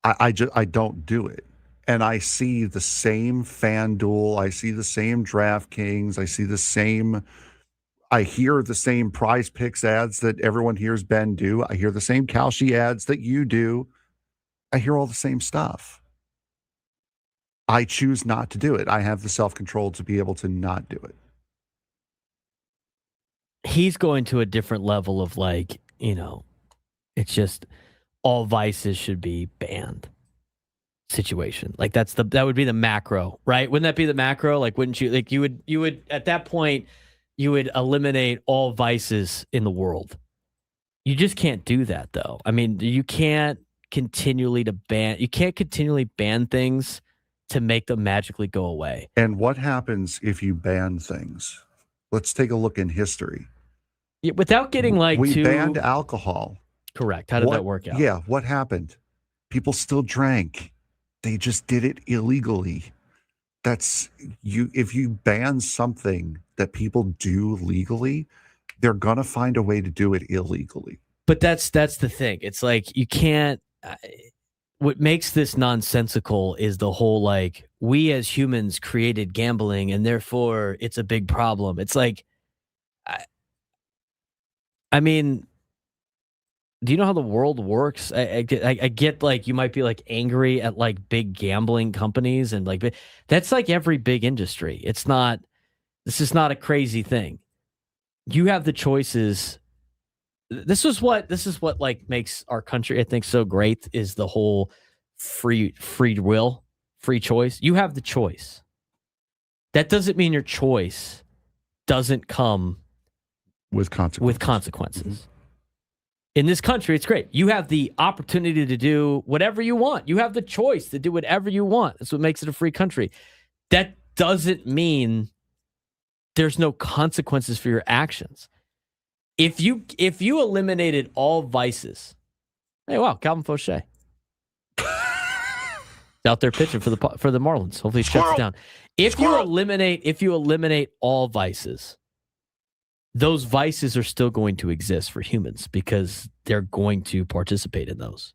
I don't do it. And I see the same FanDuel. I see the same DraftKings. I hear the same Prize Picks ads that everyone hears Ben do. I hear the same Kalshi ads that you do. I hear all the same stuff. I choose not to do it. I have the self-control to be able to not do it. He's going to a different level of, like, it's just all vices should be banned situation. Like, that would be the macro, right? Wouldn't that be the macro? Like, wouldn't you, like, you would at that point, you would eliminate all vices in the world. You just can't do that, though. I mean, you can't continually ban things to make them magically go away. And what happens if you ban things? Let's take a look in history. Yeah, without getting we banned alcohol. Correct. How did that work out? Yeah, what happened? People still drank. They just did it illegally. That's you. If you ban something that people do legally, they're gonna find a way to do it illegally. But that's the thing. It's like, you can't. What makes this nonsensical is the whole, like, we as humans created gambling and therefore it's a big problem. It's like, I mean, do you know how the world works? I get, like, you might be, like, angry at, like, big gambling companies, and, like, that's like every big industry. This is not a crazy thing. You have the choices. This is what like makes our country, I think, so great, is the whole free will, free choice. You have the choice. That doesn't mean your choice doesn't come with consequences. Mm-hmm. In this country, it's great. You have the opportunity to do whatever you want. You have the choice to do whatever you want. That's what makes it a free country. That doesn't mean there's no consequences for your actions. If you eliminated all vices, hey, wow, Calvin Fauché out there pitching for the Marlins. Hopefully, he shuts it down. If you eliminate all vices, those vices are still going to exist for humans because they're going to participate in those.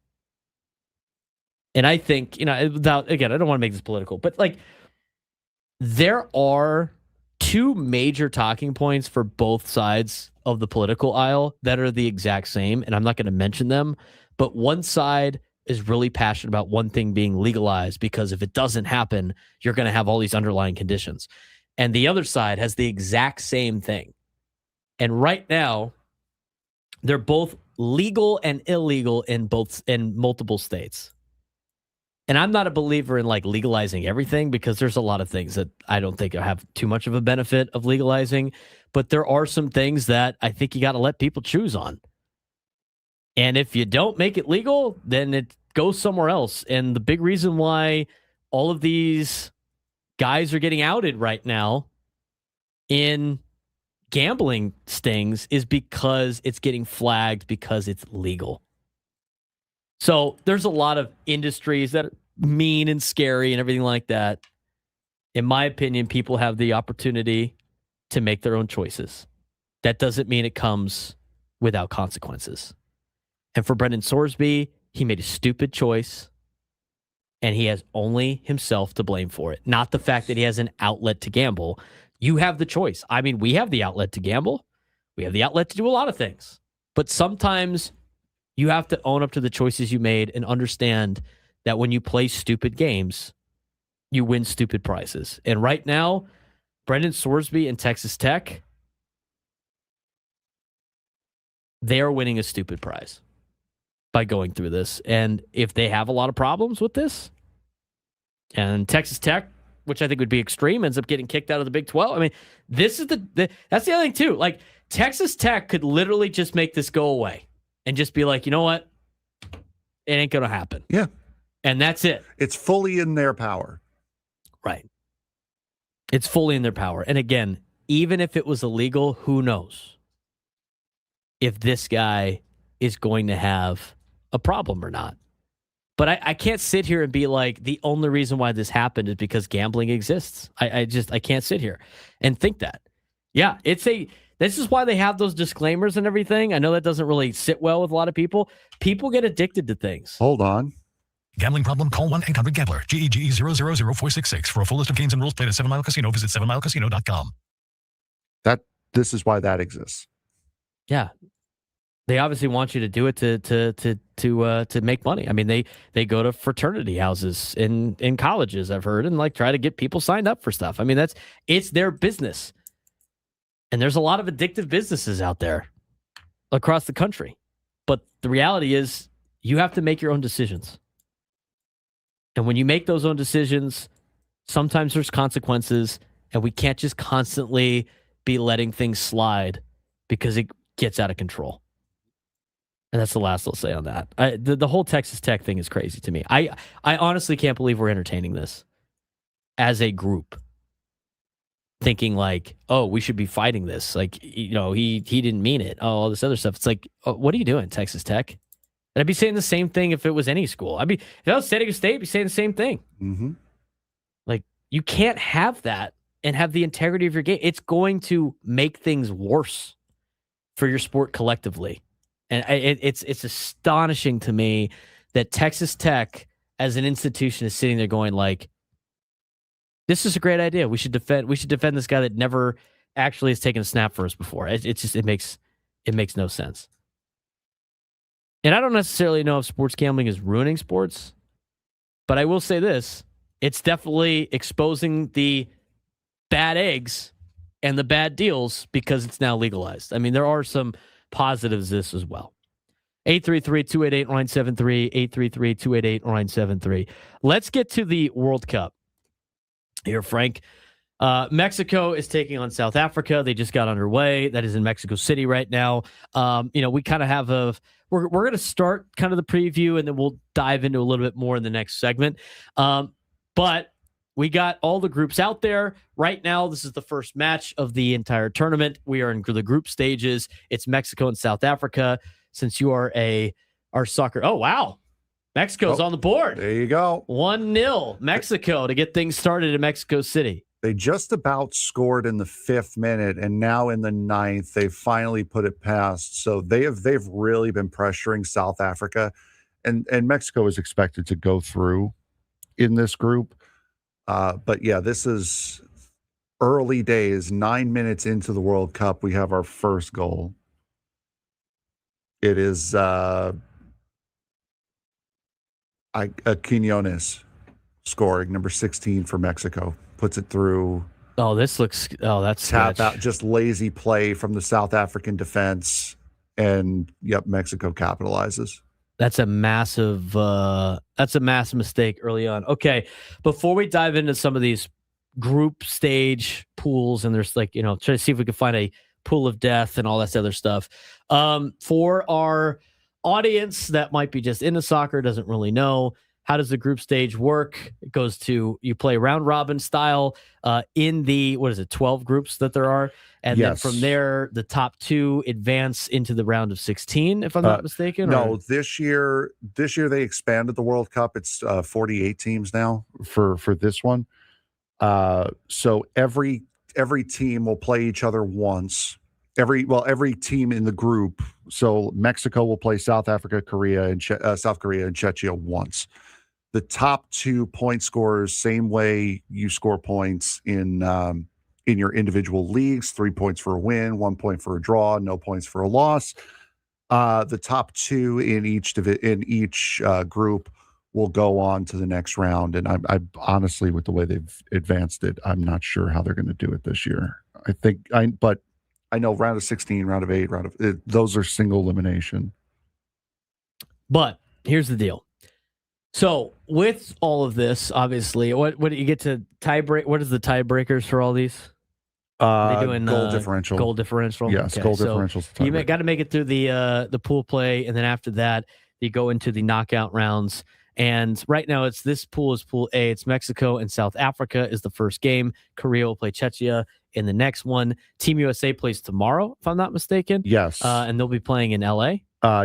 And I think, without, again, I don't want to make this political, but, like, there are two major talking points for both sides of the political aisle that are the exact same, and I'm not going to mention them, but one side is really passionate about one thing being legalized because if it doesn't happen, you're going to have all these underlying conditions. And the other side has the exact same thing. And right now, they're both legal and illegal in multiple states. And I'm not a believer in, like, legalizing everything because there's a lot of things that I don't think have too much of a benefit of legalizing. But there are some things that I think you got to let people choose on. And if you don't make it legal, then it goes somewhere else. And the big reason why all of these guys are getting outed right now in gambling stings is because it's getting flagged because it's legal. So there's a lot of industries that are mean and scary and everything like that. In my opinion, people have the opportunity to make their own choices. That doesn't mean it comes without consequences. And for Brendan Sorsby, he made a stupid choice, and he has only himself to blame for it, not the fact that he has an outlet to gamble. You have the choice. I mean, we have the outlet to gamble. We have the outlet to do a lot of things. But sometimes you have to own up to the choices you made and understand that when you play stupid games, you win stupid prizes. And right now, Brendan Sorsby and Texas Tech, they are winning a stupid prize by going through this. And if they have a lot of problems with this, and Texas Tech, which I think would be extreme, ends up getting kicked out of the Big 12. I mean, this is that's the other thing too. Like, Texas Tech could literally just make this go away and just be like, you know what? It ain't going to happen. Yeah. And that's it. It's fully in their power. Right. It's fully in their power. And again, even if it was illegal, who knows if this guy is going to have a problem or not. But I can't sit here and be like, the only reason why this happened is because gambling exists. I can't sit here and think that. Yeah, this is why they have those disclaimers and everything. I know that doesn't really sit well with a lot of people. People get addicted to things. Hold on. Gambling problem? Call 1-800-GAMBLER. GEGE 0000466. For a full list of games and rules, play at 7 Mile Casino. Visit 7milecasino.com. This is why that exists. Yeah. They obviously want you to do it to make money. I mean, they go to fraternity houses in colleges, I've heard, and like try to get people signed up for stuff. I mean, it's their business. And there's a lot of addictive businesses out there across the country. But the reality is you have to make your own decisions. And when you make those own decisions, sometimes there's consequences, and we can't just constantly be letting things slide because it gets out of control. And that's the last I'll say on that. The whole Texas Tech thing is crazy to me. I honestly can't believe we're entertaining this as a group, thinking like, oh, we should be fighting this. Like, you know, he didn't mean it. Oh, all this other stuff. It's like, oh, what are you doing, Texas Tech? And I'd be saying the same thing if it was any school. If I was San Diego State, I'd be saying the same thing. Mm-hmm. Like, you can't have that and have the integrity of your game. It's going to make things worse for your sport collectively. And it's astonishing to me that Texas Tech, as an institution, is sitting there going like, "This is a great idea. We should defend this guy that never actually has taken a snap for us before." It makes no sense. And I don't necessarily know if sports gambling is ruining sports, but I will say this: it's definitely exposing the bad eggs and the bad deals because it's now legalized. I mean, there are some positives this as well. 833-288-973, 833-288-973. Let's get to the World Cup here, Frank. Mexico is taking on South Africa. They just got underway. That is in Mexico City right now. We kind of have we're going to start kind of the preview, and then we'll dive into a little bit more in the next segment. But we got all the groups out there. Right now, this is the first match of the entire tournament. We are in the group stages. It's Mexico and South Africa. Since you are our soccer. Oh, wow. Mexico's on the board. There you go. 1-0 Mexico to get things started in Mexico City. They just about scored in the 5th minute, and now in the 9th, they finally put it past. So they've really been pressuring South Africa, and Mexico is expected to go through in this group. But yeah, this is early days. 9 minutes into the World Cup, we have our first goal. It is Quinones scoring, number 16 for Mexico. Puts it through. Oh, that's tap out, just lazy play from the South African defense, and Mexico capitalizes. That's a massive mistake early on. Okay, before we dive into some of these group stage pools, and there's try to see if we can find a pool of death and all that other stuff. For our audience that might be just into soccer, doesn't really know, how does the group stage work? It goes to, you play round robin style in the, 12 groups that there are. And then from there, the top 2 advance into the round of 16, if I'm not mistaken. No, this year they expanded the World Cup. It's 48 teams now for this one. So every team will play each other once. Every team in the group. So Mexico will play South Africa, South Korea, and Czechia once. The top 2 point scorers, same way you score points in your individual leagues, 3 points for a win, 1 point for a draw, no points for a loss. The top 2 in each group will go on to the next round. And I honestly, with the way they've advanced it, I'm not sure how they're going to do it this year. But I know round of 16, round of 8, those are single elimination. But here's the deal. So with all of this, obviously, what do you get to tiebreak? What is the tiebreakers for all these? They doing goal differential. Goal differential. Yes, okay, goal so differential. You got to make it through the pool play, and then after that, you go into the knockout rounds. And right now, this pool is Pool A. It's Mexico and South Africa is the first game. Korea will play Czechia in the next one. Team USA plays tomorrow, if I'm not mistaken. Yes. And they'll be playing in LA.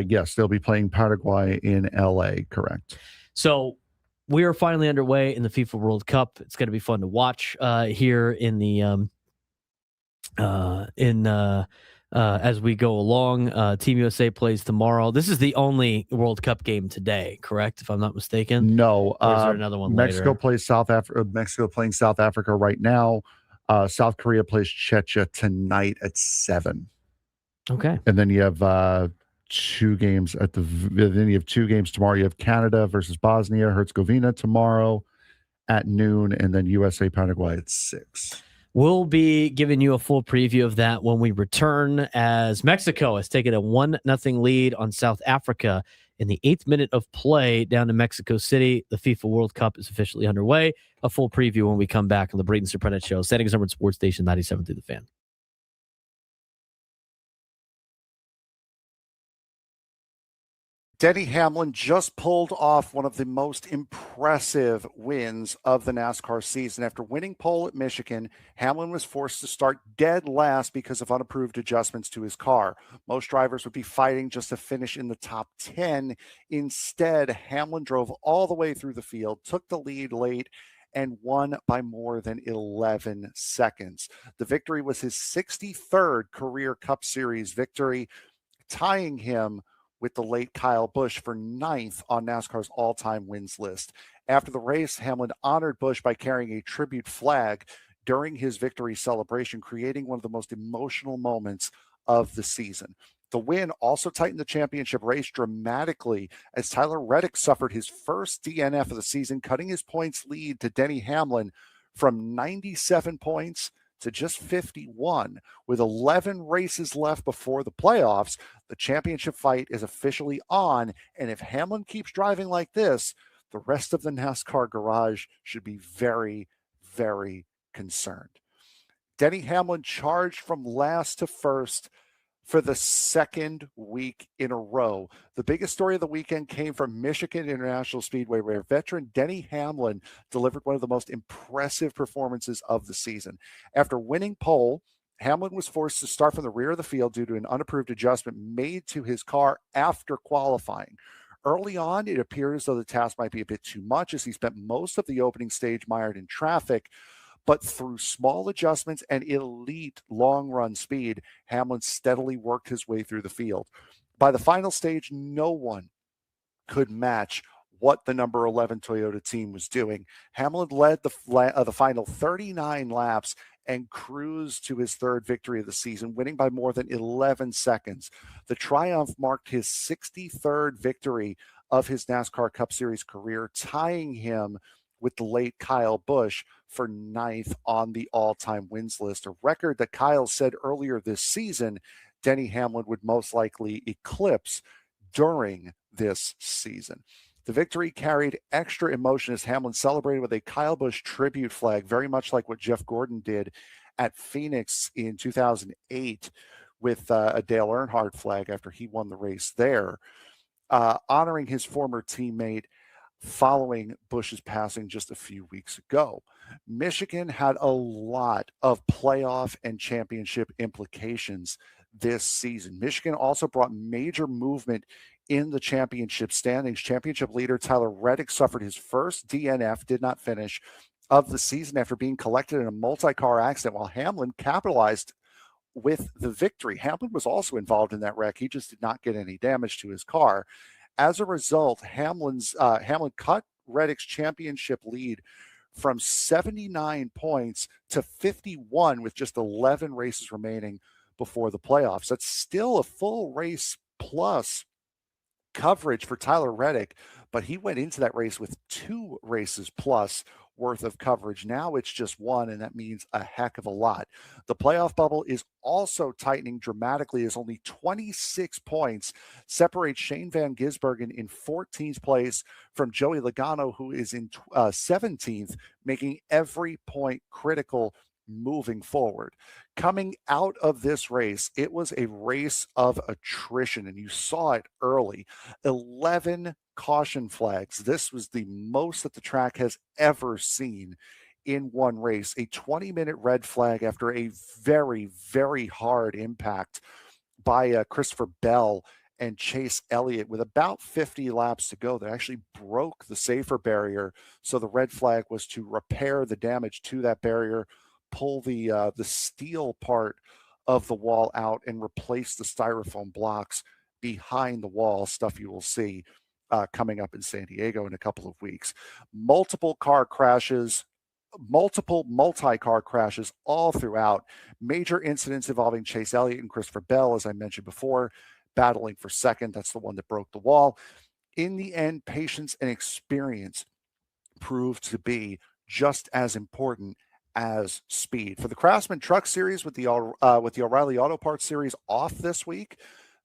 Yes, they'll be playing Paraguay in LA. Correct. So we are finally underway in the FIFA World Cup. It's going to be fun to watch here in the as we go along. Team USA plays tomorrow. This is the only World Cup game today, correct? If I'm not mistaken. No, or is there another one Mexico later? plays South Africa. Mexico playing South Africa right now. South Korea plays Czechia tonight at 7. Okay, and then you have 2 games then you have 2 games tomorrow. You have Canada versus Bosnia Herzegovina tomorrow at noon, and then USA Paraguay at 6. We'll be giving you a full preview of that when we return, as Mexico has taken a 1-0 lead on South Africa in the 8th minute of play down in Mexico City. The FIFA World Cup is officially underway. A full preview when we come back on the Braden Surprenant Show. Standings number Sports Station 97 through the Fan. Denny Hamlin just pulled off one of the most impressive wins of the NASCAR season. After winning pole at Michigan, Hamlin was forced to start dead last because of unapproved adjustments to his car. Most drivers would be fighting just to finish in the top 10. Instead, Hamlin drove all the way through the field, took the lead late, and won by more than 11 seconds. The victory was his 63rd career Cup Series victory, tying him with the late Kyle Busch for 9th on NASCAR's all-time wins list. After the race, Hamlin honored Busch by carrying a tribute flag during his victory celebration, creating one of the most emotional moments of the season. The win also tightened the championship race dramatically as Tyler Reddick suffered his first DNF of the season, cutting his points lead to Denny Hamlin from 97 points to just 51. With 11 races left before the playoffs, the championship fight is officially on, and if Hamlin keeps driving like this, the rest of the NASCAR garage should be very, very concerned. Denny Hamlin charged from last to first for the second week in a row. The biggest story of the weekend came from Michigan International Speedway, where veteran Denny Hamlin delivered one of the most impressive performances of the season. After winning pole, Hamlin was forced to start from the rear of the field due to an unapproved adjustment made to his car after qualifying. Early on, it appeared as though the task might be a bit too much, as he spent most of the opening stage mired in traffic. But through small adjustments and elite long-run speed, Hamlin steadily worked his way through the field. By the final stage, no one could match what the number 11 Toyota team was doing. Hamlin led the final 39 laps and cruised to his 3rd victory of the season, winning by more than 11 seconds. The triumph marked his 63rd victory of his NASCAR Cup Series career, tying him with the late Kyle Busch for 9th on the all-time wins list, a record that Kyle said earlier this season Denny Hamlin would most likely eclipse during this season. The victory carried extra emotion as Hamlin celebrated with a Kyle Busch tribute flag, very much like what Jeff Gordon did at Phoenix in 2008 with a Dale Earnhardt flag after he won the race there, honoring his former teammate following Bush's passing just a few weeks ago. Michigan had a lot of playoff and championship implications this season. Michigan also brought major movement in the championship standings. Championship leader Tyler Reddick suffered his first DNF, did not finish, of the season after being collected in a multi-car accident, while Hamlin capitalized with the victory. Hamlin was also involved in that wreck. He just did not get any damage to his car. As a result, Hamlin cut Reddick's championship lead from 79 points to 51 with just 11 races remaining before the playoffs. That's still a full race plus coverage for Tyler Reddick, but he went into that race with 2 races plus worth of coverage. Now it's just 1, and that means a heck of a lot. The playoff bubble is also tightening dramatically as only 26 points separate Shane Van Gisbergen in 14th place from Joey Logano, who is in 17th, making every point critical moving forward. Coming out of this race, it was a race of attrition, and you saw it early. 11 caution flags. This was the most that the track has ever seen in one race. A 20-minute red flag after a very, very hard impact by Christopher Bell and Chase Elliott with about 50 laps to go. That actually broke the safer barrier, so the red flag was to repair the damage to that barrier, pull the steel part of the wall out, and replace the styrofoam blocks behind the wall, stuff you will see coming up in San Diego in a couple of weeks. Multiple multi-car crashes all throughout. Major incidents involving Chase Elliott and Christopher Bell, as I mentioned before, battling for second. That's the one that broke the wall. In the end, patience and experience proved to be just as important as speed. For the Craftsman Truck Series with the O'Reilly Auto Parts Series off this week,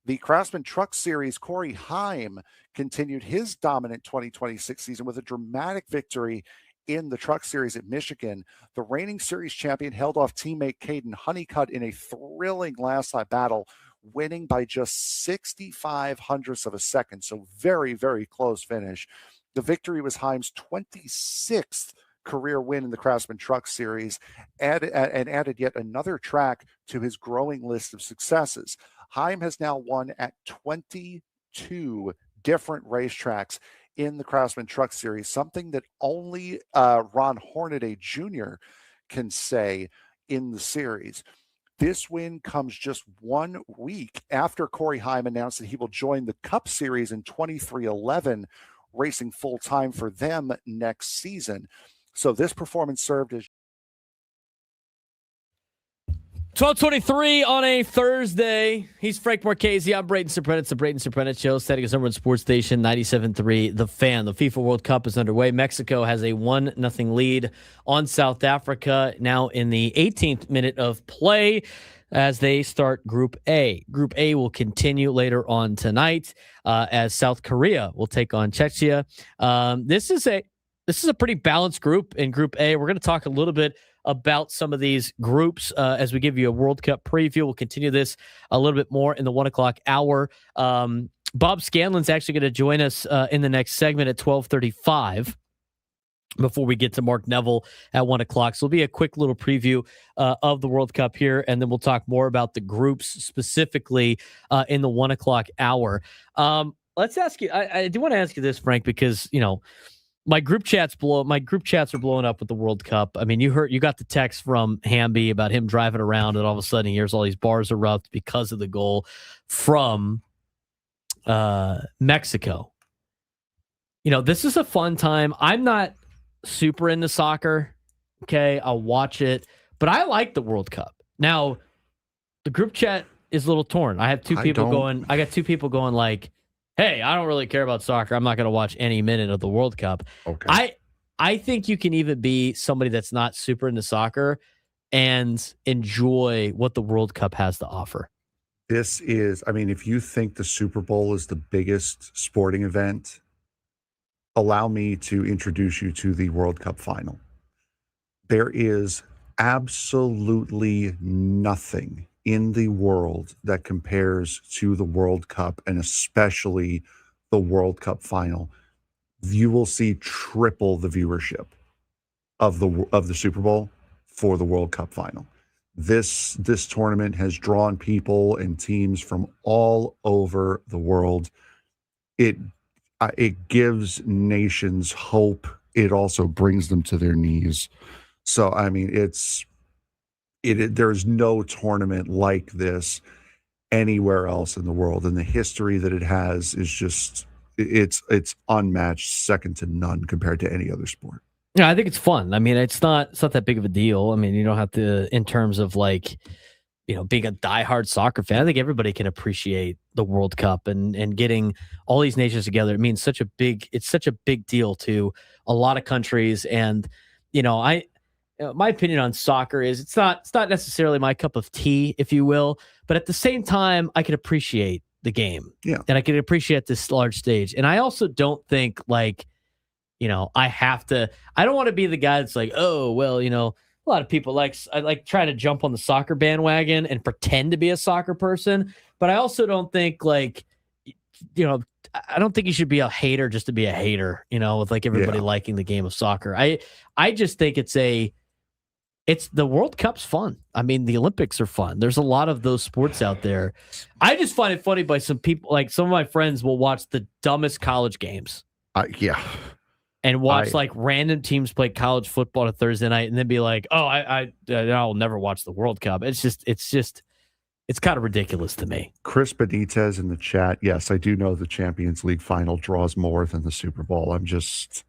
the Craftsman Truck Series, Corey Heim continued his dominant 2026 season with a dramatic victory in the Truck Series at Michigan. The reigning series champion held off teammate Caden Honeycutt in a thrilling last-lap battle, winning by just 65 hundredths of a second. So very, very close finish. The victory was Heim's 26th career win in the Craftsman Truck Series, and added yet another track to his growing list of successes. Heim has now won at 22 different racetracks in the Craftsman Truck Series, something that only Ron Hornaday Jr. can say in the series. This win comes just 1 week after Corey Heim announced that he will join the Cup Series in 2311, racing full-time for them next season. So this performance served as 12:23 on a Thursday. He's Frank Marchese. I'm Braden Surprenant. It's the Braden Surprenant Show, setting us number one sports station, 97.3 The Fan. The FIFA World Cup is underway. Mexico has a 1-0 lead on South Africa, now in the 18th minute of play as they start Group A. Group A will continue later on tonight as South Korea will take on Czechia. This is a pretty balanced group in Group A. We're going to talk a little bit about some of these groups as we give you a World Cup preview. We'll continue this a little bit more in the 1 o'clock hour. Bob Scanlan's actually going to join us in the next segment at 12:35 before we get to Mark Neville at 1 o'clock. So it'll be a quick little preview of the World Cup here, and then we'll talk more about the groups specifically in the 1 o'clock hour. Let's ask you, I do want to ask you this, Frank, because, you know, my group chats are blowing up with the World Cup. I mean, you got the text from Hamby about him driving around, and all of a sudden he hears all these bars erupt because of the goal from Mexico. You know, this is a fun time. I'm not super into soccer. Okay, I'll watch it, but I like the World Cup. Now, the group chat is a little torn. I got two people going like, hey, I don't really care about soccer. I'm not going to watch any minute of the World Cup. Okay. I think you can even be somebody that's not super into soccer and enjoy what the World Cup has to offer. This is, I mean, if you think the Super Bowl is the biggest sporting event, allow me to introduce you to the World Cup final. There is absolutely nothing in the world that compares to the World Cup, and especially the World Cup final. you will see triple the viewership of the Super Bowl for the World Cup final. This tournament has drawn people and teams from all over the world. It gives nations hope. It also brings them to their knees. So I mean, there's no tournament like this anywhere else in the world, and the history that it has is just it's unmatched, second to none compared to any other sport. Yeah, I think it's fun. I mean, it's not that big of a deal. I mean, you don't have to, in terms of like, being a diehard soccer fan. I think everybody can appreciate the World Cup and getting all these nations together. It means it's such a big deal to a lot of countries. And, my opinion on soccer is it's not necessarily my cup of tea, if you will, but at the same time, I can appreciate the game. Yeah. And I can appreciate this large stage. And I also don't think like, I don't want to be the guy that's like, oh, well, a lot of people I like trying to jump on the soccer bandwagon and pretend to be a soccer person. But I also don't think like, I don't think you should be a hater just to be a hater, with like everybody liking the game of soccer. I just think it's the World Cup's fun. I mean, the Olympics are fun. There's a lot of those sports out there. I just find it funny by some people, like some of my friends will watch the dumbest college games. And watch like random teams play college football on a Thursday night and then be like, oh, I'll never watch the World Cup. It's kind of ridiculous to me. Chris Benitez in the chat. Yes, I do know the Champions League final draws more than the Super Bowl. I'm just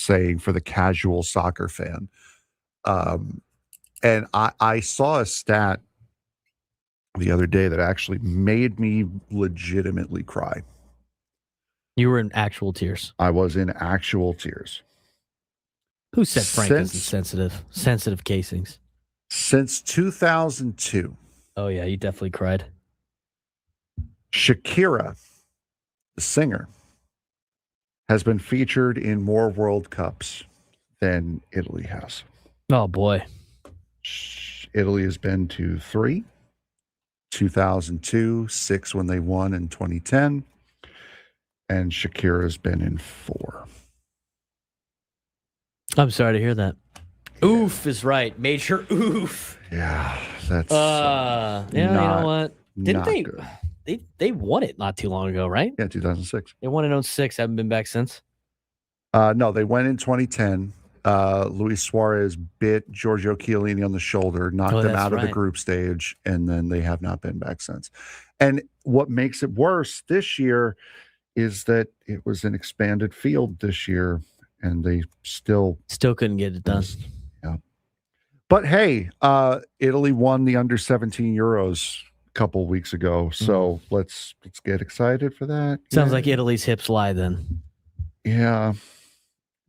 saying for the casual soccer fan. And I saw a stat the other day that actually made me legitimately cry. You were in actual tears. I was in actual tears. Who said Frank isn't sensitive casings? Since 2002. Oh, yeah, you definitely cried. Shakira, the singer, has been featured in more World Cups than Italy has. Oh, boy. Italy has been to 3, 2002, 6 when they won in 2010. And Shakira's been in 4. I'm sorry to hear that. Yeah. Oof is right. Major oof. Yeah, that's you know what? Didn't they won it not too long ago, right? Yeah, 2006. They won in 2006. Haven't been back since. No, they went in 2010. Luis Suarez bit Giorgio Chiellini on the shoulder, knocked them out of the group stage, and then they have not been back since. And what makes it worse this year is that it was an expanded field this year, and they still couldn't get it done. Yeah. But hey, Italy won the under 17 Euros a couple weeks ago, so let's get excited for that. Sounds like Italy's hips lie then. Yeah,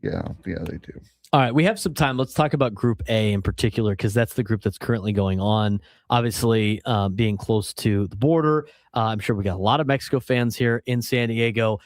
they do. All right, we have some time. Let's talk about Group A in particular, because that's the group that's currently going on. Obviously, being close to the border, I'm sure we got a lot of Mexico fans here in San Diego.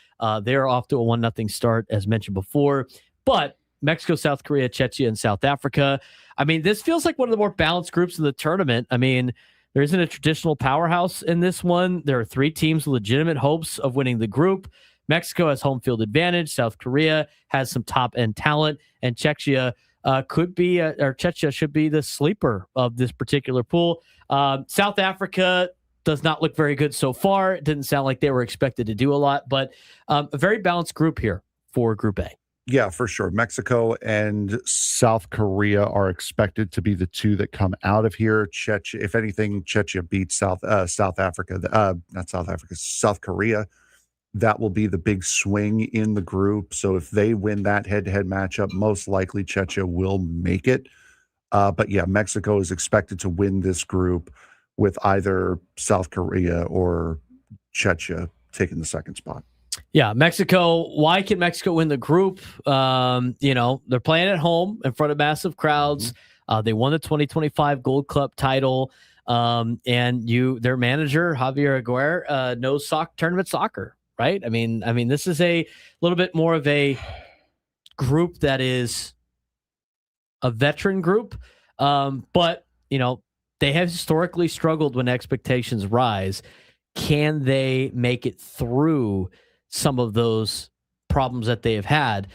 They're off to a 1-0 start, as mentioned before. But Mexico, South Korea, Czechia, and South Africa. I mean, this feels like one of the more balanced groups in the tournament. I mean, there isn't a traditional powerhouse in this one. There are 3 teams with legitimate hopes of winning the group. Mexico has home field advantage. South Korea has some top-end talent. And Czechia Czechia should be the sleeper of this particular pool. South Africa does not look very good so far. It didn't sound like they were expected to do a lot, but a very balanced group here for Group A. Yeah, for sure. Mexico and South Korea are expected to be the 2 that come out of here. Czechia, if anything, Czechia beats South Korea. That will be the big swing in the group. So if they win that head-to-head matchup, most likely Czechia will make it. But yeah, Mexico is expected to win this group with either South Korea or Czechia taking the second spot. Yeah, Mexico. Why can Mexico win the group? They're playing at home in front of massive crowds. They won the 2025 Gold Club title. And their manager, Javier Aguirre, knows tournament soccer. Right. I mean, this is a little bit more of a group that is a veteran group. But they have historically struggled when expectations rise. Can they make it through some of those problems that they have had,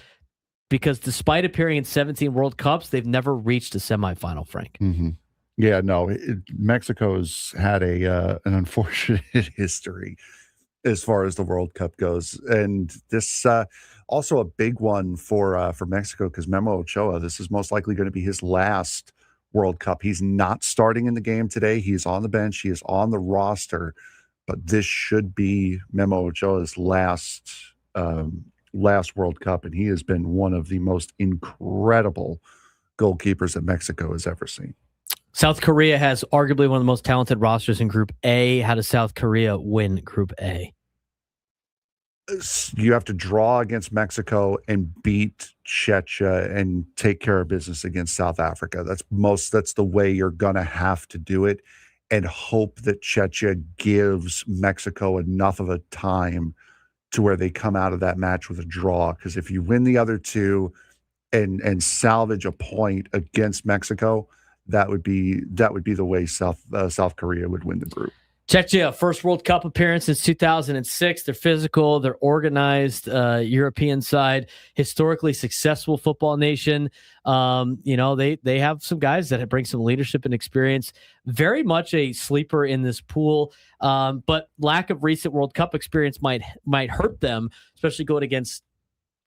because despite appearing in 17 World Cups, they've never reached a semifinal, Frank. Mm-hmm. Yeah, no, Mexico's had an unfortunate history as far as the World Cup goes. And this also a big one for Mexico, because Memo Ochoa, this is most likely going to be his last World Cup. He's not starting in the game today. He's on the bench. He is on the roster. But this should be Memo Ochoa's last World Cup, and he has been one of the most incredible goalkeepers that Mexico has ever seen. South Korea has arguably one of the most talented rosters in Group A. How does South Korea win Group A? You have to draw against Mexico and beat Czechia and take care of business against South Africa. That's the way you're going to have to do it, and hope that Czechia gives Mexico enough of a time to where they come out of that match with a draw. Because if you win the other two and salvage a point against Mexico, that would be the way South Korea would win the group. Czechia, first World Cup appearance since 2006. They're physical, they're organized, European side, historically successful football nation. They have some guys that bring some leadership and experience. Very much a sleeper in this pool, but lack of recent World Cup experience might hurt them, especially going against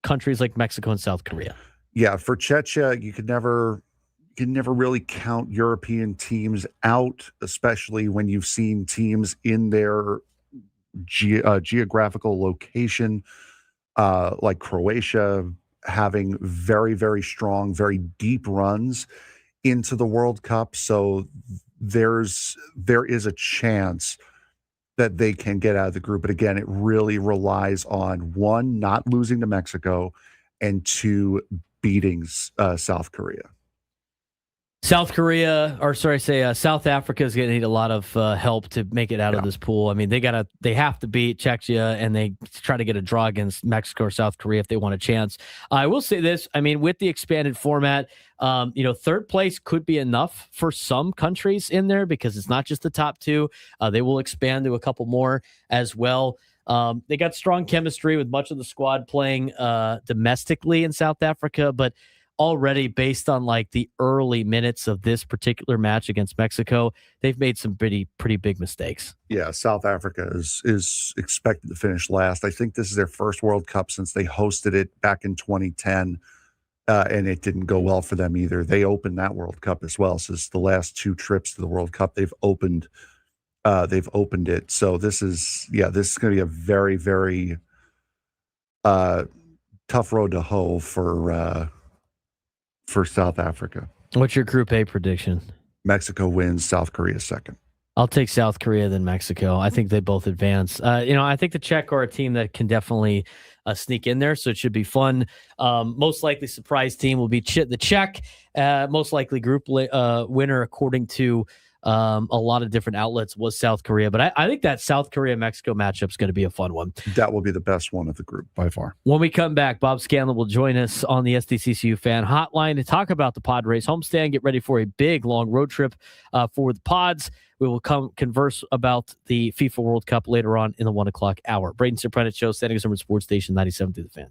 countries like Mexico and South Korea. Yeah, for Czechia, you can never really count European teams out, especially when you've seen teams in their geographical location, like Croatia, having very, very strong, very deep runs into the World Cup. So there is a chance that they can get out of the group. But again, it really relies on, one, not losing to Mexico, and two, beating South Korea. South Africa is going to need a lot of help to make it out of this pool. I mean, they have to beat Czechia, and they try to get a draw against Mexico or South Korea if they want a chance. I will say this: I mean, with the expanded format, third place could be enough for some countries in there, because it's not just the top two. They will expand to a couple more as well. They got strong chemistry with much of the squad playing domestically in South Africa, but already, based on like the early minutes of this particular match against Mexico, they've made some pretty big mistakes. Yeah, South Africa is expected to finish last. I think this is their first World Cup since they hosted it back in 2010, and it didn't go well for them either. They opened that World Cup as well. So it's the last two trips to the World Cup they've opened it. So this is going to be a very, very tough road to hoe for South Africa. What's your Group A prediction? Mexico wins, South Korea second. I'll take South Korea then Mexico. I think they both advance. I think the Czech are a team that can definitely sneak in there, so it should be fun. Most likely surprise team will be the Czech. Most likely group winner, according to a lot of different outlets, was South Korea. But I think that South Korea-Mexico matchup is going to be a fun one. That will be the best one of the group by far. When we come back, Bob Scanlan will join us on the SDCCU Fan Hotline to talk about the Padres homestand, get ready for a big, long road trip for the Pods. We will converse about the FIFA World Cup later on in the 1 o'clock hour. Braden Surprenant Show, Standing Summer Sports Station 97 through the Fan.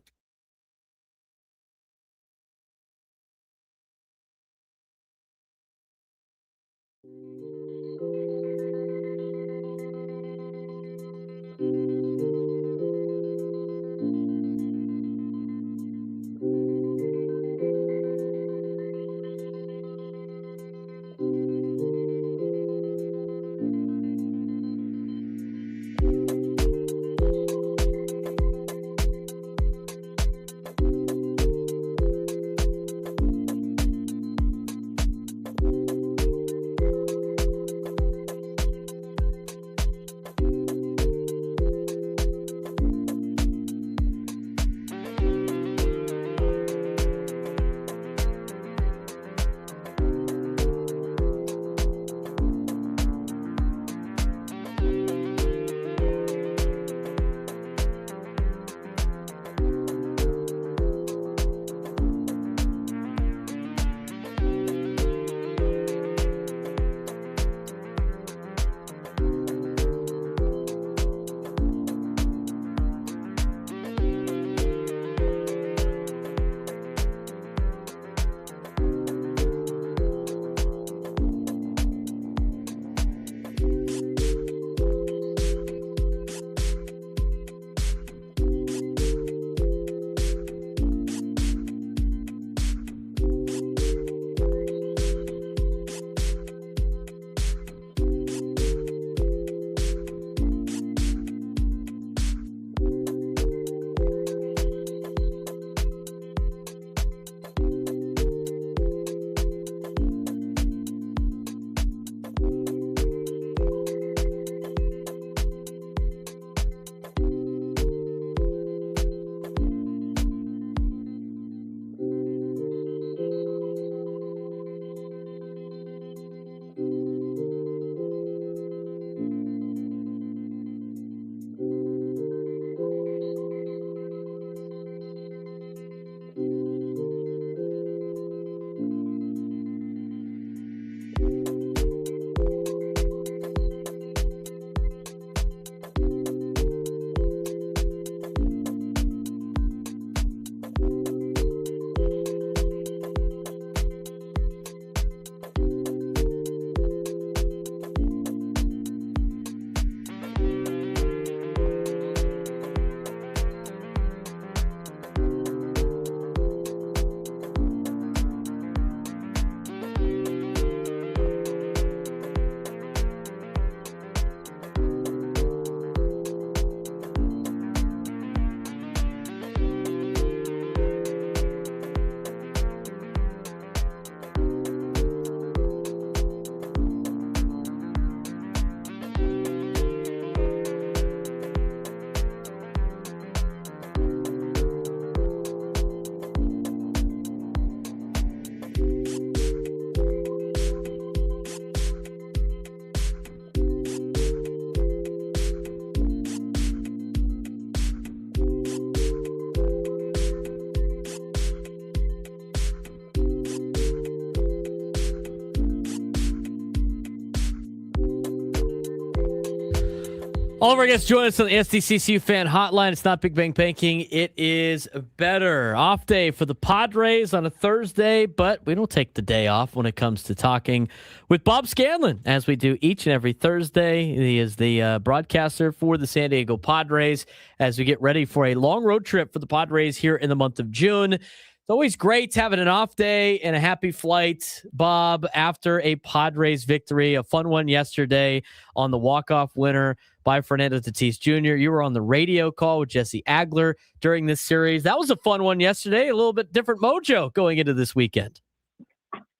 All of our guests join us on the SDCCU fan hotline. It's not Big Bang Banking. It is better. Off day for the Padres on a Thursday, but we don't take the day off when it comes to talking with Bob Scanlan, as we do each and every Thursday. He is the broadcaster for the San Diego Padres as we get ready for a long road trip for the Padres here in the month of June. It's always great having an off day and a happy flight, Bob, after a Padres victory, a fun one yesterday on the walk-off winner by Fernando Tatis Jr. You were on the radio call with Jesse Agler during this series. That was a fun one yesterday, a little bit different mojo going into this weekend.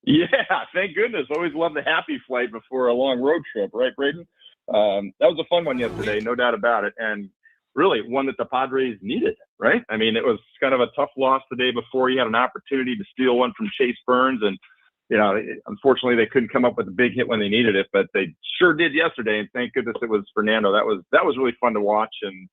Yeah, thank goodness. Always love the happy flight before a long road trip, right, Braden? That was a fun one yesterday, no doubt about it. And really one that the Padres needed, right? I mean, it was kind of a tough loss the day before. You had an opportunity to steal one from Chase Burns, and unfortunately they couldn't come up with a big hit when they needed it, but they sure did yesterday. And thank goodness it was Fernando. That was really fun to watch, and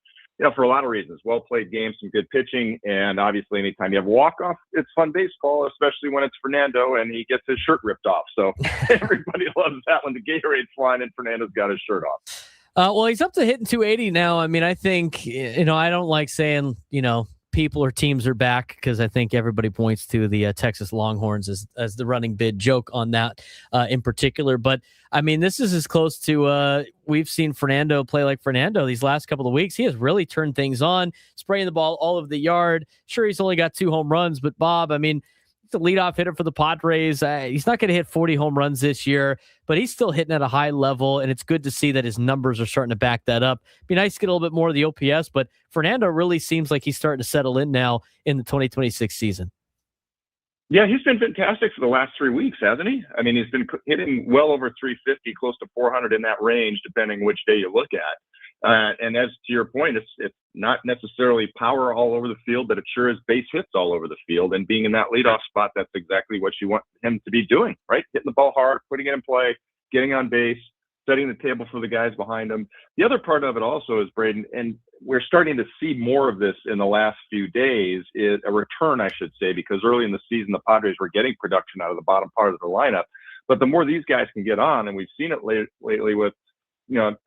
for a lot of reasons. Well played game, some good pitching, and obviously anytime you have a walk-off, it's fun baseball, especially when it's Fernando and he gets his shirt ripped off. So everybody loves that when the Gatorade's flying and Fernando's got his shirt off. Well, he's up to hitting 280 now. I mean, I think, I don't like saying, people or teams are back, because I think everybody points to the Texas Longhorns as the running bid joke on that in particular. But, I mean, this is as close to we've seen Fernando play like Fernando these last couple of weeks. He has really turned things on, spraying the ball all over the yard. Sure, he's only got 2 home runs, but Bob, I mean, the leadoff hitter for the Padres. He's not going to hit 40 home runs this year, but he's still hitting at a high level, and it's good to see that his numbers are starting to back that up. Be nice to get a little bit more of the OPS, but Fernando really seems like he's starting to settle in now in the 2026 season. Yeah, he's been fantastic for the last 3 weeks, hasn't he? I mean, he's been hitting well over 350, close to 400 in that range, depending which day you look at. And as to your point, it's not necessarily power all over the field, but it sure is base hits all over the field. And being in that leadoff spot, that's exactly what you want him to be doing, right? Hitting the ball hard, putting it in play, getting on base, setting the table for the guys behind him. The other part of it also is, Braden, and we're starting to see more of this in the last few days, is a return, I should say, because early in the season, the Padres were getting production out of the bottom part of the lineup. But the more these guys can get on, and we've seen it lately with,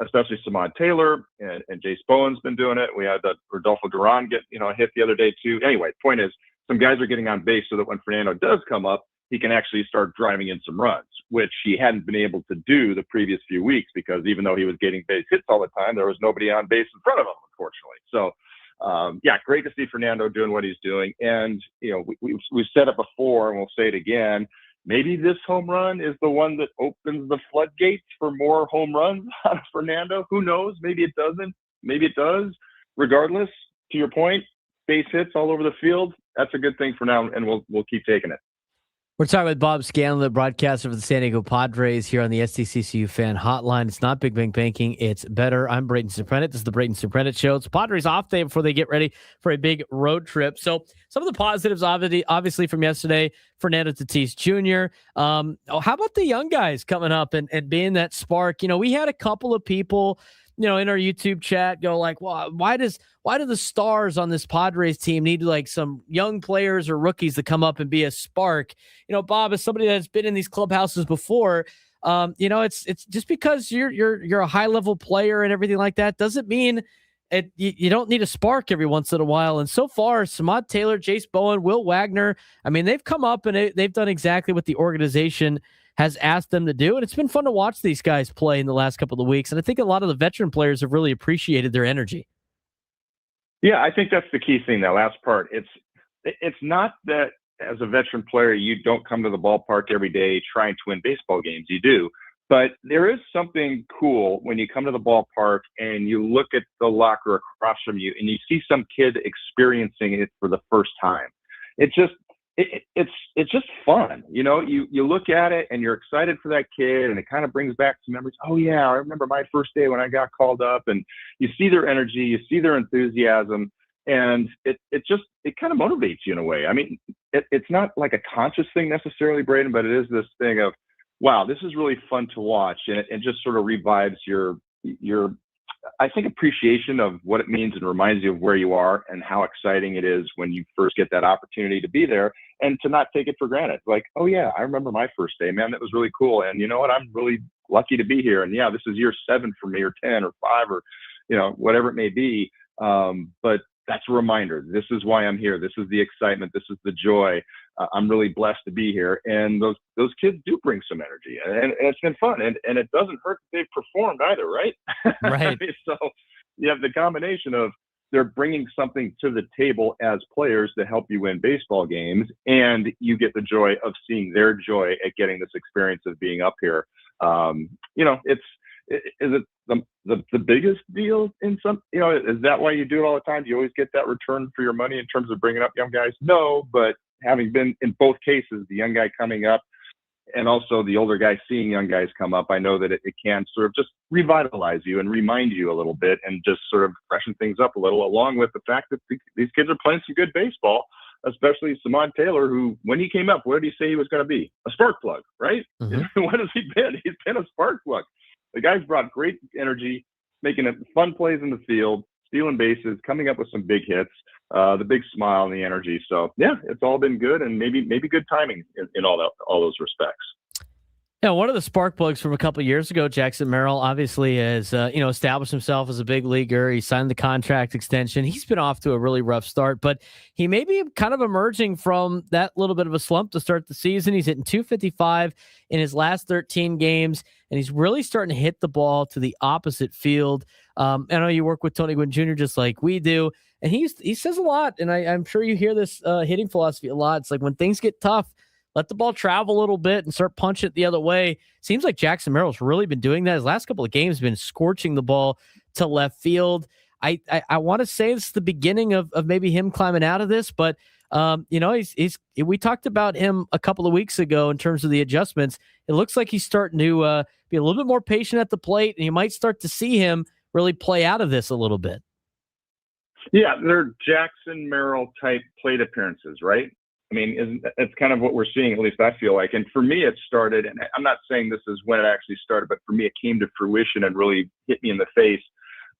especially Samad Taylor and Jace Bowen's been doing it. We had Rodolfo Duran get, a hit the other day too. Anyway, point is, some guys are getting on base so that when Fernando does come up, he can actually start driving in some runs, which he hadn't been able to do the previous few weeks, because even though he was getting base hits all the time, there was nobody on base in front of him, unfortunately. So, great to see Fernando doing what he's doing. And, we've said it before, and we'll say it again. Maybe this home run is the one that opens the floodgates for more home runs out of Fernando. Who knows? Maybe it doesn't. Maybe it does. Regardless, to your point, base hits all over the field. That's a good thing for now, and we'll keep taking it. We're talking with Bob Scanlan, the broadcaster for the San Diego Padres, here on the SDCCU fan hotline. It's not Big Bang Banking, it's better. I'm Braden Surprenant. This is the Braden Surprenant Show. It's Padres off day before they get ready for a big road trip. So some of the positives, obviously, from yesterday, Fernando Tatis Jr. How about the young guys coming up and being that spark? We had a couple of people in our YouTube chat go like, well, why do the stars on this Padres team need like some young players or rookies to come up and be a spark? Bob, as somebody that's been in these clubhouses before, it's just because you're a high level player and everything like that doesn't mean you don't need a spark every once in a while. And so far, Samad Taylor, Jace Bowen, Will Wagner, I mean, they've come up and they've done exactly what the organization has asked them to do. And it's been fun to watch these guys play in the last couple of weeks. And I think a lot of the veteran players have really appreciated their energy. Yeah, I think that's the key thing, that last part. It's not that as a veteran player, you don't come to the ballpark every day trying to win baseball games. You do. But there is something cool when you come to the ballpark and you look at the locker across from you and you see some kid experiencing it for the first time. It's just fun. You look at it and you're excited for that kid, and it kind of brings back some memories. Oh yeah, I remember my first day when I got called up, and you see their energy, you see their enthusiasm, and it kind of motivates you in a way. I mean, it's not like a conscious thing necessarily, Braden, but it is this thing of, wow, this is really fun to watch, and it just sort of revives your I think, appreciation of what it means and reminds you of where you are and how exciting it is when you first get that opportunity to be there, and to not take it for granted. Like, oh yeah, I remember my first day, man, that was really cool. And you know what? I'm really lucky to be here. And yeah, this is year 7 for me, or 10 or 5, or whatever it may be. But that's a reminder. This is why I'm here. This is the excitement. This is the joy. I'm really blessed to be here. And those kids do bring some energy, and it's been fun. And it doesn't hurt that they've performed either, right? Right. So you have the combination of they're bringing something to the table as players to help you win baseball games, and you get the joy of seeing their joy at getting this experience of being up here. Is it the biggest deal in some, is that why you do it all the time? Do you always get that return for your money in terms of bringing up young guys? No, but having been in both cases, the young guy coming up and also the older guy seeing young guys come up, I know that it can sort of just revitalize you and remind you a little bit and just sort of freshen things up a little, along with the fact that these kids are playing some good baseball, especially Samad Taylor, who, when he came up, what did he say he was going to be? A spark plug, right? Mm-hmm. What has he been? He's been a spark plug. The guy's brought great energy, making fun plays in the field, stealing bases, coming up with some big hits, the big smile and the energy. So yeah, it's all been good, and maybe good timing in all those respects. Yeah, one of the spark plugs from a couple of years ago, Jackson Merrill, obviously has established himself as a big leaguer. He signed the contract extension. He's been off to a really rough start, but he may be kind of emerging from that little bit of a slump to start the season. He's hitting .255 in his last 13 games, and he's really starting to hit the ball to the opposite field. I know you work with Tony Gwynn Jr. just like we do, and he says a lot, and I'm sure you hear this hitting philosophy a lot. It's like when things get tough, let the ball travel a little bit and start punching it the other way. Seems like Jackson Merrill's really been doing that. His last couple of games have been scorching the ball to left field. I want to say it's the beginning of maybe him climbing out of this, but we talked about him a couple of weeks ago in terms of the adjustments. It looks like he's starting to be a little bit more patient at the plate, and you might start to see him really play out of this a little bit. Yeah, they're Jackson Merrill type plate appearances, right? I mean, it's kind of what we're seeing, at least I feel like. And for me, it started, and I'm not saying this is when it actually started, but for me, it came to fruition and really hit me in the face.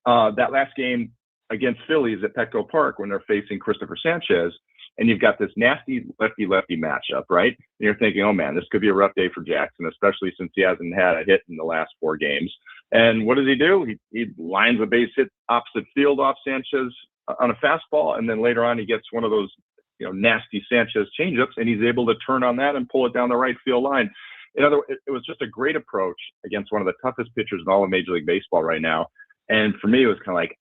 That last game against Phillies at Petco Park when they're facing Christopher Sanchez, and you've got this nasty lefty-lefty matchup, right? And you're thinking, oh man, this could be a rough day for Jackson, especially since he hasn't had a hit in the last 4 games. And what does he do? He lines a base hit opposite field off Sanchez on a fastball, and then later on he gets one of those nasty Sanchez changeups, and he's able to turn on that and pull it down the right field line. In other words, it was just a great approach against one of the toughest pitchers in all of Major League Baseball right now. And for me, it was kind of like,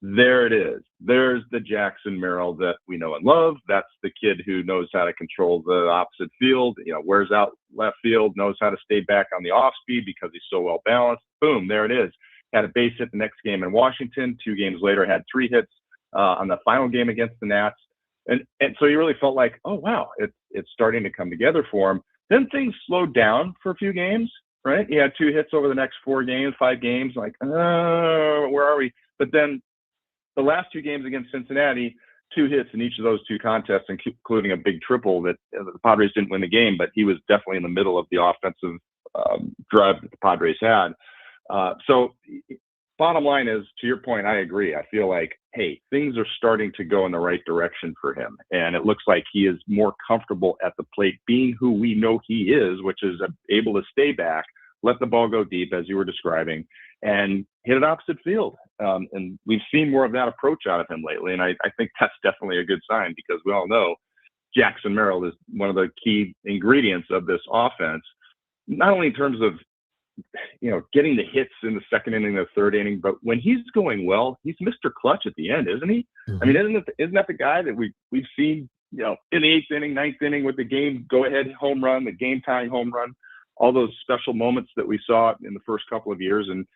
there it is. There's the Jackson Merrill that we know and love. That's the kid who knows how to control the opposite field, wears out left field, knows how to stay back on the off speed because he's so well balanced. Boom, there it is. Had a base hit the next game in Washington. 2 games later, had 3 hits on the final game against the Nats. And so you really felt like, oh, wow, it's starting to come together for him. Then things slowed down for a few games, right? He had 2 hits over the next 4 games, 5 games, like, where are we? But then the last 2 games against Cincinnati, 2 hits in each of those 2 contests, including a big triple that the Padres didn't win the game, but he was definitely in the middle of the offensive drive that the Padres had. So bottom line is, to your point, I agree. I feel like, hey, things are starting to go in the right direction for him. And it looks like he is more comfortable at the plate being who we know he is, which is able to stay back, let the ball go deep, as you were describing, and hit it opposite field. And we've seen more of that approach out of him lately. And I think that's definitely a good sign, because we all know Jackson Merrill is one of the key ingredients of this offense, not only in terms of getting the hits in the second inning, the third inning, but when he's going well, he's Mr. Clutch at the end, isn't he? Mm-hmm. I mean, isn't that the guy that we've seen, in the 8th inning, 9th inning with the game go-ahead home run, the game-tying home run, all those special moments that we saw in the first couple of years. And,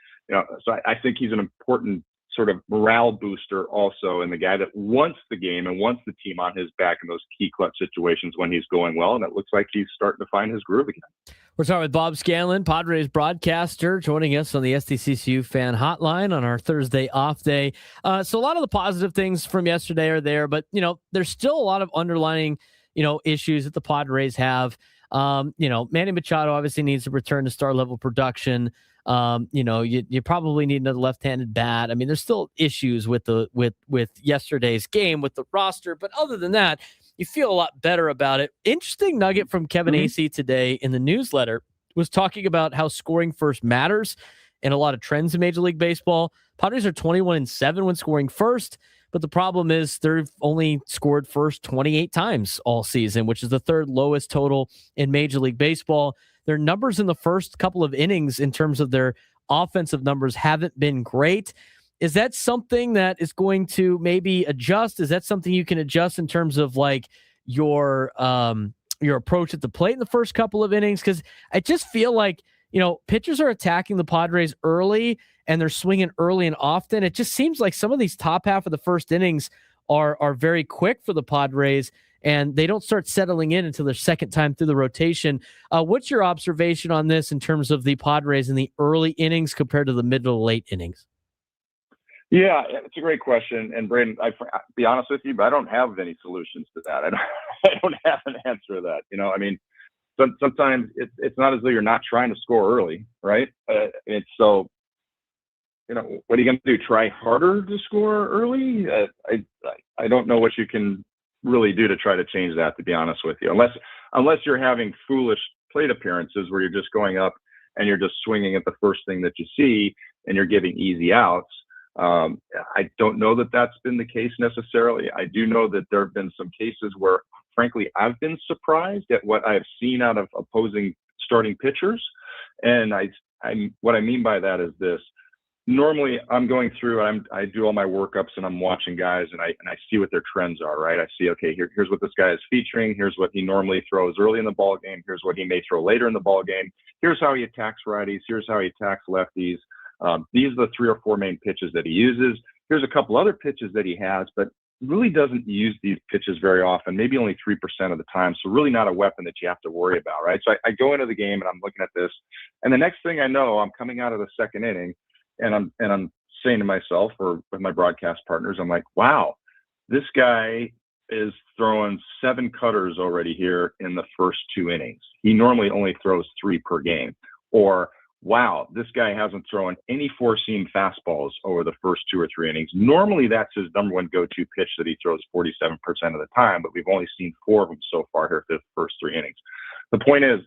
so I think he's an important sort of morale booster also, and the guy that wants the game and wants the team on his back in those key clutch situations when he's going well. And it looks like he's starting to find his groove again. We're talking with Bob Scanlan, Padres broadcaster, joining us on the SDCCU fan hotline on our Thursday off day. So a lot of the positive things from yesterday are there, but, there's still a lot of underlying, issues that the Padres have. Manny Machado obviously needs to return to star level production. You probably need another left-handed bat. I mean, there's still issues with yesterday's game with the roster, but other than that, you feel a lot better about it. Interesting nugget from Kevin Acee today in the newsletter was talking about how scoring first matters. and a lot of trends in Major League Baseball. Padres are 21-7 when scoring first, but the problem is they've only scored first 28 times all season, which is the third lowest total in Major League Baseball. Their numbers in the first couple of innings in terms of their offensive numbers haven't been great. Is that something that is going to maybe adjust? Is that something you can adjust in terms of like your approach at the plate in the first couple of innings? Because I just feel like, pitchers are attacking the Padres early and they're swinging early and often. It just seems like some of these top half of the first innings are very quick for the Padres, and they don't start settling in until their second time through the rotation. What's your observation on this in terms of the Padres in the early innings compared to the mid to late innings? Yeah, it's a great question. And Braden, I'll be honest with you, but I don't have any solutions to that. I don't have an answer to that. I mean, sometimes it's not as though you're not trying to score early, right? It's so, what are you going to do? Try harder to score early? I don't know what you can really do to try to change that, to be honest with you, unless you're having foolish plate appearances where you're just going up and you're just swinging at the first thing that you see and you're giving easy outs. I don't know that that's been the case necessarily. I do know that there have been some cases where, frankly, I've been surprised at what I've seen out of opposing starting pitchers. And what I mean by that is this. Normally, I'm going through, I do all my workups and I'm watching guys and I see what their trends are, right? I see, okay, here's what this guy is featuring. Here's what he normally throws early in the ball game. Here's what he may throw later in the ball game. Here's how he attacks righties. Here's how he attacks lefties. These are the 3 or 4 main pitches that he uses. Here's a couple other pitches that he has, but really doesn't use these pitches very often, maybe only 3% of the time. So really not a weapon that you have to worry about, right? So I go into the game and I'm looking at this, and the next thing I know, I'm coming out of the second inning and I'm saying to myself or with my broadcast partners, I'm like, wow, this guy is throwing 7 cutters already here in the first 2 innings. He normally only throws 3 per game. Or, wow, this guy hasn't thrown any 4-seam fastballs over the first 2 or 3 innings. Normally, that's his number one go-to pitch that he throws 47% of the time, but we've only seen 4 of them so far here for the first 3 innings. The point is,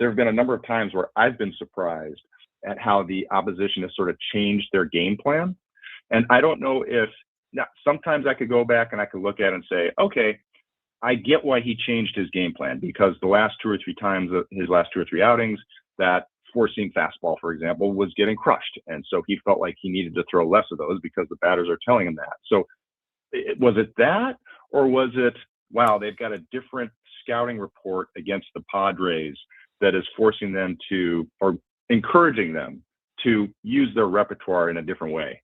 there have been a number of times where I've been surprised at how the opposition has sort of changed their game plan. And I don't know if, now, sometimes I could go back and I could look at it and say, okay, I get why he changed his game plan, because the last 2 or 3 times, his last 2 or 3 outings, that 4-seam fastball, for example, was getting crushed. And so he felt like he needed to throw less of those because the batters are telling him that. So was it that, or was it, wow, they've got a different scouting report against the Padres that is forcing them to, or encouraging them to use their repertoire in a different way?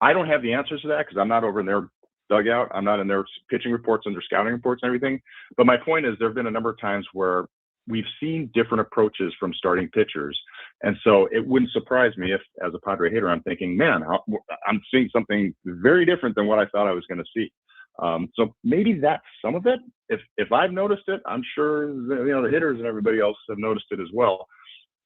I don't have the answers to that because I'm not over in their dugout. I'm not in their pitching reports and their scouting reports and everything. But my point is, there have been a number of times where we've seen different approaches from starting pitchers. And so it wouldn't surprise me if, as a Padre hitter, I'm thinking, man, I'm seeing something very different than what I thought I was going to see. So maybe that's some of it. If I've noticed it, I'm sure the hitters and everybody else have noticed it as well.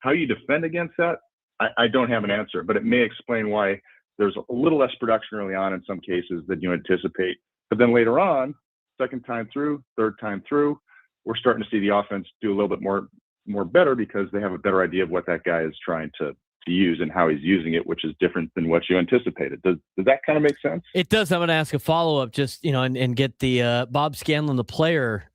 How you defend against that, I don't have an answer, but it may explain why there's a little less production early on in some cases than you anticipate. But then later on, second time through, third time through, we're starting to see the offense do a little bit more better because they have a better idea of what that guy is trying to use and how he's using it, which is different than what you anticipated. Does that kind of make sense? It does. I'm going to ask a follow-up just, and get the Bob Scanlan, the player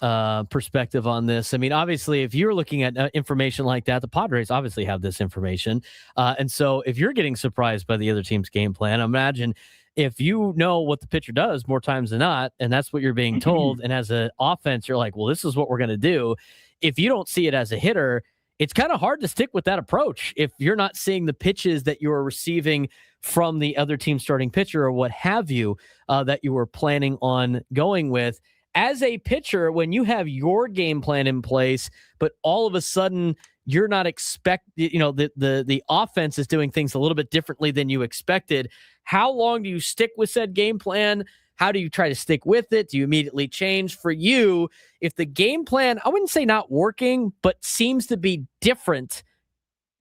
perspective on this. I mean, obviously, if you're looking at information like that, the Padres obviously have this information. And so if you're getting surprised by the other team's game plan, imagine if you know what the pitcher does more times than not, and that's what you're being told, and as an offense, you're like, well, this is what we're going to do. If you don't see it as a hitter, it's kind of hard to stick with that approach if you're not seeing the pitches that you're receiving from the other team starting pitcher or what have you that you were planning on going with. As a pitcher, when you have your game plan in place, but all of a sudden you're not the offense is doing things a little bit differently than you expected, how long do you stick with said game plan? How do you try to stick with it? Do you immediately change? For you, if the game plan, I wouldn't say not working, but seems to be different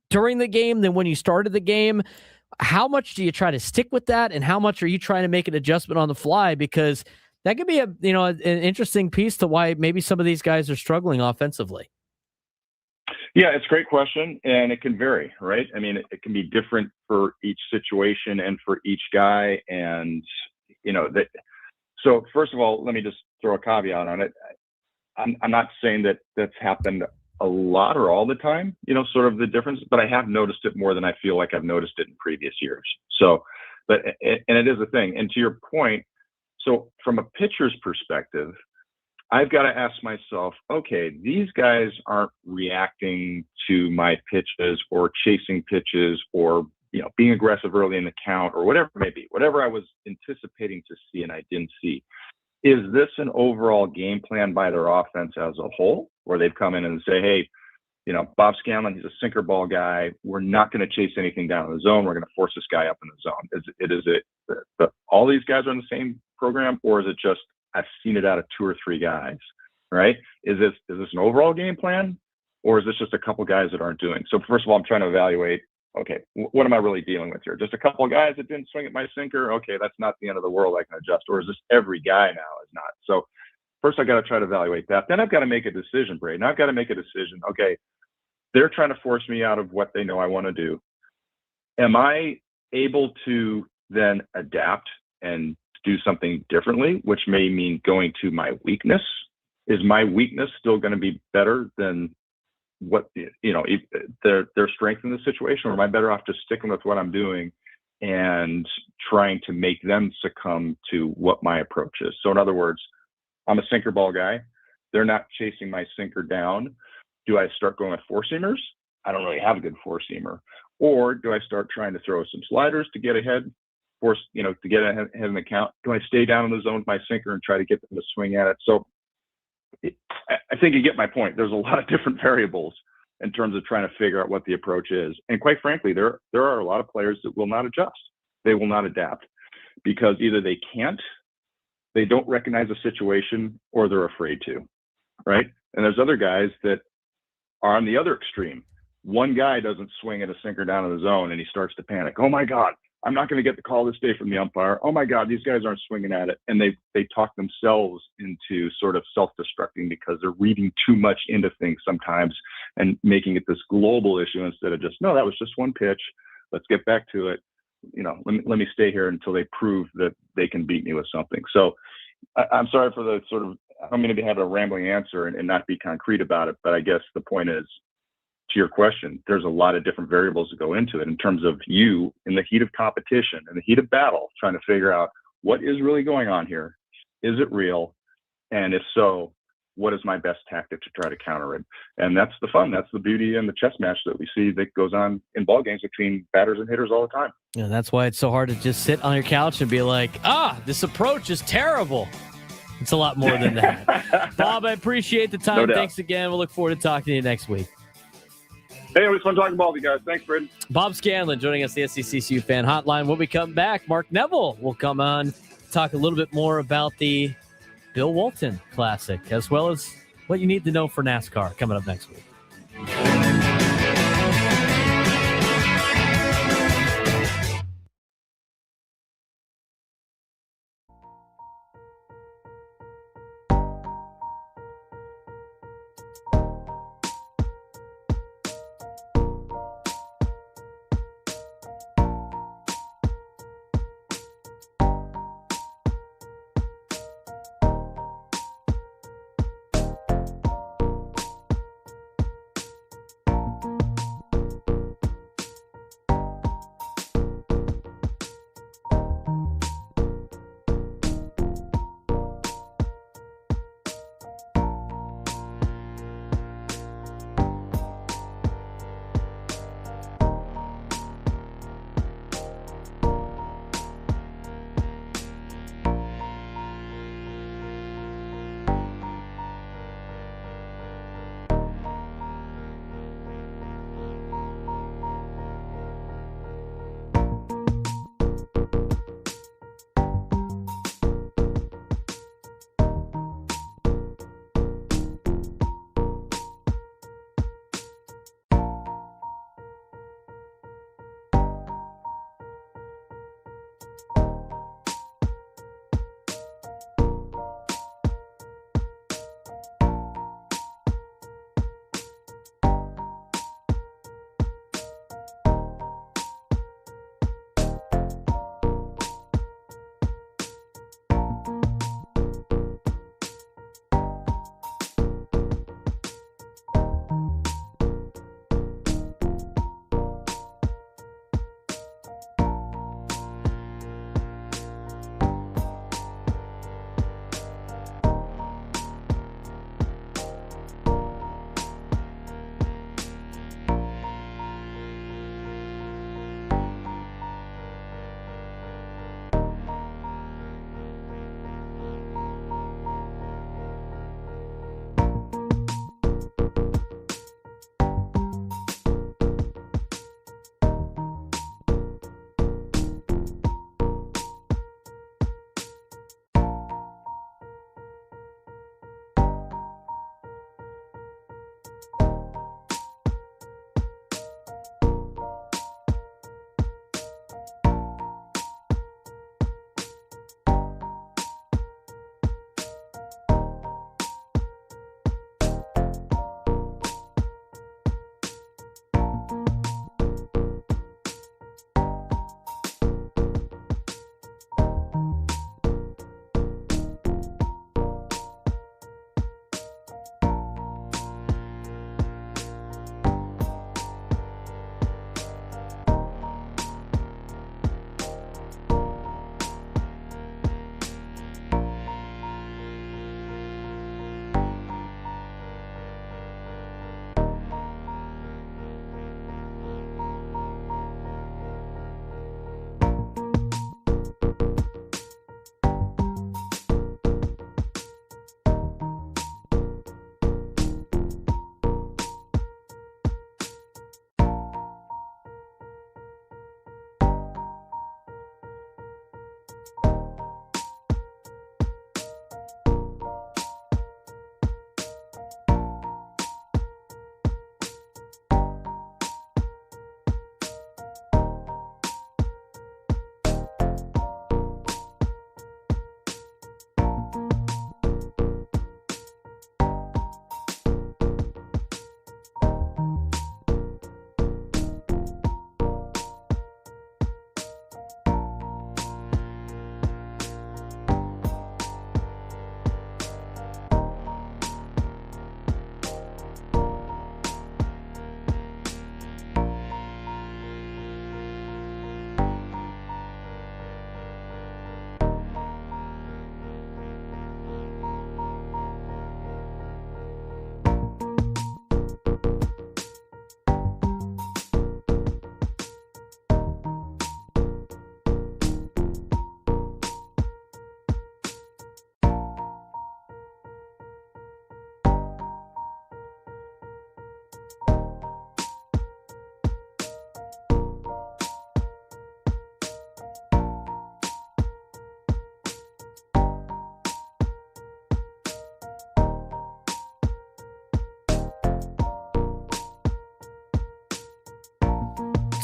during the game than when you started the game, how much do you try to stick with that? And how much are you trying to make an adjustment on the fly? Because that could be an interesting piece to why maybe some of these guys are struggling offensively. Yeah, it's a great question, and it can vary, right? I mean, it can be different for each situation and for each guy, and so first of all, let me just throw a caveat on it. I'm not saying that that's happened a lot or all the time, sort of the difference, but I have noticed it more than I feel like I've noticed it in previous years. So, and it is a thing. And to your point, so from a pitcher's perspective, I've got to ask myself, okay, these guys aren't reacting to my pitches or chasing pitches or, being aggressive early in the count or whatever it may be, whatever I was anticipating to see and I didn't see. Is this an overall game plan by their offense as a whole, where they've come in and say, hey, Bob Scanlan, he's a sinker ball guy. We're not going to chase anything down in the zone. We're going to force this guy up in the zone. Is it all these guys are in the same program, or is it just I've seen it out of 2 or 3 guys, right? Is this an overall game plan, or is this just a couple guys that aren't doing? So first of all, I'm trying to evaluate, okay, what am I really dealing with here? Just a couple of guys that didn't swing at my sinker? Okay, that's not the end of the world. I can adjust. Or is this every guy now is not? So first I got to try to evaluate that. Then I've got to make a decision, Braden. I've got to make a decision. Okay, they're trying to force me out of what they know I want to do. Am I able to then adapt and do something differently, which may mean going to my weakness? Is my weakness still going to be better than what, their strength in the situation, or am I better off just sticking with what I'm doing and trying to make them succumb to what my approach is? So in other words, I'm a sinker ball guy. They're not chasing my sinker down. Do I start going with 4-seamers? I don't really have a good 4-seamer. Or do I start trying to throw some sliders to get ahead, to get ahead in the count? Do I stay down in the zone with my sinker and try to get them to swing at it? So I think you get my point. There's a lot of different variables in terms of trying to figure out what the approach is. And quite frankly, there are a lot of players that will not adjust. They will not adapt because either they can't, they don't recognize the situation, or they're afraid to, right? And there's other guys that are on the other extreme. One guy doesn't swing at a sinker down in the zone and he starts to panic. Oh my God, I'm not going to get the call this day from the umpire. Oh my God, these guys aren't swinging at it. And they talk themselves into sort of self-destructing because they're reading too much into things sometimes and making it this global issue instead of just, no, that was just one pitch. Let's get back to it. Let me stay here until they prove that they can beat me with something. So I'm sorry for the sort of, I don't mean to have a rambling answer and not be concrete about it, but I guess the point is, to your question, there's a lot of different variables that go into it in terms of you in the heat of competition, in the heat of battle, trying to figure out what is really going on here. Is it real? And if so, what is my best tactic to try to counter it? And that's the fun. That's the beauty and the chess match that we see that goes on in ball games between batters and hitters all the time. Yeah, that's why it's so hard to just sit on your couch and be like, this approach is terrible. It's a lot more than that. Bob, I appreciate the time. No doubt. Thanks again. We'll look forward to talking to you next week. Hey, it was fun talking ball with you guys. Thanks, Braden. Bob Scanlan joining us, the SCCCU Fan Hotline. When we come back, Mark Neville will come on, talk a little bit more about the Bill Walton Classic, as well as what you need to know for NASCAR coming up next week.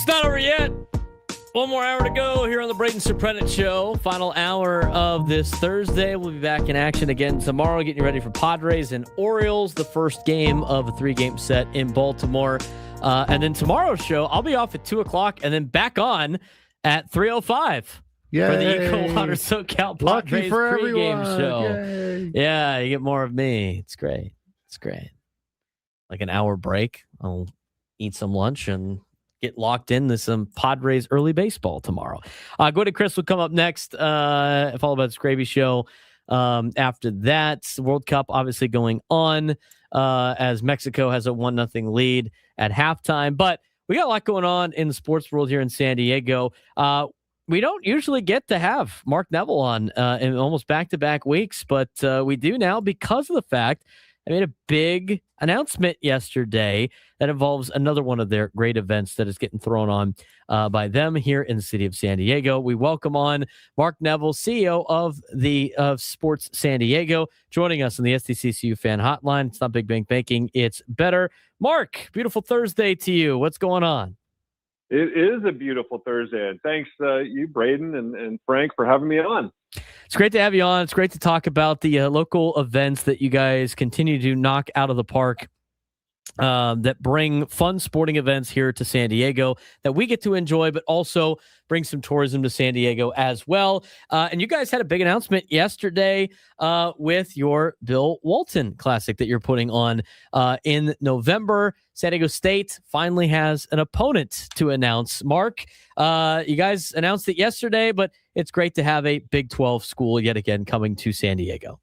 not over yet. One more hour to go here on the Braden Surprenant Show. Final hour of this Thursday. We'll be back in action again tomorrow, getting you ready for Padres and Orioles, the first game of a 3-game set in Baltimore. And then tomorrow's show, I'll be off at 2 o'clock and then back on at 3:05 for the Eco Water SoCal Padres pregame show. Yay. Yeah, you get more of me. It's great. It's great. Like an hour break. I'll eat some lunch and get locked into some Padres early baseball tomorrow. Go to Chris will come up next, followed by the Gravy Show. After that, the World Cup obviously going on as Mexico has a 1-0 lead at halftime. But we got a lot going on in the sports world here in San Diego. We don't usually get to have Mark Neville on in almost back-to-back weeks, but we do now because of the fact I made a big announcement yesterday that involves another one of their great events that is getting thrown on by them here in the city of San Diego. We welcome on Mark Neville, CEO of Sports San Diego, joining us on the SDCCU fan hotline. It's not Big Bang Banking, it's better. Mark, beautiful Thursday to you. What's going on? It is a beautiful Thursday, and thanks you, Braden and Frank, for having me on. It's great to have you on. It's great to talk about the local events that you guys continue to knock out of the park that bring fun sporting events here to San Diego that we get to enjoy, but also bring some tourism to San Diego as well. And you guys had a big announcement yesterday with your Bill Walton Classic that you're putting on in November. San Diego State finally has an opponent to announce. Mark, you guys announced it yesterday, but it's great to have a Big 12 school yet again coming to San Diego.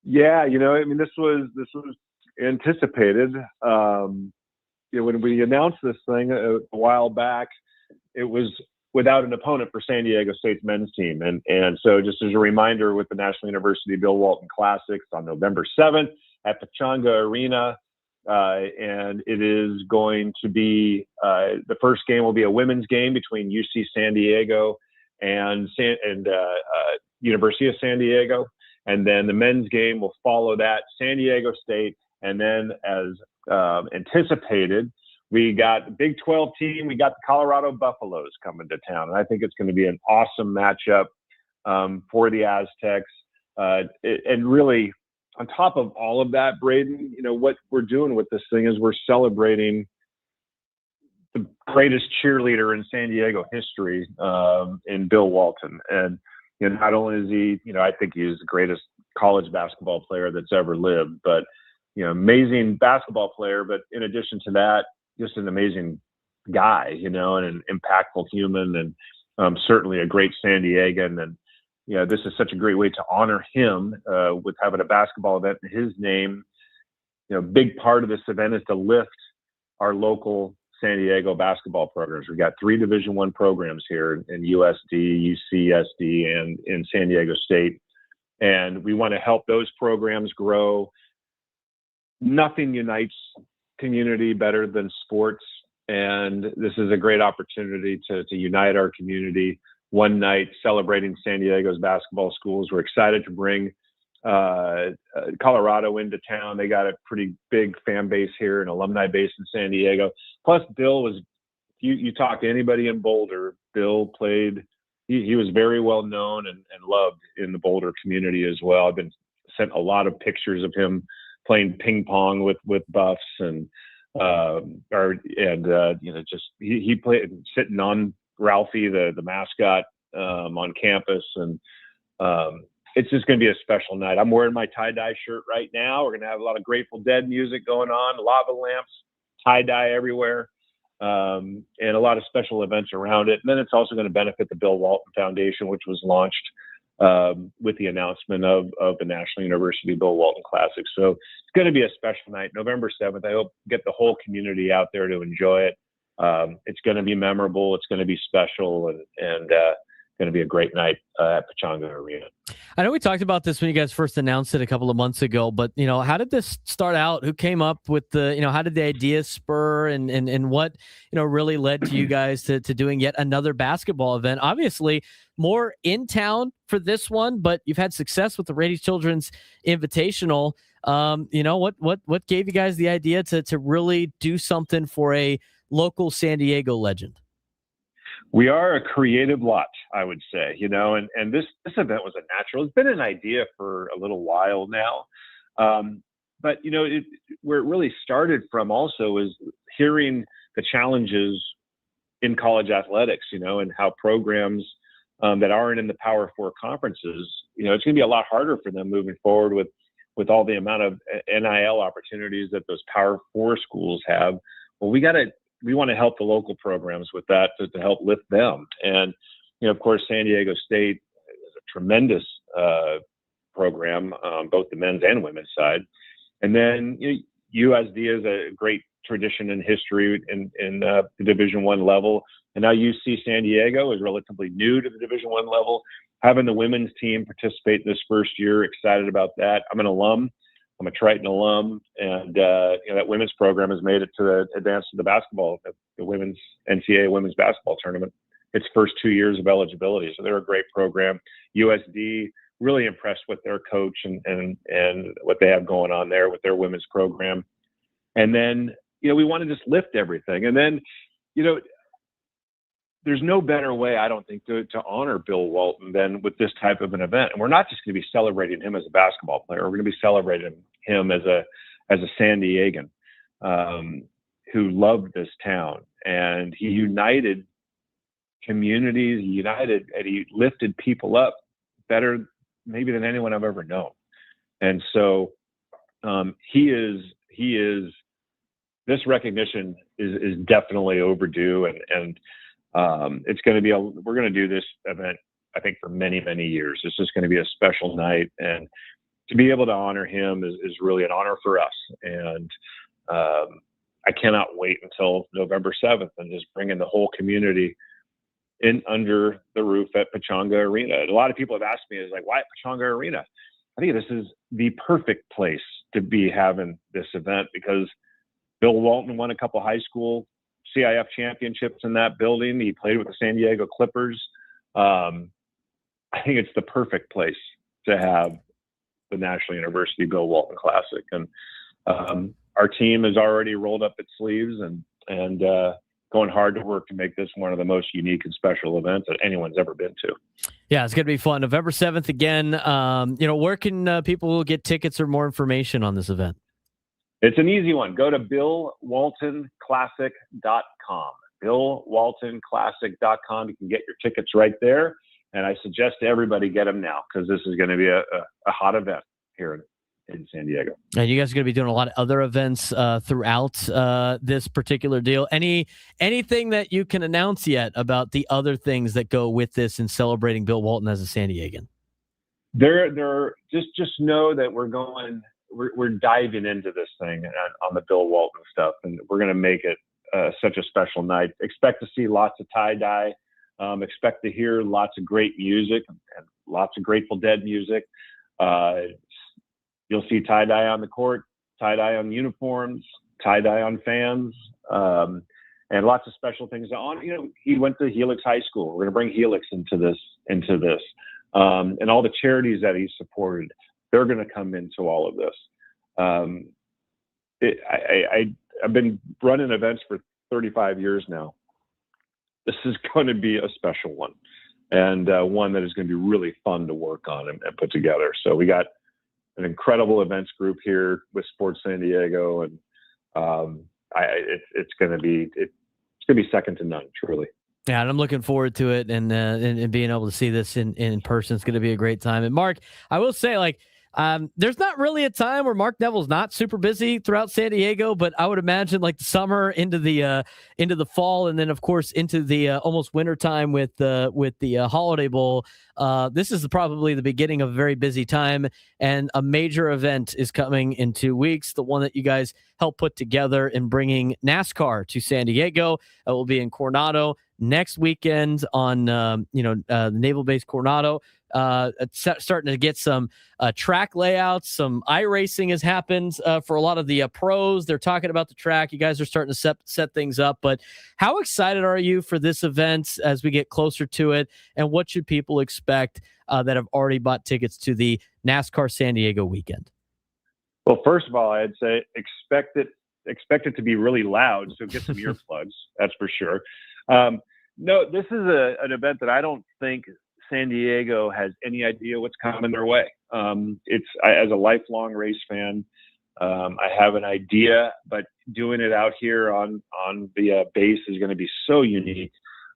Yeah, this was anticipated. When we announced this thing a while back, it was without an opponent for San Diego State's men's team. And so just as a reminder, with the National University Bill Walton Classics on November 7th at Pechanga Arena, and it is going to be the first game will be a women's game between UC San Diego and University of San Diego. And then the men's game will follow that, San Diego State. And then as anticipated, we got the Big 12 team. We got the Colorado Buffaloes coming to town. And I think it's going to be an awesome matchup for the Aztecs. And really, on top of all of that, Braden, what we're doing with this thing is we're celebrating the greatest cheerleader in San Diego history in Bill Walton. And not only is he, I think he's the greatest college basketball player that's ever lived, but amazing basketball player. But in addition to that, just an amazing guy, and an impactful human, and certainly a great San Diegan. And this is such a great way to honor him with having a basketball event in his name. Big part of this event is to lift our local San Diego basketball programs. We've got 3 Division I programs here in USD, UCSD, and in San Diego State. And we want to help those programs grow. Nothing unites community better than sports. And this is a great opportunity to unite our community one night celebrating San Diego's basketball schools. We're excited to bring Colorado into town. They got a pretty big fan base here, an alumni base in San Diego. Plus, Bill was, you talk to anybody in Boulder, Bill played, he was very well known and loved in the Boulder community as well. I've been sent a lot of pictures of him playing ping pong with Buffs he played sitting on Ralphie, the mascot, on campus. And it's just going to be a special night. I'm wearing my tie-dye shirt right now. We're going to have a lot of Grateful Dead music going on, lava lamps, tie-dye everywhere, and a lot of special events around it. And then it's also going to benefit the Bill Walton Foundation, which was launched with the announcement of the National University Bill Walton Classic. So it's going to be a special night, November 7th. I hope get the whole community out there to enjoy it. It's going to be memorable. It's going to be special, and going to be a great night at Pechanga Arena. I know we talked about this when you guys first announced it a couple of months ago, but how did this start out? Who came up with how did the idea spur, and what really led to you guys to doing yet another basketball event? Obviously more in town for this one, but you've had success with the Rady Children's Invitational. What gave you guys the idea to really do something for a local San Diego legend? We are a creative lot, I would say, and this event was a natural. It's been an idea for a little while now. But, where it really started from also is hearing the challenges in college athletics, and how programs that aren't in the Power Four conferences, it's going to be a lot harder for them moving forward with all the amount of NIL opportunities that those Power Four schools have. Well, we want to help the local programs with that to help lift them. And, of course, San Diego State is a tremendous program, both the men's and women's side. And then USD is a great tradition and history in the Division I level. And now UC San Diego is relatively new to the Division I level. Having the women's team participate in this first year, excited about that. I'm an alum. I'm a Triton alum, and that women's program has made it to advance to the basketball, the women's NCAA women's basketball tournament. Its first 2 years of eligibility, so they're a great program. USD, really impressed with their coach and what they have going on there with their women's program. And then we want to just lift everything, and then there's no better way, I don't think, to honor Bill Walton than with this type of an event. And we're not just going to be celebrating him as a basketball player. We're going to be celebrating him as a San Diegan who loved this town, and he united communities, and he lifted people up better maybe than anyone I've ever known. And so he is this recognition is definitely overdue, and it's going to be we're going to do this event, I think, for many, many years. It's just going to be a special night, and to be able to honor him is really an honor for us. And I cannot wait until November 7th and just bring in the whole community in under the roof at Pechanga Arena. And a lot of people have asked me, why at Pechanga Arena? I think this is the perfect place to be having this event, because Bill Walton won a couple high school CIF championships in that building. He played with the San Diego Clippers. I think it's the perfect place to have the National University Bill Walton Classic. And our team has already rolled up its sleeves and going hard to work to make this one of the most unique and special events that anyone's ever been to. Yeah, it's going to be fun. November 7th again. Where can people get tickets or more information on this event? It's an easy one. Go to BillWaltonClassic.com. BillWaltonClassic.com. You can get your tickets right there. And I suggest everybody get them now, because this is going to be a hot event here in San Diego. And you guys are going to be doing a lot of other events throughout this particular deal. Anything that you can announce yet about the other things that go with this in celebrating Bill Walton as a San Diegan? There. Just know that we're diving into this thing on the Bill Walton stuff, and we're going to make it such a special night. Expect to see lots of tie-dye. Expect to hear lots of great music and lots of Grateful Dead music. You'll see tie-dye on the court, tie-dye on uniforms, tie-dye on fans, and lots of special things on. He went to Helix High School. We're going to bring Helix into this, and all the charities that he supported, they're going to come into all of this. I've been running events for 35 years now. This is going to be a special one, and one that is going to be really fun to work on and put together. So we got an incredible events group here with Sports San Diego, and it's going to be second to none, truly. Yeah, and I'm looking forward to it, and being able to see this in person. It's going to be a great time. And Mark, I will say, there's not really a time where Mark Neville's not super busy throughout San Diego, but I would imagine the summer into the fall, and then of course into the almost winter time with the Holiday Bowl. This is probably the beginning of a very busy time, and a major event is coming in 2 weeks. The one that you guys helped put together in bringing NASCAR to San Diego. It will be in Coronado next weekend on the Naval Base Coronado. Starting to get some track layouts. Some iRacing has happened for a lot of the pros. They're talking about the track. You guys are starting to set things up. But how excited are you for this event as we get closer to it? And what should people expect that have already bought tickets to the NASCAR San Diego weekend? Well, first of all, I'd say expect it to be really loud. So get some earplugs. That's for sure. No, this is an event that I don't think San Diego has any idea what's coming their way. As a lifelong race fan, I have an idea, but doing it out here on the base is going to be so unique.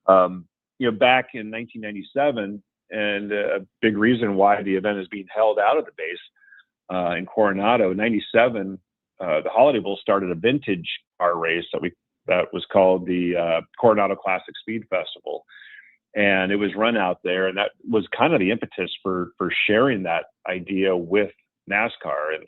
Back in 1997, and a big reason why the event is being held out of the base in Coronado, 97, the Holiday Bowl started a vintage car race that was called the Coronado Classic Speed Festival. And it was run out there, and that was kind of the impetus for sharing that idea with NASCAR. And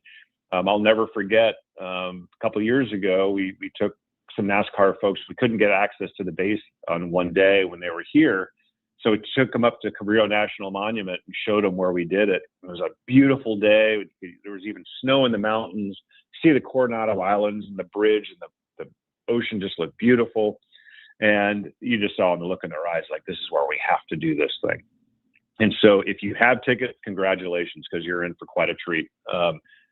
I'll never forget, a couple of years ago, we took some NASCAR folks. We couldn't get access to the base on one day when they were here. So we took them up to Cabrillo National Monument and showed them where we did it. It was a beautiful day. There was even snow in the mountains. See the Coronado Islands and the bridge, and the ocean just looked beautiful. And you just saw in the look in their eyes, like, this is where we have to do this thing. And so if you have tickets, congratulations, because you're in for quite a treat.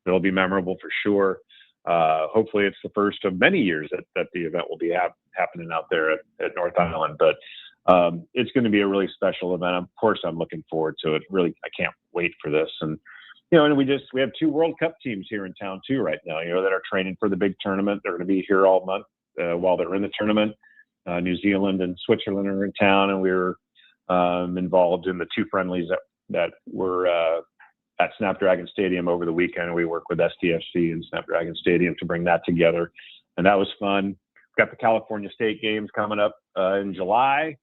It'll be memorable for sure. Hopefully it's the first of many years that the event will be happening out there at North Island. But it's going to be a really special event. Of course, I'm looking forward to it. Really, I can't wait for this. And, and we have 2 World Cup teams here in town too right now, that are training for the big tournament. They're going to be here all month while they're in the tournament. New Zealand and Switzerland are in town, and we were involved in the 2 friendlies that were at Snapdragon Stadium over the weekend. We work with STFC and Snapdragon Stadium to bring that together, and that was fun. We've got the California State Games coming up in July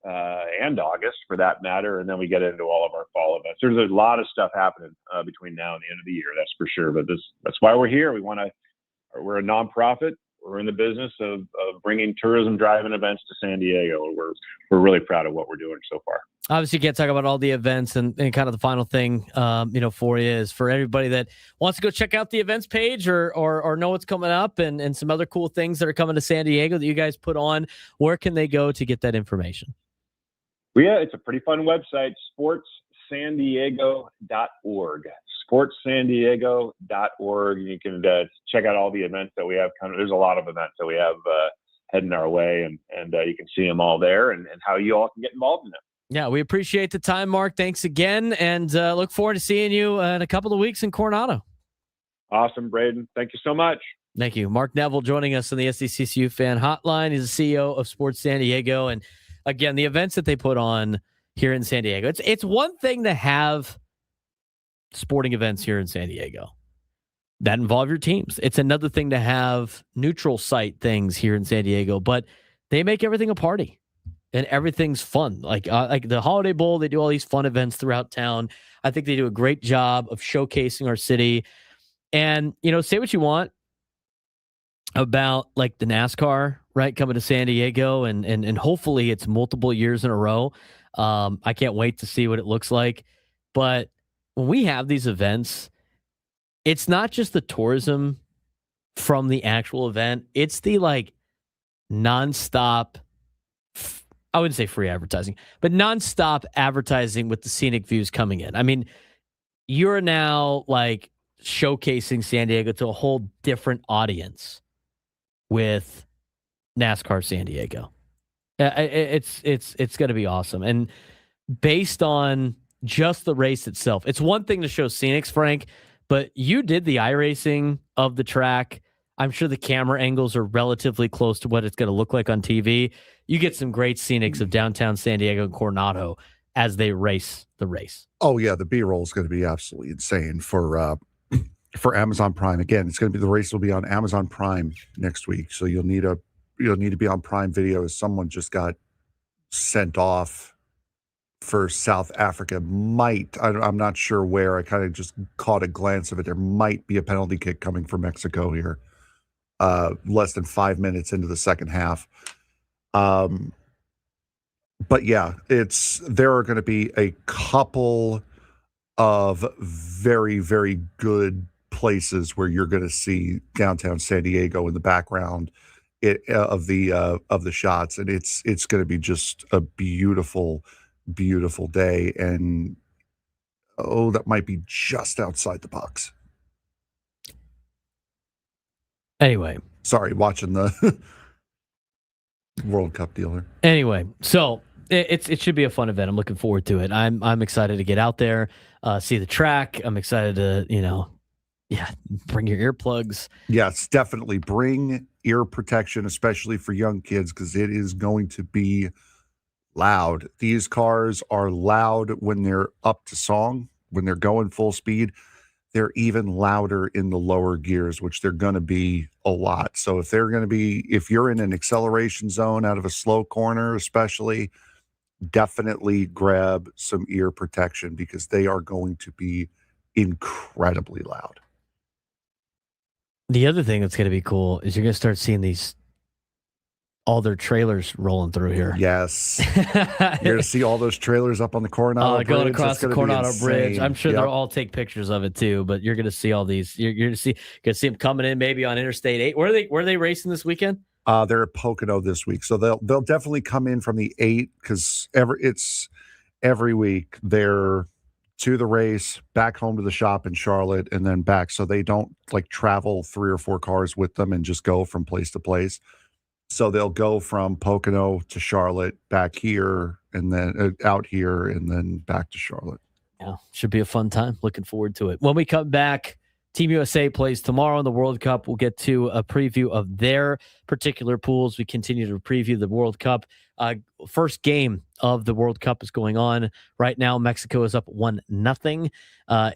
and August, for that matter, and then we get into all of our fall events. There's a lot of stuff happening between now and the end of the year, that's for sure. But that's why we're here. We're a nonprofit. We're in the business of bringing tourism driving events to San Diego. We're really proud of what we're doing so far. Obviously, you can't talk about all the events, and kind of the final thing, for you is for everybody that wants to go check out the events page or know what's coming up and some other cool things that are coming to San Diego that you guys put on. Where can they go to get that information? Well, yeah, it's a pretty fun website, sportssandiego.org. sportssandiego.org. You can check out all the events that we have coming. There's a lot of events that we have heading our way, and you can see them all there and how you all can get involved in them. Yeah, we appreciate the time, Mark. Thanks again, and look forward to seeing you in a couple of weeks in Coronado. Awesome, Braden. Thank you so much. Thank you. Mark Neville joining us on the SDCCU Fan Hotline. He's the CEO of Sports San Diego, and again, the events that they put on here in San Diego. It's one thing to have sporting events here in San Diego that involve your teams. It's another thing to have neutral site things here in San Diego, but they make everything a party and everything's fun. Like the Holiday Bowl, they do all these fun events throughout town. I think they do a great job of showcasing our city. And, say what you want about like the NASCAR, right, coming to San Diego, and hopefully it's multiple years in a row. I can't wait to see what it looks like. But when we have these events, it's not just the tourism from the actual event. It's the nonstop, I wouldn't say free advertising, but nonstop advertising with the scenic views coming in. I mean, you're now showcasing San Diego to a whole different audience with NASCAR San Diego. It's going to be awesome. And based on just the race itself, it's one thing to show scenics, Frank, but you did the iRacing of the track. I'm sure the camera angles are relatively close to what it's going to look like on TV. You get some great scenics of downtown San Diego and Coronado as they race the race. Oh yeah, the B-roll is going to be absolutely insane for Amazon Prime. Again, the race will be on Amazon Prime next week, so you'll need to be on Prime Video. As someone just got sent off for South Africa. I'm not sure where. I kind of just caught a glance of it. There might be a penalty kick coming from Mexico here. Less than 5 minutes into the second half. But yeah, there are going to be a couple of very, very good places where you're going to see downtown San Diego in the background of the shots, and it's going to be just a beautiful, beautiful day. And that might be just outside the box. Anyway, sorry, watching the World Cup dealer. Anyway, so it should be a fun event. I'm looking forward to it. I'm excited to get out there, see the track. I'm excited to bring your earplugs. Yes, definitely bring ear protection, especially for young kids, because it is going to be loud. These cars are loud when they're up to song, when they're going full speed. They're even louder in the lower gears, which they're going to be a lot. So if you're in an acceleration zone out of a slow corner, especially, definitely grab some ear protection because they are going to be incredibly loud. The other thing that's going to be cool is you're going to start seeing all their trailers rolling through here. Yes. You're going to see all those trailers up on the Coronado Bridge. Going across the Coronado Bridge. I'm sure Yep. they'll all take pictures of it too, but you're going to see all these. You're going to see them coming in maybe on Interstate 8. Where are they racing this weekend? They're at Pocono this week. So they'll definitely come in from the 8 because every week they're to the race, back home to the shop in Charlotte, and then back. So they don't travel 3 or 4 cars with them and just go from place to place. So they'll go from Pocono to Charlotte, back here, and then out here, and then back to Charlotte. Yeah, should be a fun time. Looking forward to it. When we come back, Team USA plays tomorrow in the World Cup. We'll get to a preview of their particular pools. We continue to preview the World Cup. First game of the World Cup is going on right now. Mexico is up 1-0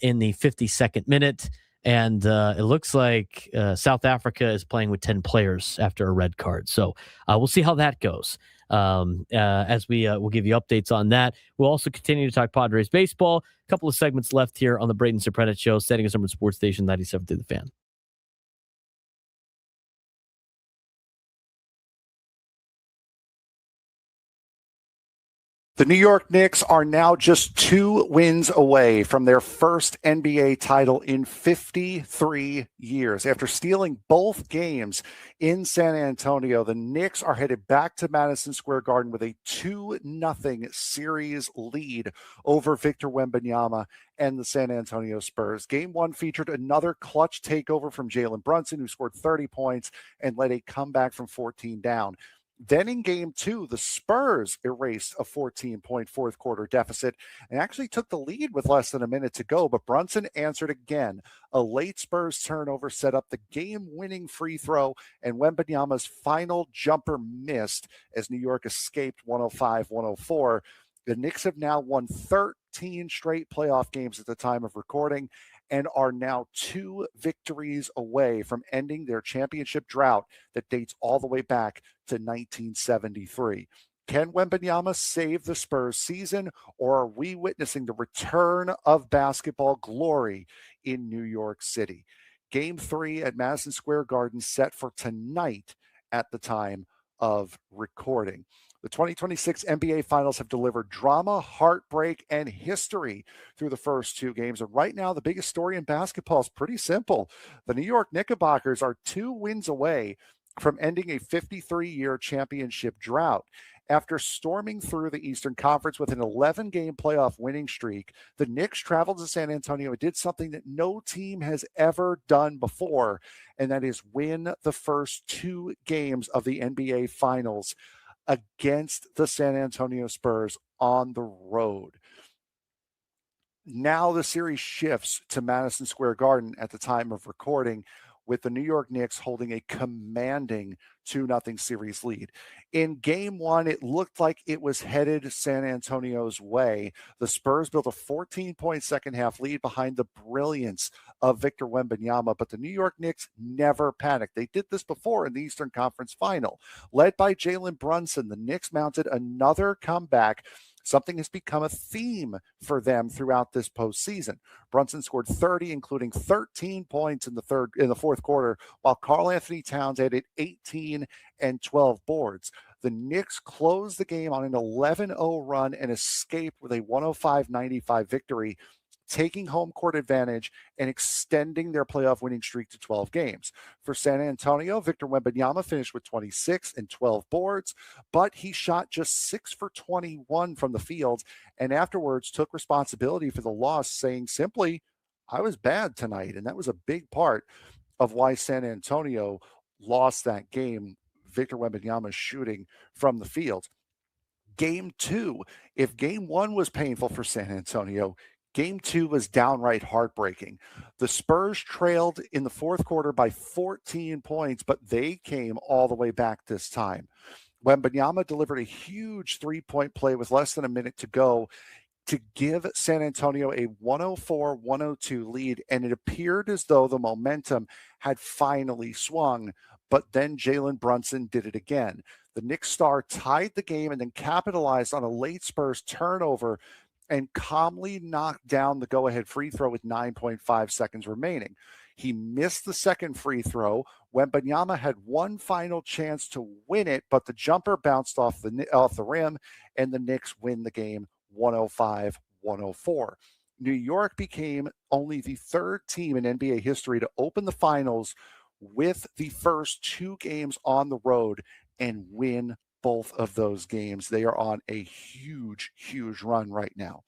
in the 52nd minute. And it looks like South Africa is playing with 10 players after a red card. So we'll see how that goes as we'll give you updates on that. We'll also continue to talk Padres baseball. A couple of segments left here on the Braden Surprenant Show, setting us up on Sports Station 97 through the Fan. The New York Knicks are now just 2 wins away from their first NBA title in 53 years. After stealing both games in San Antonio, the Knicks are headed back to Madison Square Garden with a 2-0 series lead over Victor Wembanyama and the San Antonio Spurs. Game 1 featured another clutch takeover from Jalen Brunson, who scored 30 points and led a comeback from 14 down. Then in game 2, the Spurs erased a 14-point fourth quarter deficit and actually took the lead with less than a minute to go, but Brunson answered again. A late Spurs turnover set up the game-winning free throw, and Wembanyama's final jumper missed as New York escaped 105-104. The Knicks have now won 13 straight playoff games at the time of recording and are now 2 victories away from ending their championship drought that dates all the way back to 1973. Can Wembanyama save the Spurs season, or are we witnessing the return of basketball glory in New York City? Game 3 at Madison Square Garden set for tonight at the time of recording. The 2026 NBA Finals have delivered drama, heartbreak, and history through the first 2 games. And right now, the biggest story in basketball is pretty simple. The New York Knickerbockers are 2 wins away from ending a 53-year championship drought. After storming through the Eastern Conference with an 11-game playoff winning streak, the Knicks traveled to San Antonio and did something that no team has ever done before, and that is win the first 2 games of the NBA Finals against the San Antonio Spurs on the road. Now the series shifts to Madison Square Garden at the time of recording, with the New York Knicks holding a commanding 2-0 series lead. In game 1, it looked like it was headed San Antonio's way. The Spurs built a 14-point second-half lead behind the brilliance of Victor Wembanyama, but the New York Knicks never panicked. They did this before in the Eastern Conference Final. Led by Jalen Brunson, the Knicks mounted another comeback. Something has become a theme for them throughout this postseason. Brunson scored 30, including 13 points in the fourth quarter, while Karl-Anthony Towns added 18 and 12 boards. The Knicks closed the game on an 11-0 run and escaped with a 105-95 victory, taking home court advantage and extending their playoff winning streak to 12 games. For San Antonio, Victor Wembanyama finished with 26 and 12 boards, but he shot just 6 for 21 from the field, and afterwards took responsibility for the loss, saying simply, "I was bad tonight." And that was a big part of why San Antonio lost that game Victor Wembanyama shooting from the field. Game 2, if game 1 was painful for San Antonio, game 2 was downright heartbreaking. The Spurs trailed in the fourth quarter by 14 points, but they came all the way back this time. Wembanyama delivered a huge three-point play with less than a minute to go to give San Antonio a 104-102 lead, and it appeared as though the momentum had finally swung, but then Jalen Brunson did it again. The Knicks star tied the game and then capitalized on a late Spurs turnover and calmly knocked down the go-ahead free throw with 9.5 seconds remaining. He missed the second free throw. Wembanyama had one final chance to win it, but the jumper bounced off the rim, and the Knicks win the game 105-104. New York became only the third team in NBA history to open the finals with the first 2 games on the road and win both of those games. They are on a huge, huge run right now.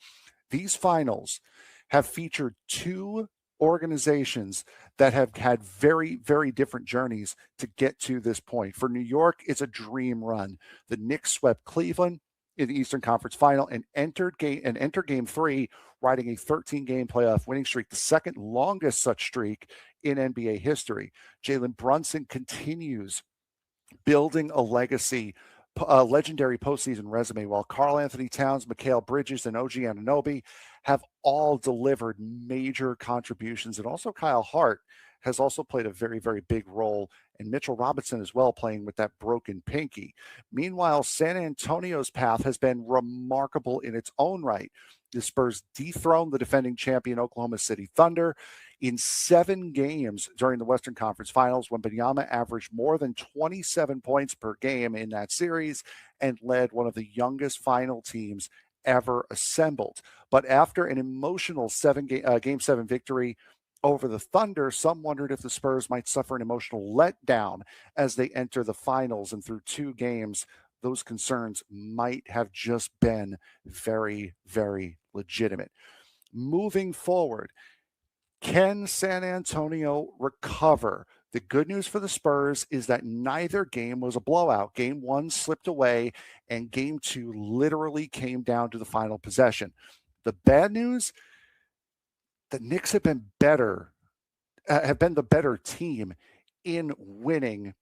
These finals have featured 2 organizations that have had very, very different journeys to get to this point. For New York, it's a dream run. The Knicks swept Cleveland in the Eastern Conference Final and enter Game 3, riding a 13-game playoff winning streak, the second longest such streak in NBA history. Jalen Brunson continues building a legacy, a legendary postseason resume, while Karl Anthony Towns, Mikal Bridges, and OG Anunoby have all delivered major contributions. And also Kyle Hart has also played a very, very big role, and Mitchell Robinson as well, playing with that broken pinky. Meanwhile, San Antonio's path has been remarkable in its own right. The Spurs dethroned the defending champion Oklahoma City Thunder. In 7 games during the Western Conference Finals, Wembanyama averaged more than 27 points per game in that series and led one of the youngest final teams ever assembled. But after an emotional Game 7 victory over the Thunder, some wondered if the Spurs might suffer an emotional letdown as they enter the finals. And through 2 games, those concerns might have just been very, very legitimate. Moving forward, can San Antonio recover? The good news for the Spurs is that neither game was a blowout. Game 1 slipped away, and Game 2 literally came down to the final possession. The bad news, the Knicks have been the better team in winning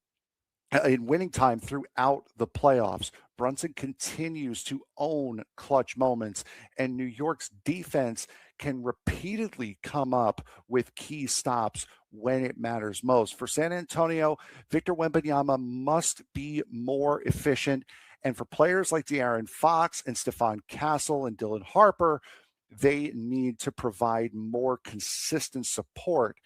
time throughout the playoffs. Brunson continues to own clutch moments, and New York's defense can repeatedly come up with key stops when it matters most. For San Antonio, Victor Wembanyama must be more efficient, and for players like De'Aaron Fox and Stephon Castle and Dylan Harper, they need to provide more consistent support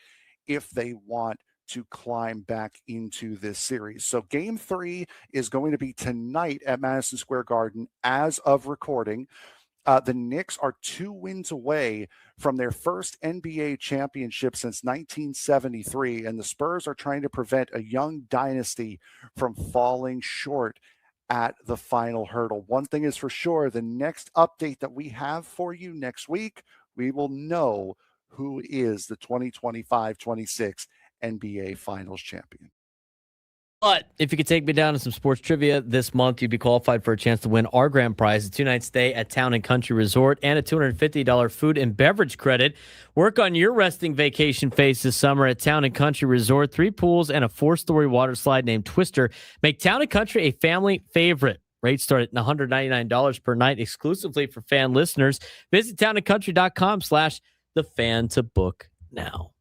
if they want to climb back into this series. So Game 3 is going to be tonight at Madison Square Garden as of recording. The Knicks are 2 wins away from their first NBA championship since 1973, and the Spurs are trying to prevent a young dynasty from falling short at the final hurdle. One thing is for sure, the next update that we have for you next week, we will know who is the 2025-26 NBA Finals champion. But if you could take me down to some sports trivia this month, you'd be qualified for a chance to win our grand prize, a 2-night stay at Town and Country Resort and a $250 food and beverage credit. Work on your resting vacation phase this summer at Town and Country Resort. 3 pools and a 4-story water slide named Twister make Town and Country a family favorite. Rates start at $199 per night exclusively for fan listeners. Visit townandcountry.com/thefan to book now.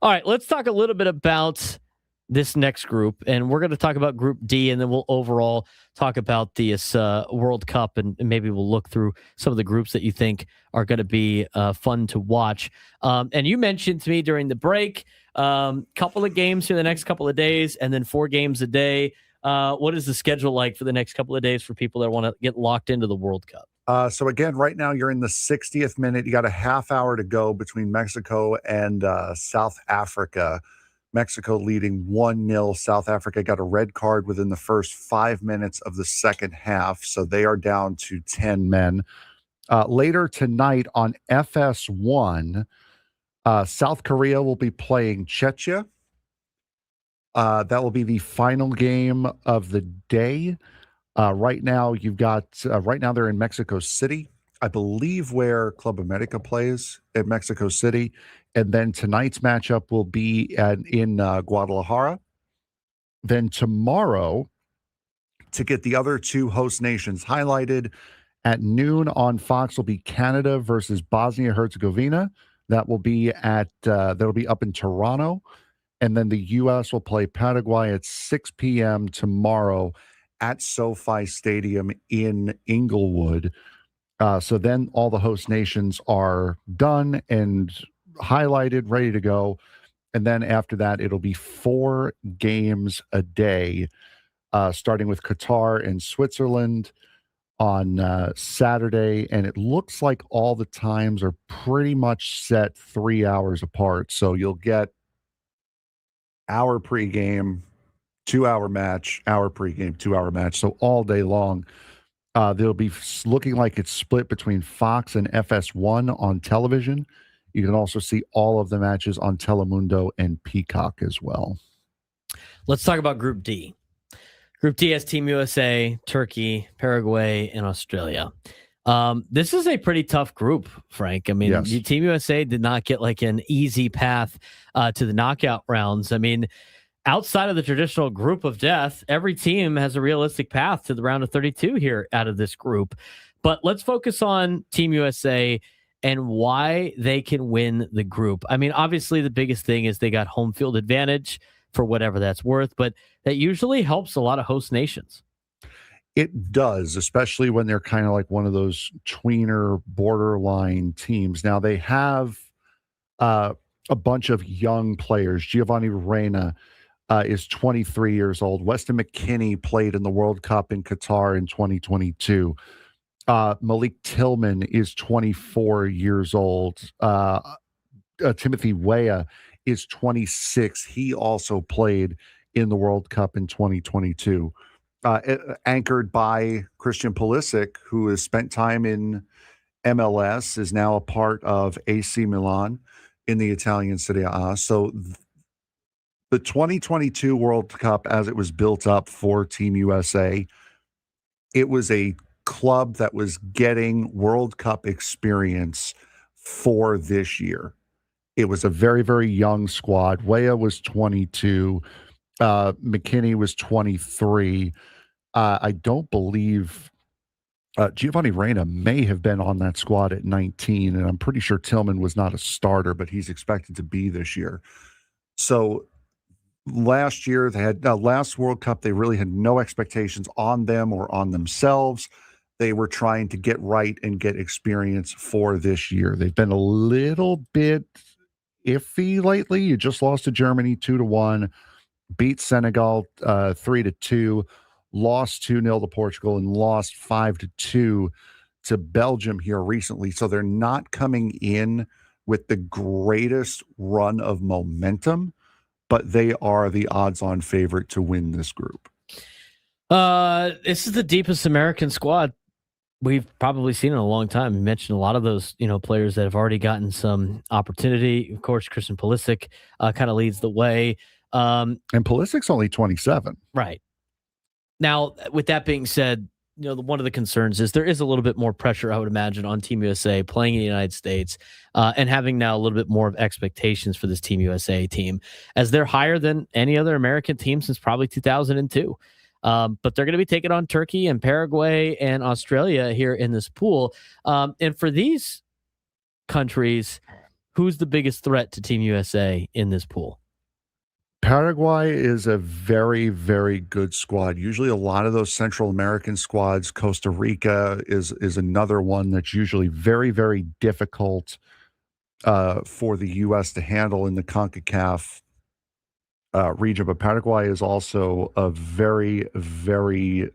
All right, let's talk a little bit about this next group, and we're going to talk about Group D, and then we'll overall talk about this World Cup, and maybe we'll look through some of the groups that you think are going to be fun to watch. And you mentioned to me during the break, couple of games here the next couple of days, and then 4 games a day. What is the schedule like for the next couple of days for people that want to get locked into the World Cup? So again, right now you're in the 60th minute. You got a half hour to go between Mexico and South Africa. Mexico leading 1-0. South Africa got a red card within the first 5 minutes of the second half, so they are down to 10 men. Later tonight on FS1, South Korea will be playing Czechia. That will be the final game of the day. Right now, right now they're in Mexico City, I believe, where Club America plays at Mexico City. And then tonight's matchup will be in Guadalajara. Then tomorrow, to get the other two host nations highlighted, at noon on Fox will be Canada versus Bosnia-Herzegovina. That will be that'll be up in Toronto. And then the U.S. will play Paraguay at 6 p.m. tomorrow at SoFi Stadium in Inglewood. So then all the host nations are done and highlighted, ready to go. And then after that, it'll be 4 games a day, starting with Qatar and Switzerland on Saturday. And it looks like all the times are pretty much set 3 hours apart. So you'll get hour pregame, 2-hour match, hour pregame, 2-hour match. So all day long, they'll be looking like it's split between Fox and FS1 on television. You can also see all of the matches on Telemundo and Peacock as well. Let's talk about Group D. Group D has Team USA, Turkey, Paraguay, and Australia. This is a pretty tough group, Frank. I mean, Yes. Team USA did not get like an easy path to the knockout rounds. I mean, outside of the traditional group of death, every team has a realistic path to the round of 32 here out of this group. But let's focus on Team USA and why they can win the group. I mean, obviously, the biggest thing is they got home field advantage for whatever that's worth, but that usually helps a lot of host nations. It does, especially when they're kind of like one of those tweener borderline teams. Now, they have a bunch of young players. Giovanni Reyna is 23 years old. Weston McKennie played in the World Cup in Qatar in 2022. Malik Tillman is 24 years old. Timothy Weah is 26. He also played in the World Cup in 2022. Anchored by Christian Pulisic, who has spent time in MLS, is now a part of AC Milan in the Italian Serie A. So the 2022 World Cup, as it was built up for Team USA, it was a club that was getting World Cup experience for this year. It was a very, very young squad. Weah was 22. McKinney was 23. I don't believe Giovanni Reyna may have been on that squad at 19, and I'm pretty sure Tillman was not a starter, but he's expected to be this year. So last year, they had last World Cup, they really had no expectations on them or on themselves. They were trying to get right and get experience for this year. They've been a little bit iffy lately. You just lost to Germany 2-1, beat Senegal 3-2, lost 2-0 to Portugal, and lost 5-2 to Belgium here recently. So they're not coming in with the greatest run of momentum, but they are the odds-on favorite to win this group. This is the deepest American squad we've probably seen in a long time. You mentioned a lot of those, players that have already gotten some opportunity. Of course, Christian Pulisic kind of leads the way. And Pulisic's only 27. Right. Now, with that being said, one of the concerns is there is a little bit more pressure, I would imagine, on Team USA playing in the United States and having now a little bit more of expectations for this Team USA team, as they're higher than any other American team since probably 2002. But they're going to be taking on Turkey and Paraguay and Australia here in this pool. And for these countries, who's the biggest threat to Team USA in this pool? Paraguay is a very, very good squad. Usually a lot of those Central American squads, Costa Rica is another one that's usually very, very difficult for the U.S. to handle in the CONCACAF region. But Paraguay is also a very, very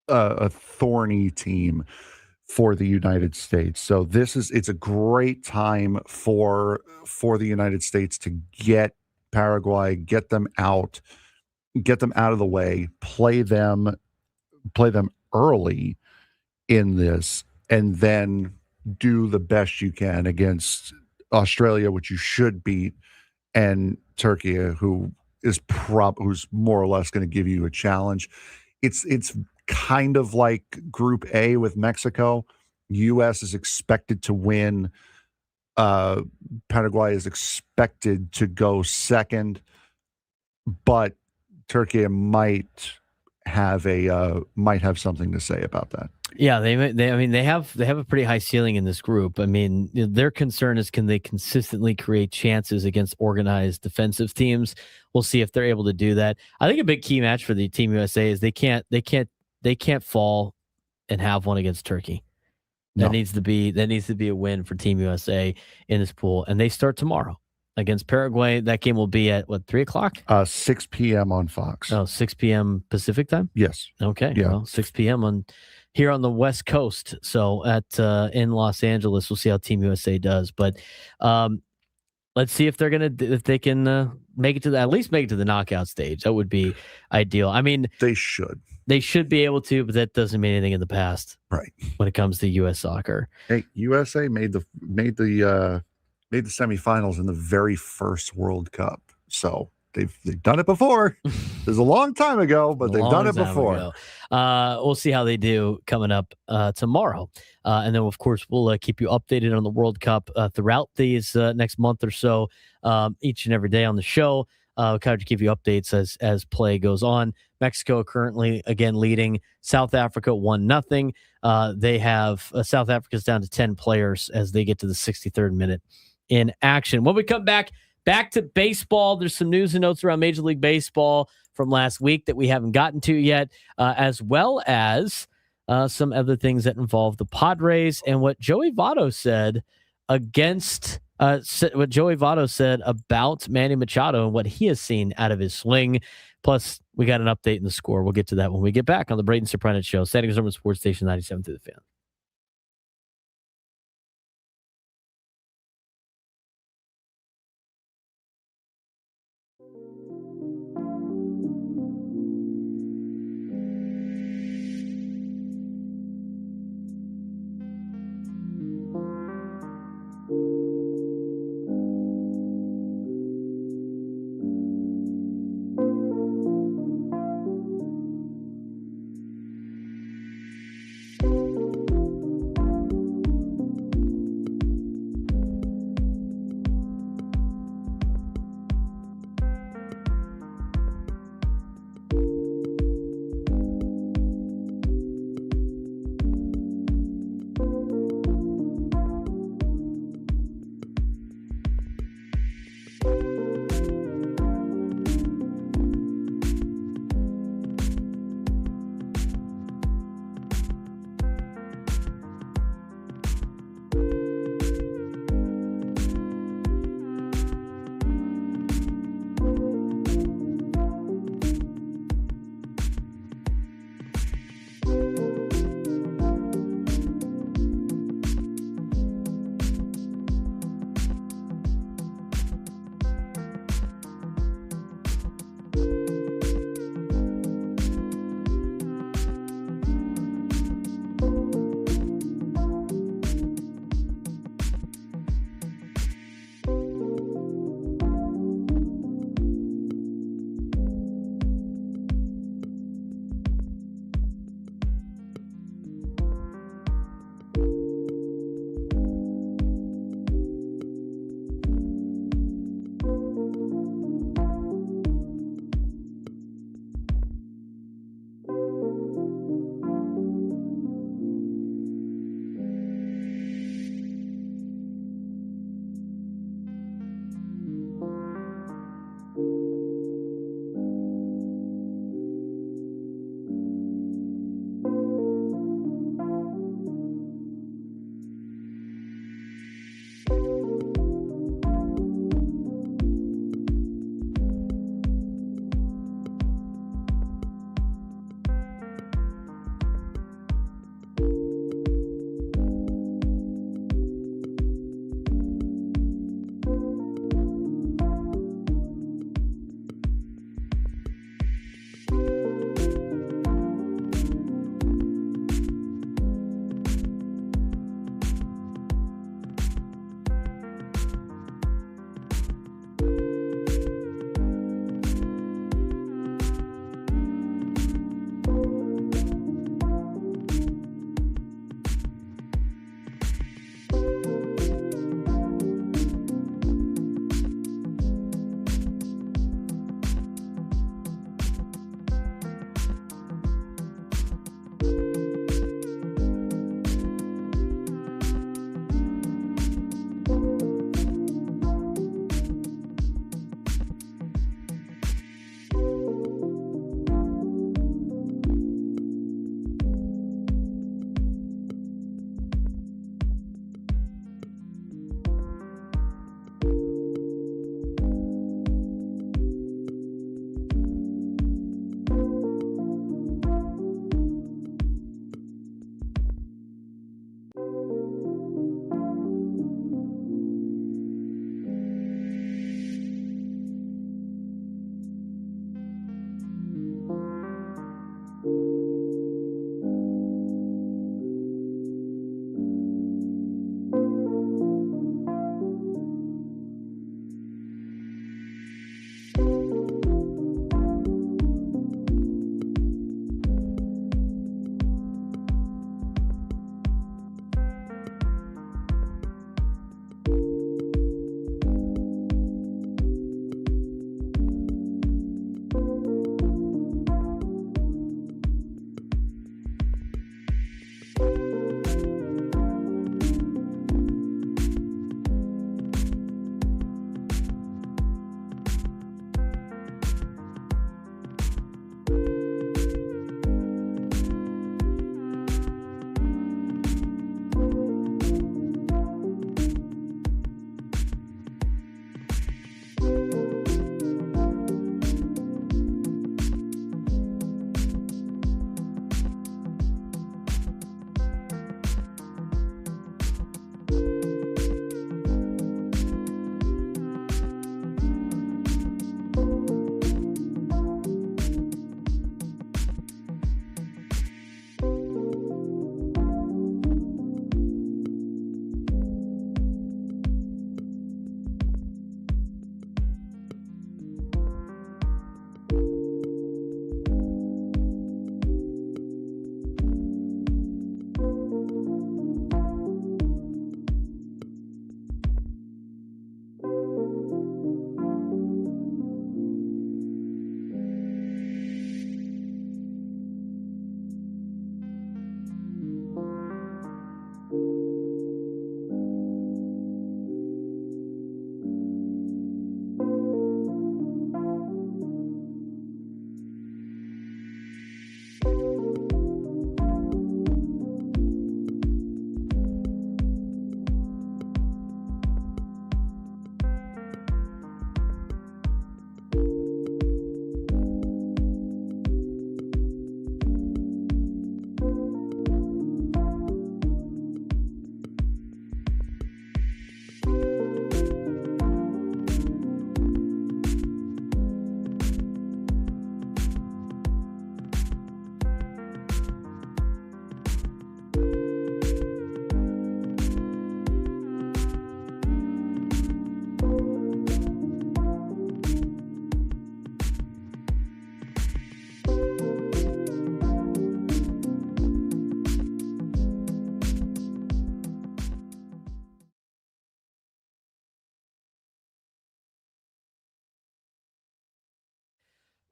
a thorny team for the United States. So it's a great time for the United States to get Paraguay, get them out of the way, play them early in this, and then do the best you can against Australia, which you should beat, and Turkey, who who's more or less going to give you a challenge. It's kind of like Group A with Mexico. U.S. is expected to win. Paraguay is expected to go second, but Turkey might have something to say about that. Yeah, they have a pretty high ceiling in this group. I mean, their concern is, can they consistently create chances against organized defensive teams? We'll see if they're able to do that. I think a big key match for the Team USA is they can't fall and have one against Turkey. That needs to be a win for Team USA in this pool, and they start tomorrow against Paraguay. That game will be at 3:00? 6 p.m. on Fox. Oh, 6 p.m. Pacific time? Yes. Okay. Yeah. Well, 6 p.m. here on the West Coast. So in Los Angeles, we'll see how Team USA does. But let's see if they can make it to at least make it to the knockout stage. That would be ideal. I mean, they should be able to, but that doesn't mean anything in the past, right? When it comes to U.S. soccer. Hey, USA made the semifinals in the very first World Cup. So they've done it before. It was a long time ago, but they've done it before. We'll see how they do coming up tomorrow. And then, of course, we'll keep you updated on the World Cup throughout these next month or so, each and every day on the show. We'll kind of give you updates as play goes on. Mexico currently, again, leading. South Africa 1-0. They have South Africa's down to 10 players as they get to the 63rd minute in action. When we come back to baseball, there's some news and notes around Major League Baseball from last week that we haven't gotten to yet, as well as some other things that involve the Padres and what Joey Votto said about Manny Machado and what he has seen out of his swing. Plus, we got an update in the score. We'll get to that when we get back on the Braden Surprenant Show, San Diego Sports Station 97 through the Fan.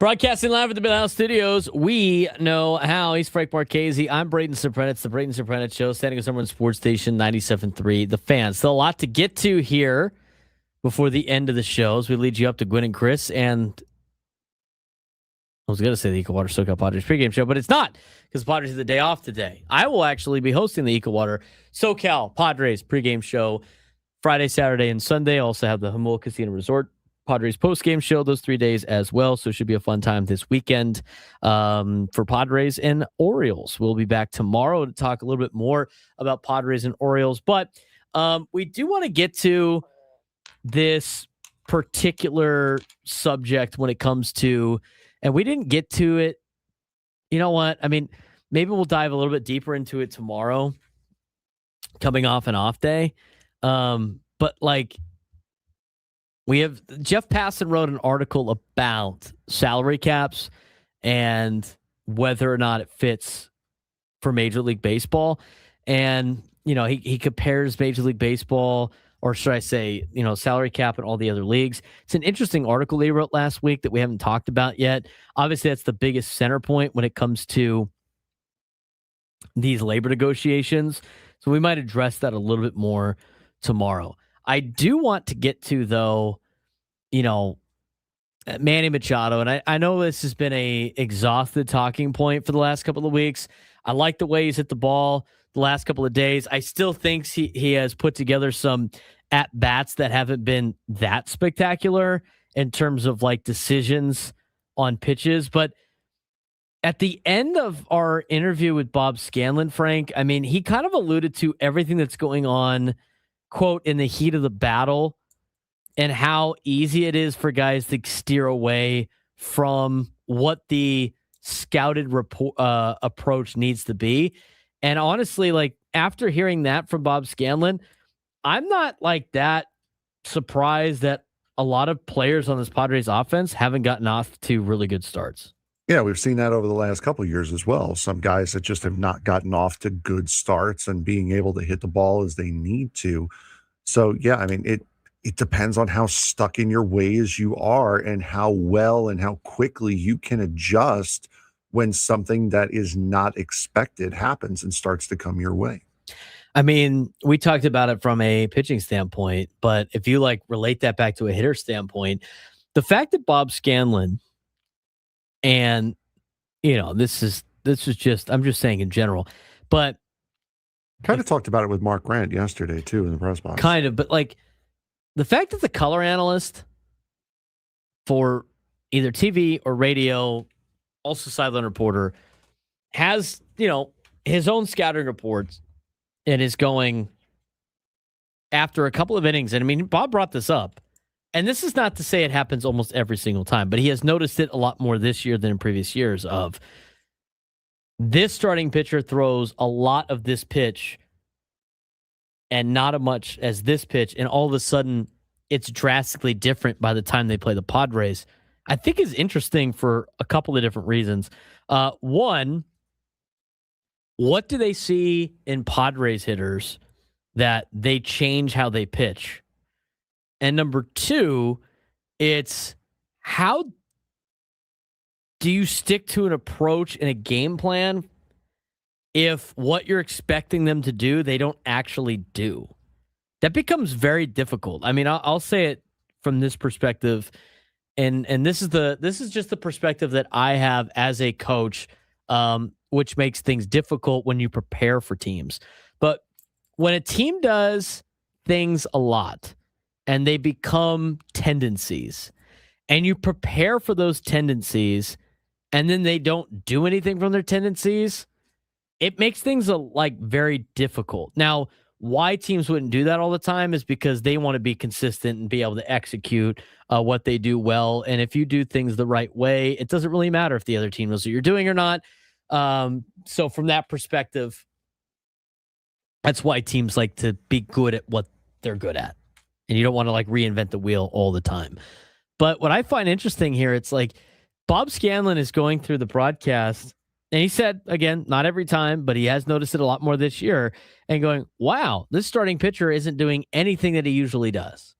Broadcasting live at the Bell House Studios, we know how. He's Frank Marchese. I'm Braden Surprenant. It's the Braden Surprenant Show, standing as number one sports station, 97.3 The Fan. Still a lot to get to here before the end of the show as we lead you up to Gwen and Chris. And I was going to say the Eco Water SoCal Padres pregame show, but it's not because Padres have the day off today. I will actually be hosting the Eco Water SoCal Padres pregame show Friday, Saturday, and Sunday. I also have the Jamul Casino Resort Padres post-game show those 3 days as well. So it should be a fun time this weekend for Padres and Orioles. We'll be back tomorrow to talk a little bit more about Padres and Orioles. But we do want to get to this particular subject when it comes to, and we didn't get to it. You know what? I mean, maybe we'll dive a little bit deeper into it tomorrow, coming off an off day. But like, we have Jeff Passan wrote an article about salary caps and whether or not it fits for Major League Baseball. And, you know, he compares Major League Baseball, or should I say, you know, salary cap and all the other leagues. It's an interesting article they wrote last week that we haven't talked about yet. Obviously, that's the biggest center point when it comes to these labor negotiations. So we might address that a little bit more tomorrow. I do want to get to, though, you know, Manny Machado. And I know this has been a exhausted talking point for the last couple of weeks. I like the way he's hit the ball the last couple of days. I still think he has put together some at-bats that haven't been that spectacular in terms of like decisions on pitches. But at the end of our interview with Bob Scanlan, Frank, I mean, he kind of alluded to everything that's going on, quote, in the heat of the battle, and how easy it is for guys to steer away from what the scouted approach needs to be. And honestly, like after hearing that from Bob Scanlan, I'm not like that surprised that a lot of players on this Padres offense haven't gotten off to really good starts. Yeah, we've seen that over the last couple of years as well. Some guys that just have not gotten off to good starts and being able to hit the ball as they need to. So, yeah, I mean, it depends on how stuck in your ways you are and how well and how quickly you can adjust when something that is not expected happens and starts to come your way. I mean, we talked about it from a pitching standpoint, but if you like relate that back to a hitter standpoint, the fact that Bob Scanlan, and you know, this is just, I'm just saying in general, but kind of talked about it with Mark Grant yesterday too in the press box. Kind of, but like the fact that the color analyst for either TV or radio, also sideline reporter, has, you know, his own scouting reports and is going after a couple of innings. And I mean, Bob brought this up, and this is not to say it happens almost every single time, but he has noticed it a lot more this year than in previous years of this starting pitcher throws a lot of this pitch and not as much as this pitch. And all of a sudden it's drastically different by the time they play the Padres. I think is interesting for a couple of different reasons. One, what do they see in Padres hitters that they change how they pitch? And number two, it's how do you stick to an approach and a game plan if what you're expecting them to do, they don't actually do? That becomes very difficult. I mean, I'll say it from this perspective. And this is just the perspective that I have as a coach, which makes things difficult when you prepare for teams. But when a team does things a lot and they become tendencies, and you prepare for those tendencies, and then they don't do anything from their tendencies, it makes things like very difficult. Now, why teams wouldn't do that all the time is because they want to be consistent and be able to execute what they do well. And if you do things the right way, it doesn't really matter if the other team knows what you're doing or not. So from that perspective, that's why teams like to be good at what they're good at. And you don't want to like reinvent the wheel all the time. But what I find interesting here, it's like Bob Scanlan is going through the broadcast, and he said, again, not every time, but he has noticed it a lot more this year, and going, wow, this starting pitcher isn't doing anything that he usually does.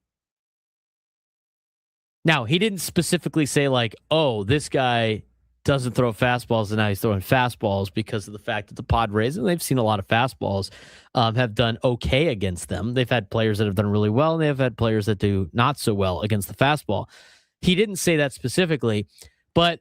Now, he didn't specifically say like, oh, this guy doesn't throw fastballs and now he's throwing fastballs because of the fact that the Padres, and they've seen a lot of fastballs, have done okay against them. They've had players that have done really well, and they've had players that do not so well against the fastball. He didn't say that specifically, but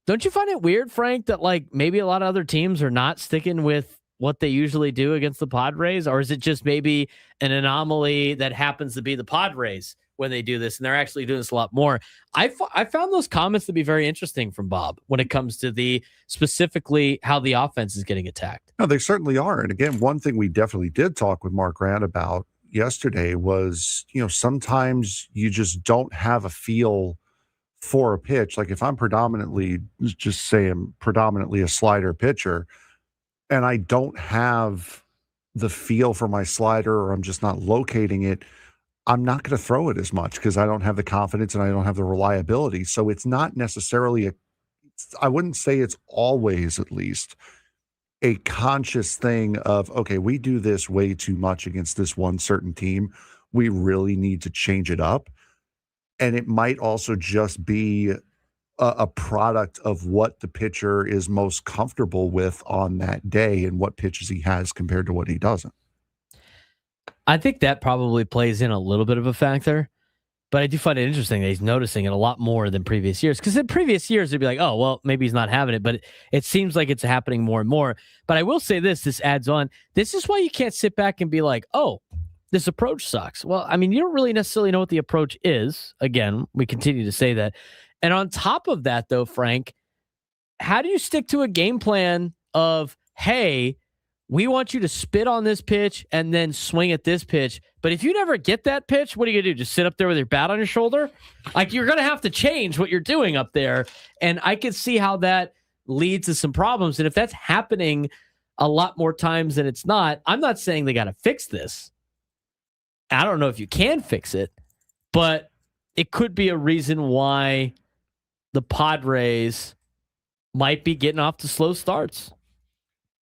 don't you find it weird, Frank, that like maybe a lot of other teams are not sticking with what they usually do against the Padres? Or is it just maybe an anomaly that happens to be the Padres when they do this, and they're actually doing this a lot more? I found those comments to be very interesting from Bob when it comes to the specifically how the offense is getting attacked. No, they certainly are. And again, one thing we definitely did talk with Mark Grant about yesterday was, sometimes you just don't have a feel for a pitch. Like if I'm predominantly a slider pitcher and I don't have the feel for my slider, or I'm just not locating it, I'm not going to throw it as much because I don't have the confidence and I don't have the reliability. So it's not necessarily I wouldn't say it's always, at least, a conscious thing of, okay, we do this way too much against this one certain team. We really need to change it up. And it might also just be a product of what the pitcher is most comfortable with on that day and what pitches he has compared to what he doesn't. I think that probably plays in a little bit of a factor, but I do find it interesting that he's noticing it a lot more than previous years. Because in previous years, they'd be like, oh, well, maybe he's not having it, but it seems like it's happening more and more. But I will say this adds on. This is why you can't sit back and be like, oh, this approach sucks. Well, I mean, you don't really necessarily know what the approach is. Again, we continue to say that. And on top of that, though, Frank, how do you stick to a game plan of, hey, we want you to spit on this pitch and then swing at this pitch. But if you never get that pitch, what are you going to do? Just sit up there with your bat on your shoulder? Like, you're going to have to change what you're doing up there. And I can see how that leads to some problems. And if that's happening a lot more times than it's not, I'm not saying they got to fix this. I don't know if you can fix it, but it could be a reason why the Padres might be getting off to slow starts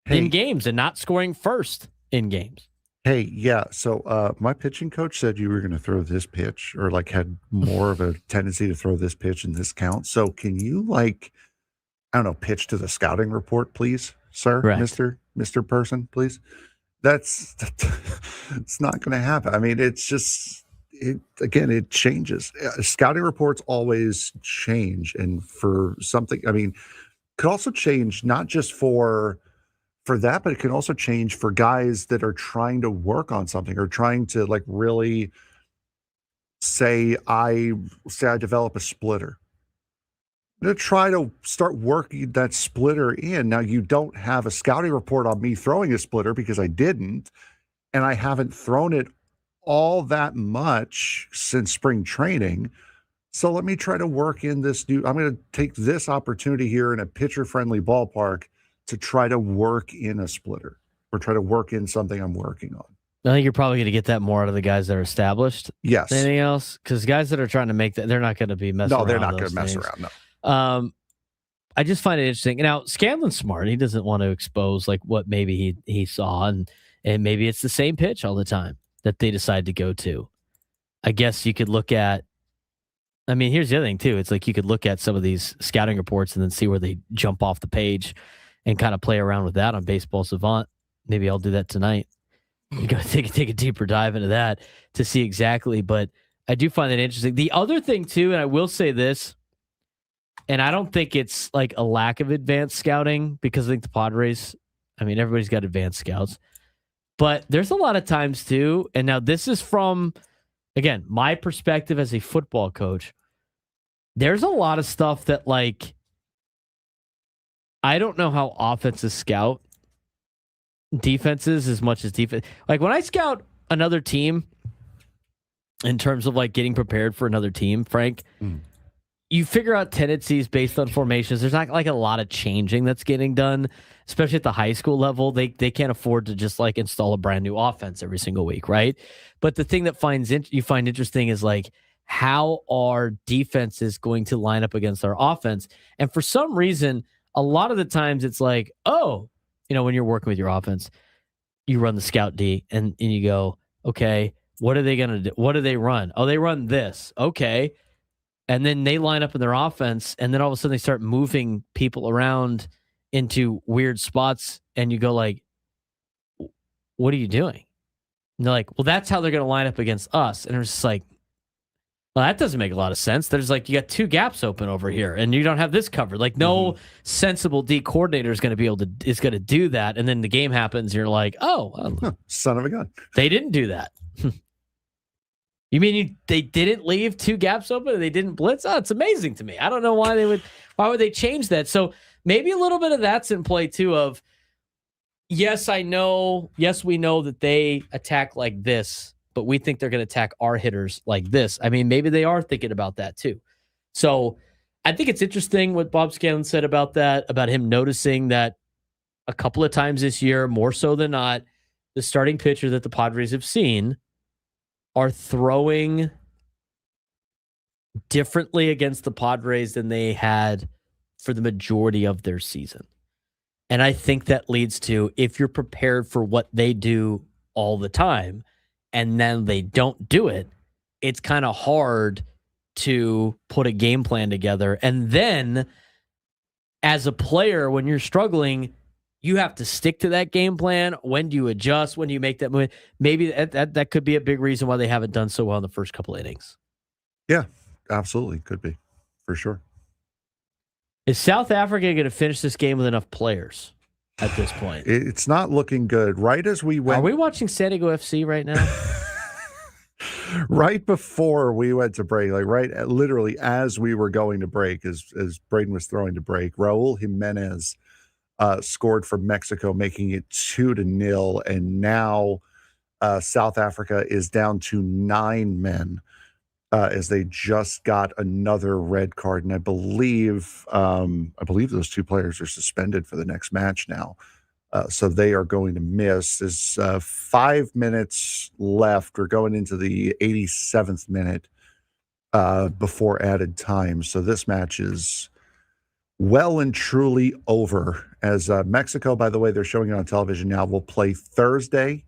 in games and not scoring first in games. Hey, yeah. So my pitching coach said you were going to throw this pitch, or like had more of a tendency to throw this pitch in this count. So can you pitch to the scouting report, please, sir, right. Mr. Person, please? It's not going to happen. I mean, it's just, it changes. Scouting reports always change. And for something, I mean, could also change not just for that, but it can also change for guys that are trying to work on something or trying to like really say I develop a splitter. To try to start working that splitter in. Now, you don't have a scouting report on me throwing a splitter because I didn't, and I haven't thrown it all that much since spring training. So let me try to work in this I'm going to take this opportunity here in a pitcher-friendly ballpark to try to work in a splitter or try to work in something I'm working on. I think you're probably going to get that more out of the guys that are established. Yes. Than anything else? Because guys that are trying to make that, they're not going to be messing around. No, they're not going to mess around, no. I just find it interesting. Now, Scanlan's smart. He doesn't want to expose like what maybe he saw, and maybe it's the same pitch all the time that they decide to go to. I guess you could look at, I mean, here's the other thing too. It's like you could look at some of these scouting reports and then see where they jump off the page and kind of play around with that on Baseball Savant. Maybe I'll do that tonight. You got to take a deeper dive into that to see exactly. But I do find that interesting. The other thing too, and I will say this, and I don't think it's like a lack of advanced scouting, because I think the Padres, I mean, everybody's got advanced scouts, but there's a lot of times too. And now this is from, again, my perspective as a football coach. There's a lot of stuff that, like, I don't know how offenses scout defenses as much as defense. Like when I scout another team in terms of like getting prepared for another team, Frank, you figure out tendencies based on formations. There's not like a lot of changing that's getting done, especially at the high school level. They can't afford to just like install a brand new offense every single week, right? But the thing that you find interesting is like, how are defenses going to line up against our offense? And for some reason, a lot of the times it's like, oh, when you're working with your offense, you run the scout D and you go, okay, what are they going to do? What do they run? Oh, they run this. Okay. And then they line up in their offense, and then all of a sudden they start moving people around into weird spots, and you go like, what are you doing? And they're like, well, that's how they're going to line up against us. And it's just like, well, that doesn't make a lot of sense. There's like, you got 2 gaps open over here, and you don't have this covered. Like, no sensible D coordinator is going to do that. And then the game happens, and you're like, oh, son of a gun. They didn't do that. You mean they didn't leave 2 gaps open and they didn't blitz? Oh, it's amazing to me. I don't know why would they change that? So maybe a little bit of that's in play too of, yes, we know that they attack like this, but we think they're going to attack our hitters like this. I mean, maybe they are thinking about that too. So I think it's interesting what Bob Scanlan said about that, about him noticing that a couple of times this year, more so than not, the starting pitcher that the Padres have seen are throwing differently against the Padres than they had for the majority of their season. And I think that leads to, if you're prepared for what they do all the time and then they don't do it, it's kind of hard to put a game plan together. And then as a player, when you're struggling, you have to stick to that game plan. When do you adjust? When do you make that move? Maybe that could be a big reason why they haven't done so well in the first couple of innings. Yeah, absolutely. Could be, for sure. Is South Africa going to finish this game with enough players at this point? It's not looking good. Right as we went... Are we watching San Diego FC right now? Right before we went to break, literally as we were going to break, as Braden was throwing to break, Raul Jimenez scored for Mexico, making it 2-0, and now South Africa is down to 9 men as they just got another red card, and I believe those 2 players are suspended for the next match now, so they are going to miss. There's 5 minutes left. We're going into the 87th minute before added time, so this match is well and truly over, as Mexico, by the way, they're showing it on television now, will play Thursday,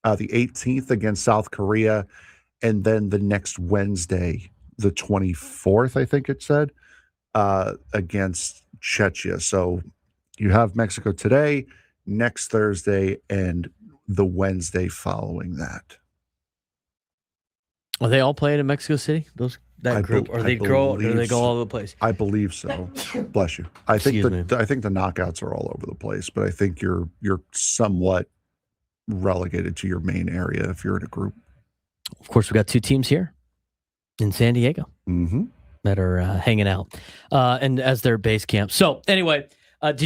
the 18th against South Korea, and then the next Wednesday, the 24th, I think it said, against Czechia. So you have Mexico today, next Thursday, and the Wednesday following that. Are they all playing in Mexico City? That group, or they go all over the place? I believe so. Bless you. I think the knockouts are all over the place, but I think you're somewhat relegated to your main area if you're in a group. Of course, we got 2 teams here in San Diego that are hanging out, and as their base camp. So anyway, did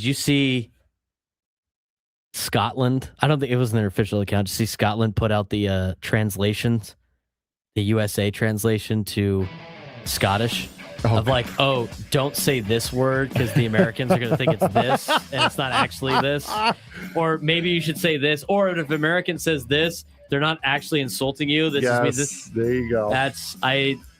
you see Scotland? I don't think it was in their official account. Did you see Scotland put out the translations? The USA translation to Scottish of like, oh, don't say this word because the Americans are going to think it's this and it's not actually this. Or maybe you should say this. Or if an American says this, they're not actually insulting you. This just means this. There you go.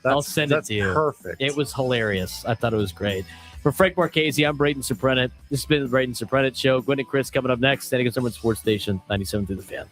I'll send it to you. Perfect. It was hilarious. I thought it was great. For Frank Marchese, I'm Braden Surprenant. This has been the Braden Surprenant Show. Gwen and Chris coming up next. San Diego Summer Sports Station, 97 through the Fan.